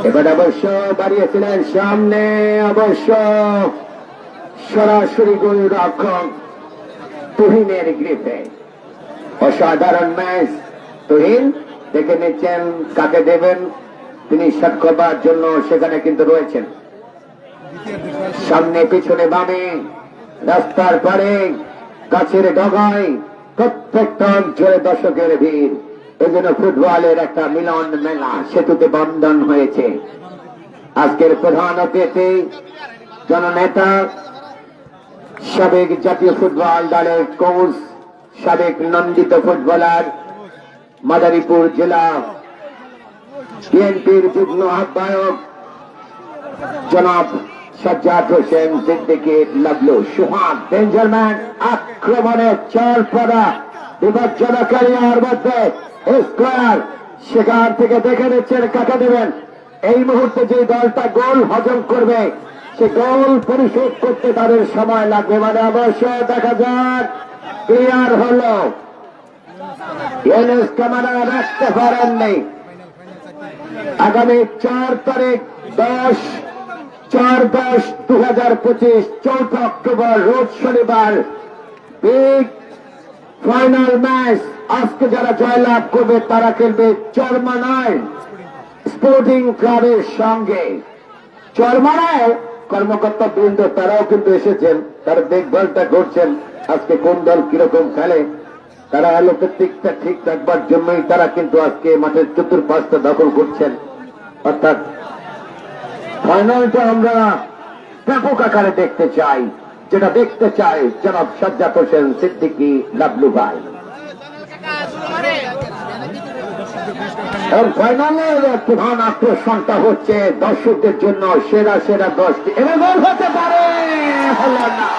এবার অবশ্য বাড়িয়েছিলেন সামনে, অবশ্য সরাসরি গোলরক্ষক তুহিনের গ্রিপে। অসাধারণ ম্যাচ। তুহিন দেখে নিচ্ছেন কাকে দেবেন, তিনি শট করবার জন্য সেখানে কিন্তু রয়েছেন। সামনে পিছনে বামে, রাস্তার পারে, গাছের ডগায়, প্রত্যেকটা অঞ্চলে দর্শকের ভিড়। এই জন্য ফুটবলের একটা মিলন মেলা সেতুতে বন্ধন হয়েছে। আজকের প্রধান অতিথি জননেতা, সাবেক জাতীয় ফুটবল দলের কোচ, সাবেক নন্দিত ফুটবলার, মাদারীপুর জেলা বিএনপির যুগ্ম আহ্বায়ক জনাব সাজ্জাদ হোসেন সিদ্দিকী লাবলু। সুহাগ ডেঞ্জারম্যান, আক্রমণে চার পড়া বিপজ্জনকারী আর মধ্যে স্কোয়ার, সেখান থেকে দেখে নিচ্ছেন কাকে দেবেন। এই মুহূর্তে যে দলটা গোল হজম করবে সে গোল পরিশোধ করতে তাদের সময় লাগবে। মানে অবশ্য দেখা যাক ক্লিয়ার হলো, ইউনুস ক্যামেরা রাখতে পারেননি। আগামী 4 তারিখ 4/10/2025 4 অক্টোবর রোজ শনিবার বিগ ফাইনাল ম্যাচ। আজকে যারা জয়লাভ করবে তারা খেলবে চরমানায় স্পোর্টিং ক্লাবের সঙ্গে। চরমানায় কর্মকর্তা বৃন্দ তারাও কিন্তু এসেছেন, তারা দেখভালটা করছেন আজকে কোন দল কিরকম খেলে। তারা আলোকের দিকটা ঠিক রাখবার জন্যই তারা কিন্তু আজকে মাঠের চতুর্পাশটা দখল করছেন। অর্থাৎ ফাইনালটা আমরা ব্যাপক আকারে দেখতে চাই, যেটা দেখতে চাই জনাব সাজ্জাদ হোসেন সিদ্দিকী লাবলু ভাই। এবং ফাইনালের প্রধান আকর্ষণটা হচ্ছে দর্শকদের জন্য সেরা সেরা 10টি এবার হতে পারে, হলো না,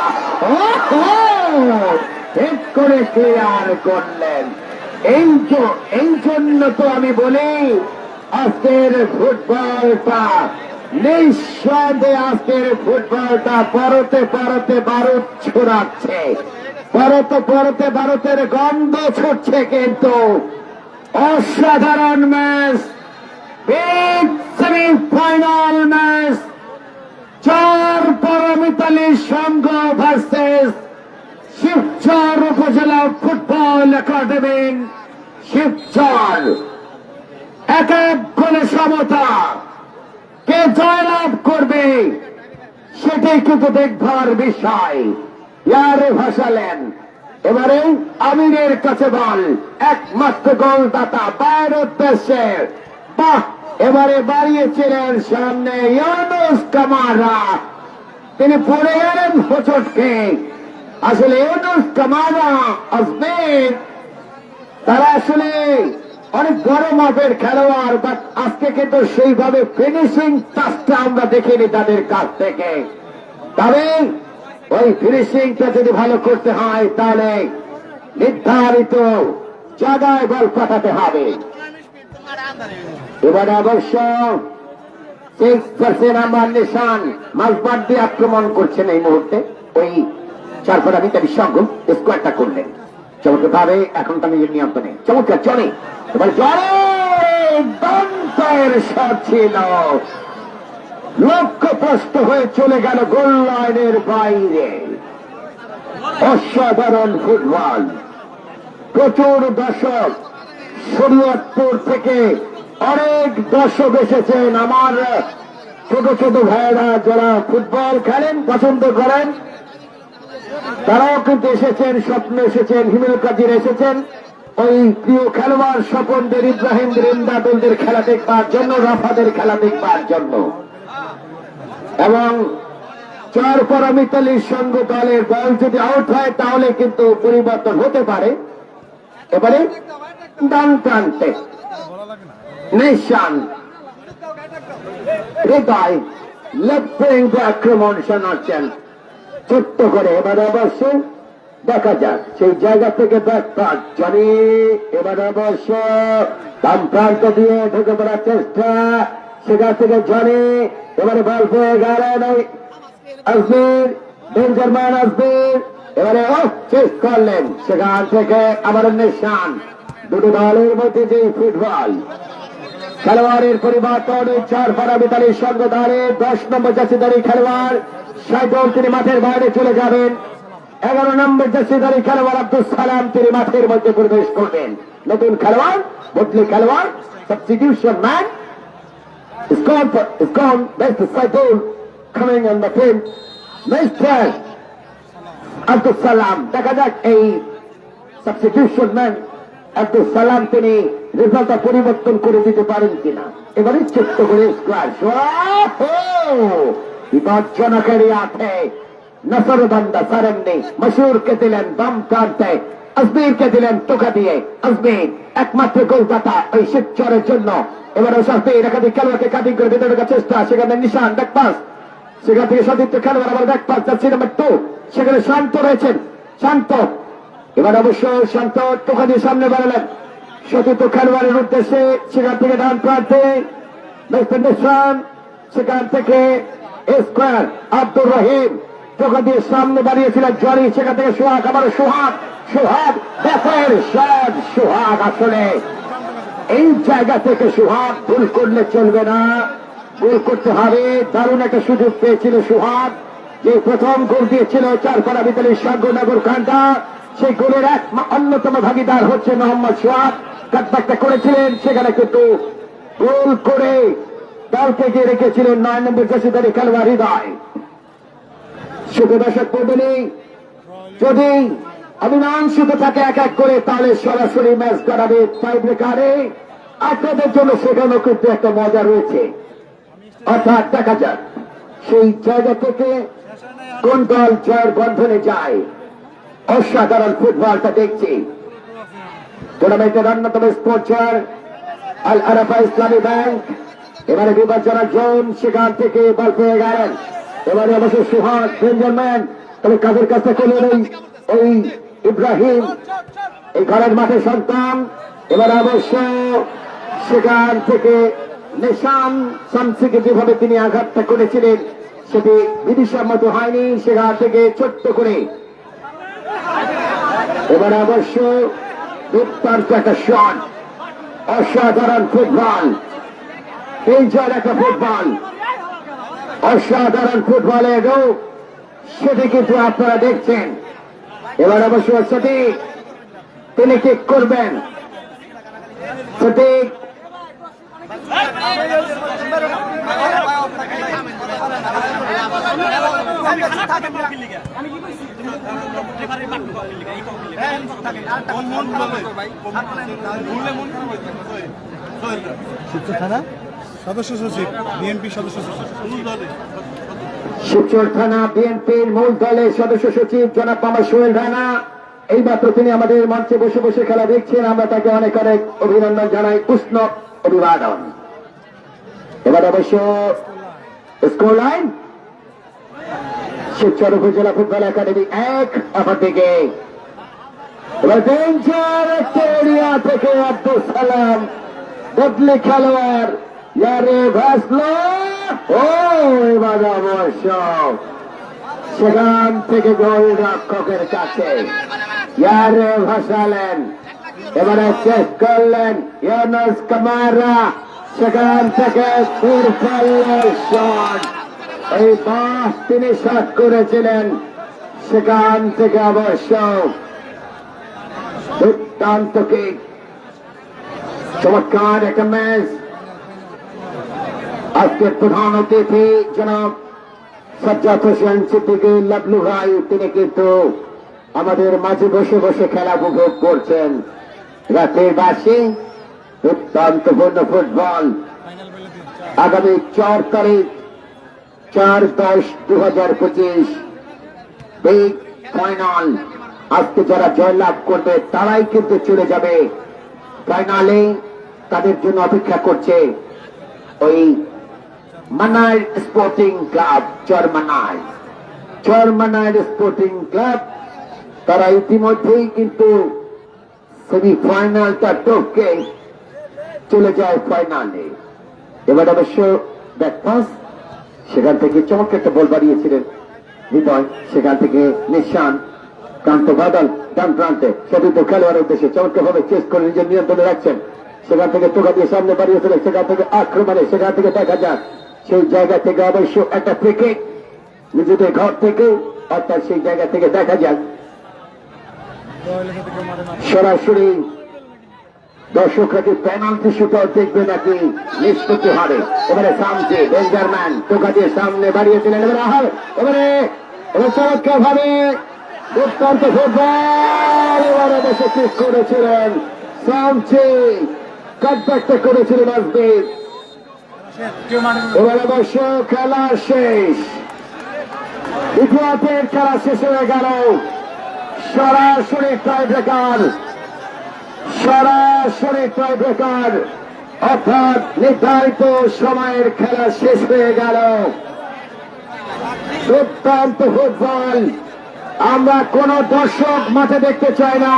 ঠিক করে ক্লিয়ার করলেন। এই জন্য তো আমি বলি আজকের ফুটবলটা নিঃসন্দেহে, আজকের ফুটবলটা পরতে পরতে বারুদ ছড়াচ্ছে, পরতে পরতে ভারতের গন্ধ ছুটছে। কিন্তু অসাধারণ ম্যাচ, বিগ সেমিফাইনাল ম্যাচ, 4 পরমিতালি সংঘ ভার্সেস শিবচর উপজেলা ফুটবল একাডেমি। শিবচর এক গোলে সমতা, কে জয়লাভ করবে সেটাই কিন্তু দেখবার বিষয়। ইয়ারে ভাসালেন, এবারে আমিরের কাছে বল, একমাত্র গোলদাতা বাইরের উদ্দেশ্যে, বাহ, এবারে বাড়িয়েছিলেন সামনে ইউনুস কামারা, তিনি পড়ে গেলেন হোঁচটকে। আসলে ইউনুস কামারা, আজমির, তারা আসলে অনেক বড় মাপের খেলোয়াড়, বাট আজকে কিন্তু সেইভাবে ফিনিশিং টাচটা আমরা দেখিনি তাদের কাছ থেকে। তবে ওই ফিনিশিংটা যদি ভালো করতে হয় তাহলে নির্ধারিত জায়গায় বল পাঠাতে হবে। এবারে অবশ্য 6 নাম্বার নিশান মাঝবাদ দিয়ে আক্রমণ করছেন এই মুহূর্তে। ওই 4 ফোটা মিটারি সঙ্গ স্কোয়ারটা করলেন চমৎকার ভাবে। এখন তো নিজের নিয়ন্ত্রণে চমৎকার চলে। এবার জলে দন্তের শট ছিল, লক্ষ্যভ্রষ্ট হয়ে চলে গেল গোল লাইনের বাইরে। অসাধারণ ফুটবল, প্রচুর দর্শক, শরীয়তপুর থেকে অনেক দর্শক এসেছেন। আমার ছোট ছোট ভাইয়েরা যারা ফুটবল খেলেন, পছন্দ করেন, তারাও কিন্তু এসেছেন, স্বপ্নে এসেছেন, হিমেল কাজির এসেছেন, ওই প্রিয় খেলোয়াড় স্বপনদের, ইব্রাহিম রেন্দাদুলদের খেলা দেখবার জন্য, রাফাদের খেলা দেখবার জন্য। এবং 4 পরামিতালির সঙ্গ দলের বল যদি আউট হয় তাহলে কিন্তু পরিবর্তন হতে পারে। এবারে ডান প্রান্তে নিশান হৃদয় লেফট উইঙ্গে আক্রমণ শোনাচ্ছেন ছোট্ট করে। এবারে অবশ্য দেখা যাক সেই জায়গা থেকে ব্যাকপার্ট জানি। এবারে অবশ্য ডান প্রান্ত দিয়ে ঢুকে পড়ার চেষ্টা, সেখান থেকে জানি। এবারে বল পেয়ে গেলেন আজমির, ডেঞ্জারম্যান আজমির, এবারে চেস করলেন, সেখান থেকে আবার নিশান। দুটো দলের মধ্যে যে ফুটবল, খেলোয়াড়ের পরিবর্তন 4 পারা বিতালির সঙ্গে দাঁড়িয়ে 10 নম্বর জার্সিধারী খেলোয়াড় সাইদুল তিনি মাঠের বাইরে চলে যাবেন। 11 নম্বর জার্সিধারী খেলোয়াড় আব্দুল সালাম তিনি মাঠের মধ্যে প্রবেশ করবেন। নতুন খেলোয়াড়, বদলি খেলোয়াড়, substitution man is gone. That's the Saidul coming on the field. Mr. Abdul Salam, দেখা যাক এই সাবস্টিটিউশন ম্যান আব্দুল সালাম তিনি রেজাল্টটা পরিবর্তন করে দিতে পারেন কিনা। এবারে ছোট্ট করে স্কোয়ার বিপজ্জনকেরই আছে। নসরবন্দা সারেননি, মশহুরকে দিলেন বাম প্রান্তে, আজমিরকে দিলেন টোকা দিয়ে। আজমির একমাত্র গোলদাতা ওই শিবচরের জন্য। এবার শাস্তির একাধিক খেলোয়াড়কে কাটিং করে ভেতরে ঢোকার চেষ্টা, সেখানে নিশান ব্যাক পাস, সেখান থেকে সতীর্থ খেলোয়াড় আবার ব্যাক পাস যাচ্ছে নাম্বার 2, সেখানে শান্ত রয়েছেন। শান্ত এবার অবশ্য শান্ত টোকা দিয়ে সামনে বাড়ালেন সতীর্থ খেলোয়াড়ের উদ্দেশ্যে, সেখান থেকে ডান প্রান্তে নিশান, সেখান থেকে স্কোয়ার আব্দুর রহিম টোকা দিয়ে সামনে বাড়িয়েছিলেন জরি, সেখান থেকে সোহাগ, আবার সোহাগ, সোহাগ ব্যাপের শট। সোহাগ আসলে এই জায়গা থেকে সোহাগ ভুল করলে চলবে না, গোল করতে হবে। দারুণ একটা সুযোগ পেয়েছিল সোহাগ, যে প্রথম গোল দিয়েছিল 4 পারা বিতালির সঙ্গনগর কান্ডা, সেই গোলের এক অন্যতম ভাগিদার হচ্ছে মোহাম্মদ সোহাগ। কাটব্যাকটা করেছিলেন, সেখানে কিন্তু গোল করে দলকে গিয়ে রেখেছিলেন 9 নম্বর জার্সিধারী খেলোয়াড় হৃদয়। শুধু দর্শক মণ্ডলী, যদি অমীমাংসিত থাকে এক এক করে, তাহলে সরাসরি ম্যাচ করাবে টাই ব্রেকারে। আপনাদের জন্য সেখানেও কিন্তু একটা মজা রয়েছে, অর্থাৎ দেখা যাক সেই জায়গা থেকে কোন দল জয়ের বন্ধনে যায়। অসাধারণ ফুটবলটা দেখছি। টুর্নামেন্টের অন্যতম স্পন্সর আল আরাফা ইসলামী ব্যাংক। এবারে বিপজ্জনক জোন, সেখান থেকে বল পেয়ে গেলেন। এবারে অবশ্য সোহাগ বেঞ্জামিন, তবে কাজের কাছে করলেন ওই ইব্রাহিম, এই ঘরের মাঠে সন্তান। এবার অবশ্য সেখান থেকে নিশান শামসিকে যেভাবে তিনি আঘাতটা করেছিলেন সেটি বিধিসম্মত হয়নি, সেখান থেকে ছোট্ট করে এবার অবশ্য দুর্দান্ত একটা শট। অসাধারণ ফুটবল, পেঞ্চার একটা ফুটবল, অসাধারণ ফুটবলের রূপ, সেটি কিন্তু আপনারা দেখছেন। এবার অবশ্য সঠিক তিনি কিক করবেন। সঠিক শিবচর থানা সদস্য সচিব, বিএনপি সদস্য সচিব, শিবচর থানা বিএনপির মূল দলের সদস্য সচিব জনাব মোহাম্মদ সোহেল রানা। এইমাত্র তিনি আমাদের মঞ্চে বসে বসে খেলা দেখছেন, আমরা তাকে অনেক অনেক অভিনন্দন জানাই, উষ্ণ অভিবাদন। এবার অবশ্য স্কোর লাইন শিবচর উপজেলা ফুটবল একাডেমি 1, অপরদিকে এবার বেঞ্চার একটা এরিয়া থেকে আব্দুল সালাম বদলি খেলোয়াড় ইয়ারে ভাসলো। ও এবার অবশ্য সেখান থেকে গোল রক্ষকের কাছে ইয়ারে ভাসালেন। এবারে চেক করলেন ইউনুস কামারা, সেখান থেকে শট, এই বাস তিনি শট করেছিলেন, সেখান থেকে অবশ্য দুর্দান্ত কিক। চমৎকার একটা ম্যাচ। আজকের প্রধান অতিথি জনাব সাজ্জাদ হোসেন সিদ্দিকী লাবলু ভাই, তিনি কিন্তু আমাদের মাঝে বসে বসে খেলা উপভোগ করছেন। রাতের বাসে দুর্দান্তপূর্ণ ফুটবল। আগামী 4 তারিখ 4/10/2025 বিগ ফাইনাল। আজকে যারা জয়লাভ করবে তারাই কিন্তু চলে যাবে ফাইনালে। তাদের জন্য অপেক্ষা করছে ওই মানাই sporting club, Charmonai sporting club. তারা ইতিমধ্যেই কিন্তু সেমিফাইনালটা টপকে চলে যায় ফাইনালে। এবার অবশ্য ব্যাকপাস, সেখান থেকে চমৎকার একটা বল বাড়িয়েছিলেন হৃদয়, সেখান থেকে নিশান কান্ত বাদল ডান প্রান্তে সতীর্থ খেলোয়াড়ের উদ্দেশ্যে চমৎকার ভাবে চেস করে নিজের নিয়ন্ত্রণে রাখছেন। সেখান থেকে টোকা দিয়ে সামনে বাড়িয়েছিল, সেখান থেকে আক্রমণে, সেখান থেকে দেখা যাক সেই জায়গা থেকে অবশ্য একটা ক্রিকেট নিজেদের ঘর থেকে, অর্থাৎ সেই জায়গা থেকে দেখা যাক সরাসরি দর্শকরা কি পেনাল্টি শুটাও দেখবে নাকি নিষ্পত্তি হারে। এবারে সামনে বেঞ্জারম্যান টোকা দিয়ে সামনে বাড়িয়েছিলেন, এবারে চমৎকার ভাবে দুর্দান্ত ফুটবল এবারে বসে ক্লিক করেছিলেন সামচে, কাটব্যাকটা করেছিলেন আসবিদ। এবারে অবশ্য খেলা শেষ, ইতিহাসের খেলা শেষ হয়ে গেল। সরাসরি টাই ব্রেকার, সরাসরি টাই ব্রেকার, অর্থাৎ নির্ধারিত সময়ের খেলা শেষ হয়ে গেল। দুর্দান্ত ফুটবল। আমরা কোন দর্শক মাঠে দেখতে চাই না,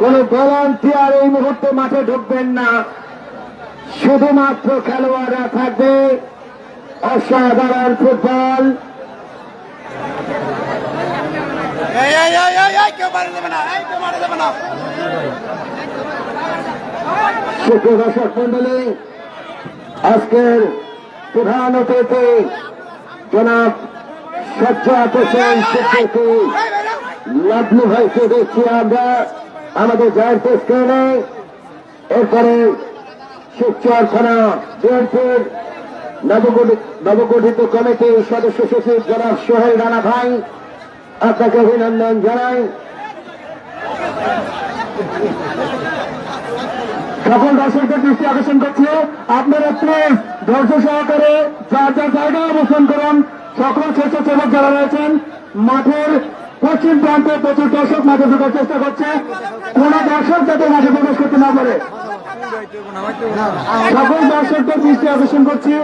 কোন ভলান্টিয়ার এই মুহূর্তে মাঠে ঢুকবেন না, শুধুমাত্র খেলোয়াড়রা থাকবে। অসাধারণ ফুটবল। সুপ্রিয় দর্শক মন্ডলী, আজকের প্রধান অতিথি জনাব সজ্জাদ হোসেন শিক্ষার্থী লাভলু ভাইকে দেখছি আমরা আমাদের জয়েন্ট স্ক্রিনে। এরপরে শিবচর থানা বিএনপির নবগঠিত কমিটির সদস্য সচিব জনাব সোহেল রানা ভাই, আপনাকে অভিনন্দন জানাই। সকল দর্শকদের দৃষ্টি আকর্ষণ করছে, আপনারা প্লিজ ধৈর্য সহকারে যার যার জায়গায় অবস্থান করুন। সকল স্বেচ্ছাসেবক যারা রয়েছেন মাঠের পশ্চিম প্রান্তে প্রচুর দর্শক মাঠে ঢোকার চেষ্টা করছে, কোন দর্শক যাতে মাঠে প্রবেশ করতে না পারে। সকল দর্শকদের দৃষ্টি আকর্ষণ করছি,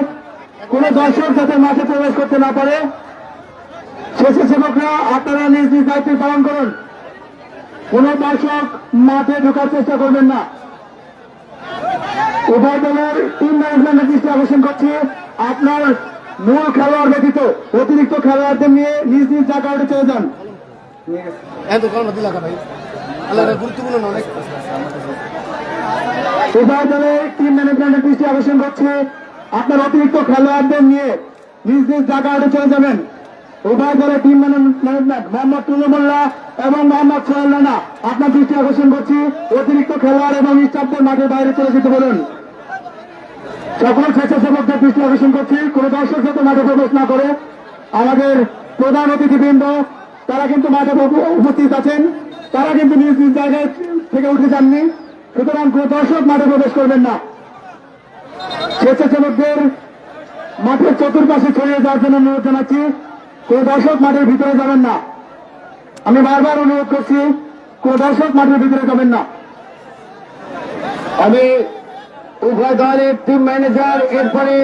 কোন দর্শক যাতে মাঠে প্রবেশ করতে না পারে। স্বেচ্ছাসেবকরা আপনারা নিজ নিজ দায়িত্ব পালন করুন, কোন দর্শক মাঠে ঢোকার চেষ্টা করবেন না। উভয় দলের টিম ম্যানেজমেন্টের দৃষ্টি আকর্ষণ করছি, আপনার মূল খেলোয়াড় ব্যতীত অতিরিক্ত খেলোয়াড়দের নিয়ে নিজ নিজ জায়গায় চলে যান। গুরুত্বপূর্ণ অনেক। উভয় দলের টিম ম্যানেজমেন্টের দৃষ্টি আকর্ষণ করছি, আপনার অতিরিক্ত খেলোয়াড়দের নিয়ে নিজ নিজ জায়গায় চলে যাবেন। উভয় দলের টিম ম্যানেজমেন্ট মোহাম্মদ তুল্লু মোল্লা এবং মোহাম্মদ সোহেল রানা, আপনার দৃষ্টি আকর্ষণ করছি অতিরিক্ত খেলোয়াড় এবং স্টাফদের মাঠের বাইরে চলে যেতে বলুন। সকল স্বেচ্ছাসেবকদের দৃষ্টি আকর্ষণ করছি, কোন দর্শক যাতে মাঠে প্রবেশ না করে। আমাদের প্রধান অতিথিবৃন্দ তারা কিন্তু মাঠে উপস্থিত আছেন, তারা কিন্তু নিজ নিজ জায়গায় থেকে উঠে যাননি, সুতরাং কোন দর্শক মাঠে প্রবেশ করবেন না। স্বেচ্ছাসেবকদের মাঠের চতুর্পাশে ছড়িয়ে যাওয়ার জন্য অনুরোধ জানাচ্ছি, কোন দর্শক মাঠের ভিতরে যাবেন না। আমি বারবার অনুরোধ করছি, কোন দর্শক মাঠের ভিতরে যাবেন না। আমি উভয় দলের টিম ম্যানেজার, এরপরে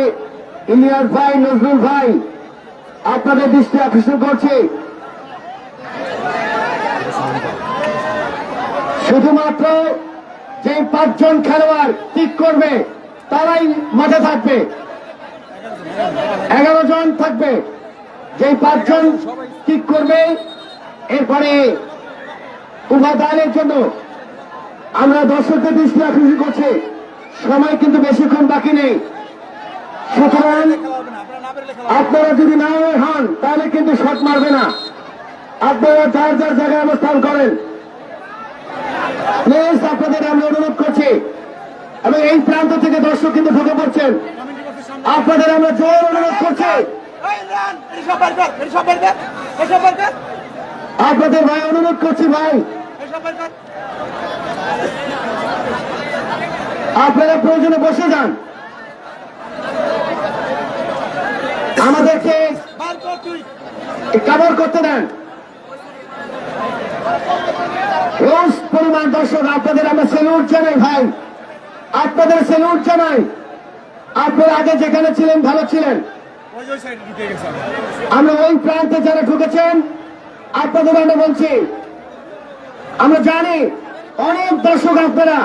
ইলিয়াস ভাই, নজরুল ভাই, আপনাদের দৃষ্টি আকর্ষণ করছি, শুধুমাত্র যে 5 জন খেলোয়াড় ঠিক করবে তারাই মাঠে থাকবে। 11 জন থাকবে, যে 5 জন ঠিক করবে। এরপরে উভয় দলের জন্য আমরা দর্শকদের দৃষ্টি আকর্ষণ করছি, সময় কিন্তু বেশিক্ষণ বাকি নেই, সুতরাং আপনারা যদি না হন তাহলে কিন্তু শট মারবে না। আপনারা যার যার জায়গায় অবস্থান করেন, প্লিজ আপনাদের আমরা অনুরোধ করছি। এবং এই প্রান্ত থেকে দর্শক কিন্তু ঢুকে পড়ছেন, আপনাদের আমরা জোর অনুরোধ করছি। আপনাদের ভাই অনুরোধ করছি, ভাই আপনারা প্রয়োজনে বসে যান, আমাদেরকে কভার করতে দেন। রোজ পরিমাণ দর্শক, আপনাদের আমরা স্যালুট জানাই ভাই, আপনাদের স্যালুট জানাই। আপনারা আগে যেখানে ছিলেন ভালো ছিলেন, আমরা ওই প্রান্তে যারা ঢুকেছেন আপনাদের আমরা বলছি, আমরা জানি অনেক দর্শক আপনারা,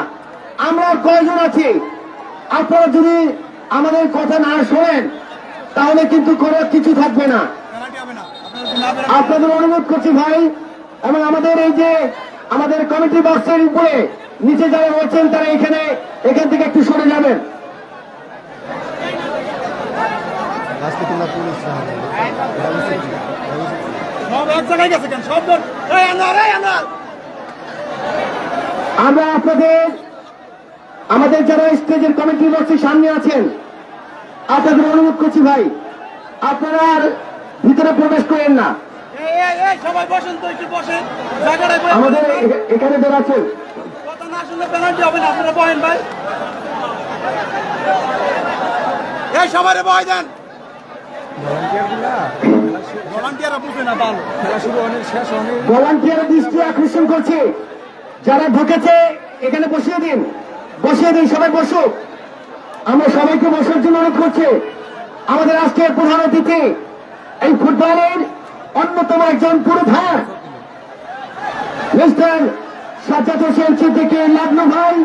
আমরা কয়জন আছি, আপনারা যদি আমাদের কথা না শোনেন তাহলে কিন্তু কোনো কিছু থাকবে না। আপনাদের অনুরোধ করছি ভাই, এবং আমাদের এই যে আমাদের কমিটি বক্সের উপরে নিচে যারা রয়েছেন তারা এখান থেকে একটু সরে যাবেন। আজকে তোমরা পুলিশ না হবে। সব এক জায়গায় গেছে কেন সব আমরা আমাদের যারা স্টেজের কমিটি বক্সের সামনে আছেন আপনাদের অনুরোধ করছি ভাই, আপনারা আর ভিতরে প্রবেশ করেন না। সবাই বসেন তো, একটু বসেন জায়গাটায় বসেন। আমাদের এখানে যারা আছেন কথা না শুনলে পেনাল্টি হবে না, আপনারা বসেন ভাই। এই সবাই বয় দেন। ভলান্টিয়াররা বুঝে না ভালো, খেলা শুরু অনেক শেষ অনেক। ভলান্টিয়ারের দৃষ্টি আকর্ষণ করছে, যারা ঢুকেছে এখানে বসিয়ে দিন, সবাই বসুক। আমরা সবাইকে বসার জন্য অনুরোধ করছি। আমাদের আজকের প্রধান অতিথি এই ফুটবলের অন্যতম একজন পুরোধার মিস্টার সাজ্জাদ হোসেন সিদ্দিকী লাবলু ভাই,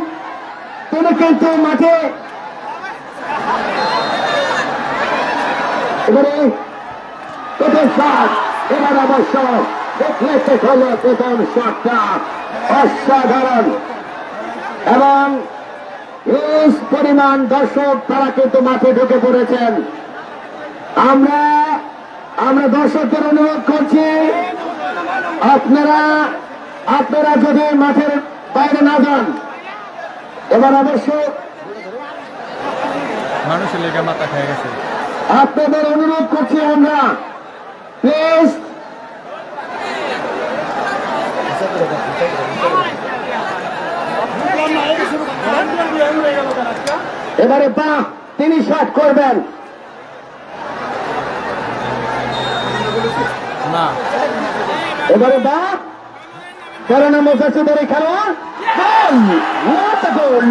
তিনি কিন্তু মাঠে এবারে প্রথম শট, এবার অবশ্য দেখলে হল প্রথম শটটা অসাধারণ এবং হিউজ পরিমাণ দর্শক তারা কিন্তু মাঠে ঢুকে পড়েছেন। আমরা দর্শকদের অনুরোধ করছি, আপনারা যদি মাঠের বাইরে না যান, এবার অবশ্য মানুষের লেগে মাথা খেয়ে গেছে। আপনাদের অনুরোধ করছি আমরা, প্লিজ এবারে তিনি শট করবেন না, এবারে 13 নম্বর জার্সিধারী খেলোয়াড় গোল,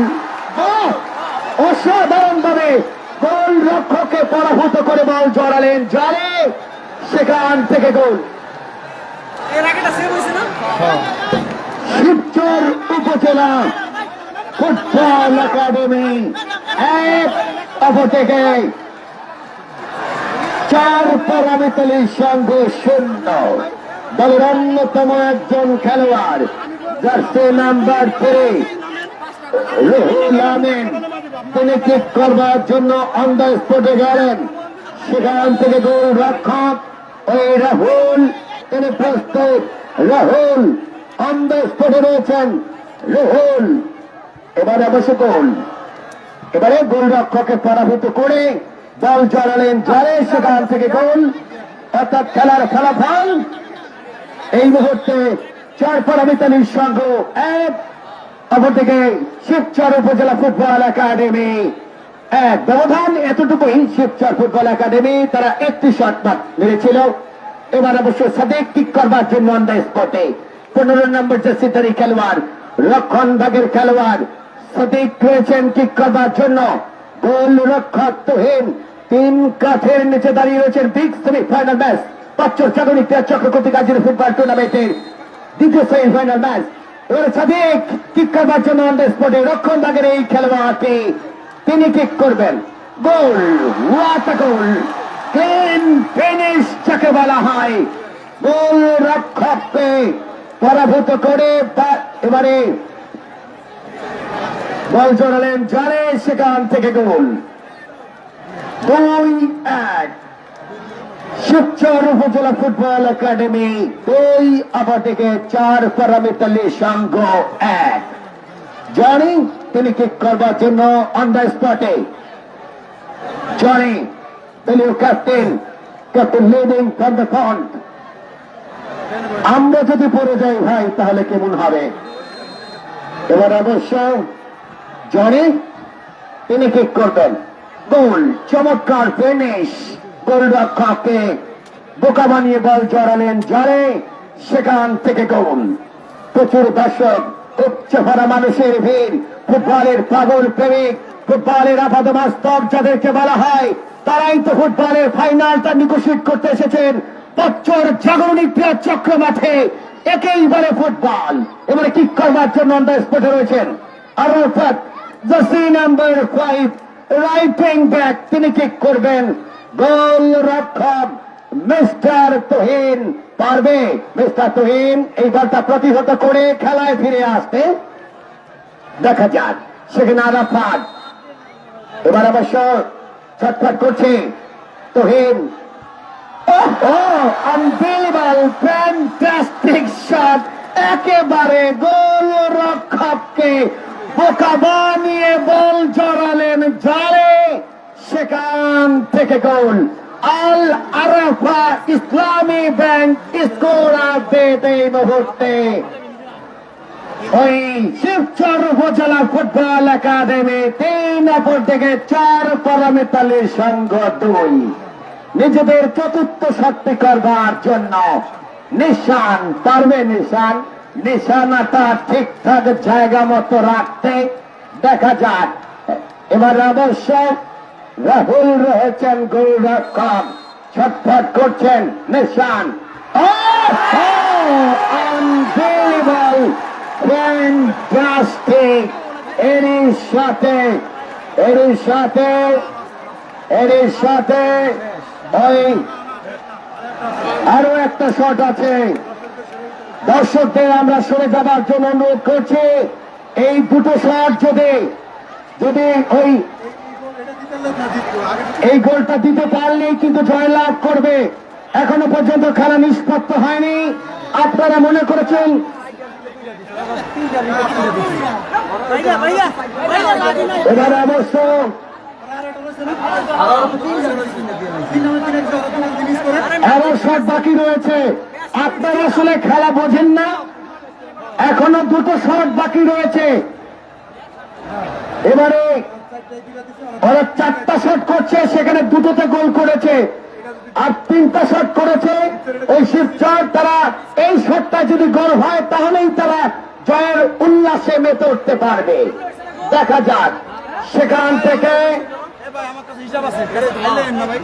অসাধারণ ভাবে গোল রক্ষককে পরাভূত করে বল জড়ালেন জালে, সেখান থেকে গোল। এর আগেটা সেভ হয়েছে না? শিবচর উপজেলা ফুটবল একাডেমি 1 অপর থেকে 4 পরামিতালি সঙ্গে 0। দলের অন্যতম একজন খেলোয়াড় জার্সি নাম্বার 3 রুহুল আমিন, তিনি কিক করবার জন্য অন দ্য স্পটে গেলেন, সেখান থেকে গোল রক্ষক ওই রাহুল তিনি প্রস্তুত। রাহুল অন দ্য স্পটে রয়েছেন, রাহুল এবারে অবশ্য গোল, এবারে গোল রক্ষককে পরাভূত করে বল জড়ালেন জালে, সেখান থেকে গোল। অর্থাৎ খেলার ফলাফল এই মুহূর্তে 4 পরামিতালির সংঘ 1, অপরদিকে শিবচর উপজেলা ফুটবল একাডেমি 1। ব্যবধান এতটুকুই। শিবচর ফুটবল একাডেমি তারা 1টি শট মেরেছিল। এবার অবশ্য সাদেক কিক করবার জন্য অন দ্য স্পটে 15 নম্বর জার্সিধারী খেলোয়াড় রক্ষণ ভাগের খেলোয়াড় সাদেক রয়েছেন কিক করবার জন্য। গোল রক্ষক তুহিন 3 কাঠের নিচে দাঁড়িয়ে রয়েছেন। বিগ সেমিফাইনাল ম্যাচ পাঁচর জাগরিক চক্র কর্তৃক আয়োজিত ফুটবল টুর্নামেন্টের দ্বিতীয় সেমিফাইনাল ম্যাচ। এবারে সাদেক কিক করবার জন্য অন দ্য স্পটে রক্ষণ ভাগের এই খেলোয়াড়টি তিনি কিক করবেন। গোল, ওয়াট গোল, ক্লিন ফিনিশ যাকে বলা হয়। গোল রক্ষককে পরাভূত করে এবারে বল জড়ালেন জালে, সেখান থেকে গোল। 2-1 শিবচর উপজেলা ফুটবল একাডেমি 2, অপরদিকে 4 পরামিতালি সংঘ 1। জনি তিনি কিক করবার জন্য অন দ্য স্পটে। জনি দলীয় captain leading from the front. আমরা যদি পড়ে যাই ভাই তাহলে কেমন হবে? এবার অবশ্য জনি তিনি কিক করবেন। গোল, চমৎকার ফিনিশ। গোলরক্ষককে বোকা বানিয়ে বল জড়ালেন জালে, সেখান থেকে গোল। প্রচুর দর্শক, উপচে ভরা মানুষের ভিড়, ফুটবলের পাগল প্রেমিক, ফুটবলের আপাদবাস্তব যাদেরকে বলা হয়, তারাই তো ফুটবলের ফাইনালটা নিকোশিট করতে এসেছেন পাঁচর জাগরণী ক্রীড়া চক্র মাঠে। একেইবারে ফুটবল। এবারে কিক করবার জন্য অন দ্য স্পটে রয়েছেন Arafat, jersey number 5 right wing back, তিনি কিক করবেন। গোল রক্ষক মিস্টার তুহিন পারবে। মিস্টার তুহিন এই বলটা প্রতিহত করে খেলায় ফিরে আসতে দেখা যাক সেখানে আরাফাত এবার অবশ্য ছটফট করছে তোহিন। আনবিলিভেবল ফ্যান্টাস্টিক শট, একেবারে গোল রক্ষককে বোকা বানিয়ে বল জড়ালেন জালে, সেখান থেকে গোল। আল আরাফা ইসলামী ব্যাংক স্কোর আপডেট এই মুহূর্তে ওই শিবচর উপজেলা ফুটবল একাডেমি 3, অপর থেকে 4 পরামিতালির সঙ্গ 2। নিজেদের চতুর্থ শক্তি করবার জন্য নিশান পারবে, নিশানাটা ঠিকঠাক জায়গা মতো রাখতে। দেখা যাক এবার অবশ্য রাহুল রয়েছেন গোলরক্ষক, ছটফট করছেন নিশান। আনবিলিভেবল ফ্যান্টাস্টিক, এরই সাথে ওই আরো একটা শট আছে। দর্শকদের আমরা সরে যাবার জন্য অনুরোধ করছি। এই দুটো শট যদি ওই এই গোলটা দিতে পারলেই কিন্তু জয়লাভ করবে। এখনো পর্যন্ত খেলা নিষ্পত্তি হয়নি। আপনারা মনে করেছেন এবার অবশ্য আরো শট বাকি রয়েছে। আপনারা আসলে খেলা বোঝেন না, এখনো দুটো শট বাকি রয়েছে। এবারে ওরা 4টা শট করছে, সেখানে দুটোতে গোল করেছে, আর 3টা শট করেছে ওই শিবচর। তারা এই শটটা যদি গোল হয় তাহলেই তারা জয়ের উল্লাসে মেতে উঠতে পারবে। দেখা যাক সেখান থেকে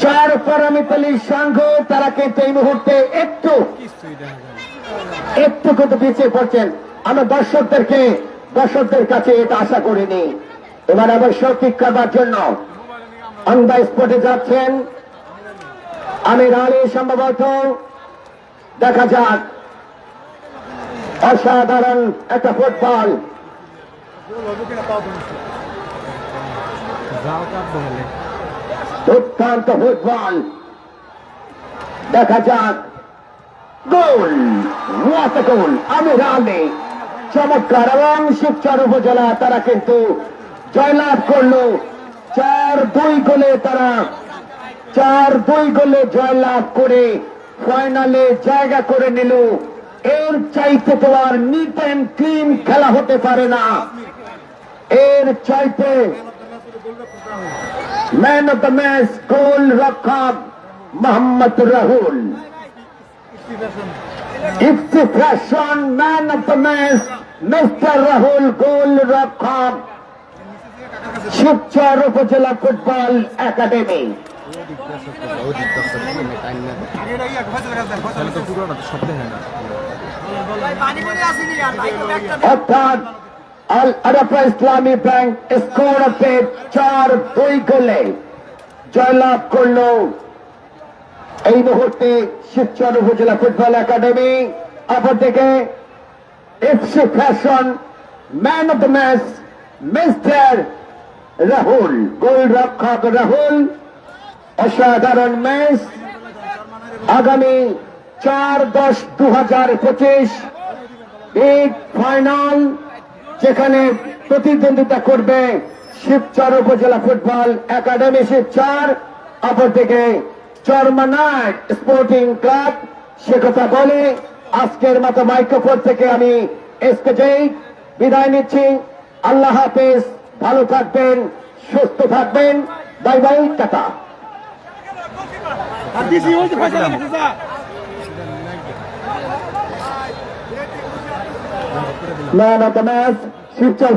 4 পরামিতালির সংঘ তারা কিন্তু এই মুহূর্তে একটু কিন্তু পিছিয়ে পড়ছেন। আমরা দর্শকদের কাছে এটা আশা করিনি। এবার অবশ্য ঠিক করবার জন্য অন দ্য স্পটে যাচ্ছেন আমির আলী সম্ভবত। দেখা যাক অসাধারণ একটা ফুটবল, দুর্দান্ত ফুটবল। দেখা যাক গোল, ওয়াট আ গোল! আমির আলী চমৎকার, এবং শিবচর উপজেলা তারা কিন্তু জয়লাভ করলো 4-2 গোলে। তারা 4-2 গোলে জয়লাভ করে ফাইনালে জায়গা করে নিল। এর চাইতে তো আর নিট অ্যান্ড ক্লিন খেলা হতে পারে না। এর চাইতে man of the match goal রক্ষক মোহাম্মদ রাহুল। ইফতিফাশন man of the match mister Rahul, goal রক্ষক শিবচর উপজেলা ফুটবল একাডেমি। অর্থাৎ আল আরাফা ইসলামী ব্যাংক স্কোর অফে 4-2 গোলে জয়লাভ করল এই মুহূর্তে শিবচর উপজেলা ফুটবল একাডেমি। অপরদিকে FC fashion man of the match mister Rahul, goal রক্ষক রাহুল। অসাধারণ ম্যাচ। আগামী 4-10-2025 বিগ ফাইনাল, যেখানে প্রতিদ্বন্দ্বিতা করবে শিবচর উপজেলা ফুটবল একাডেমি শিবচর, অপরদিকে চরমানাট স্পোর্টিং ক্লাব। সে কথা বলে আজকের মতো মাইক্রোফোন থেকে আমি এসকে বিদায় নিচ্ছি। আল্লাহ হাফেজ, ভালো থাকবেন, সুস্থ থাকবেন। Bye bye, tata. Man of the match Shibchar.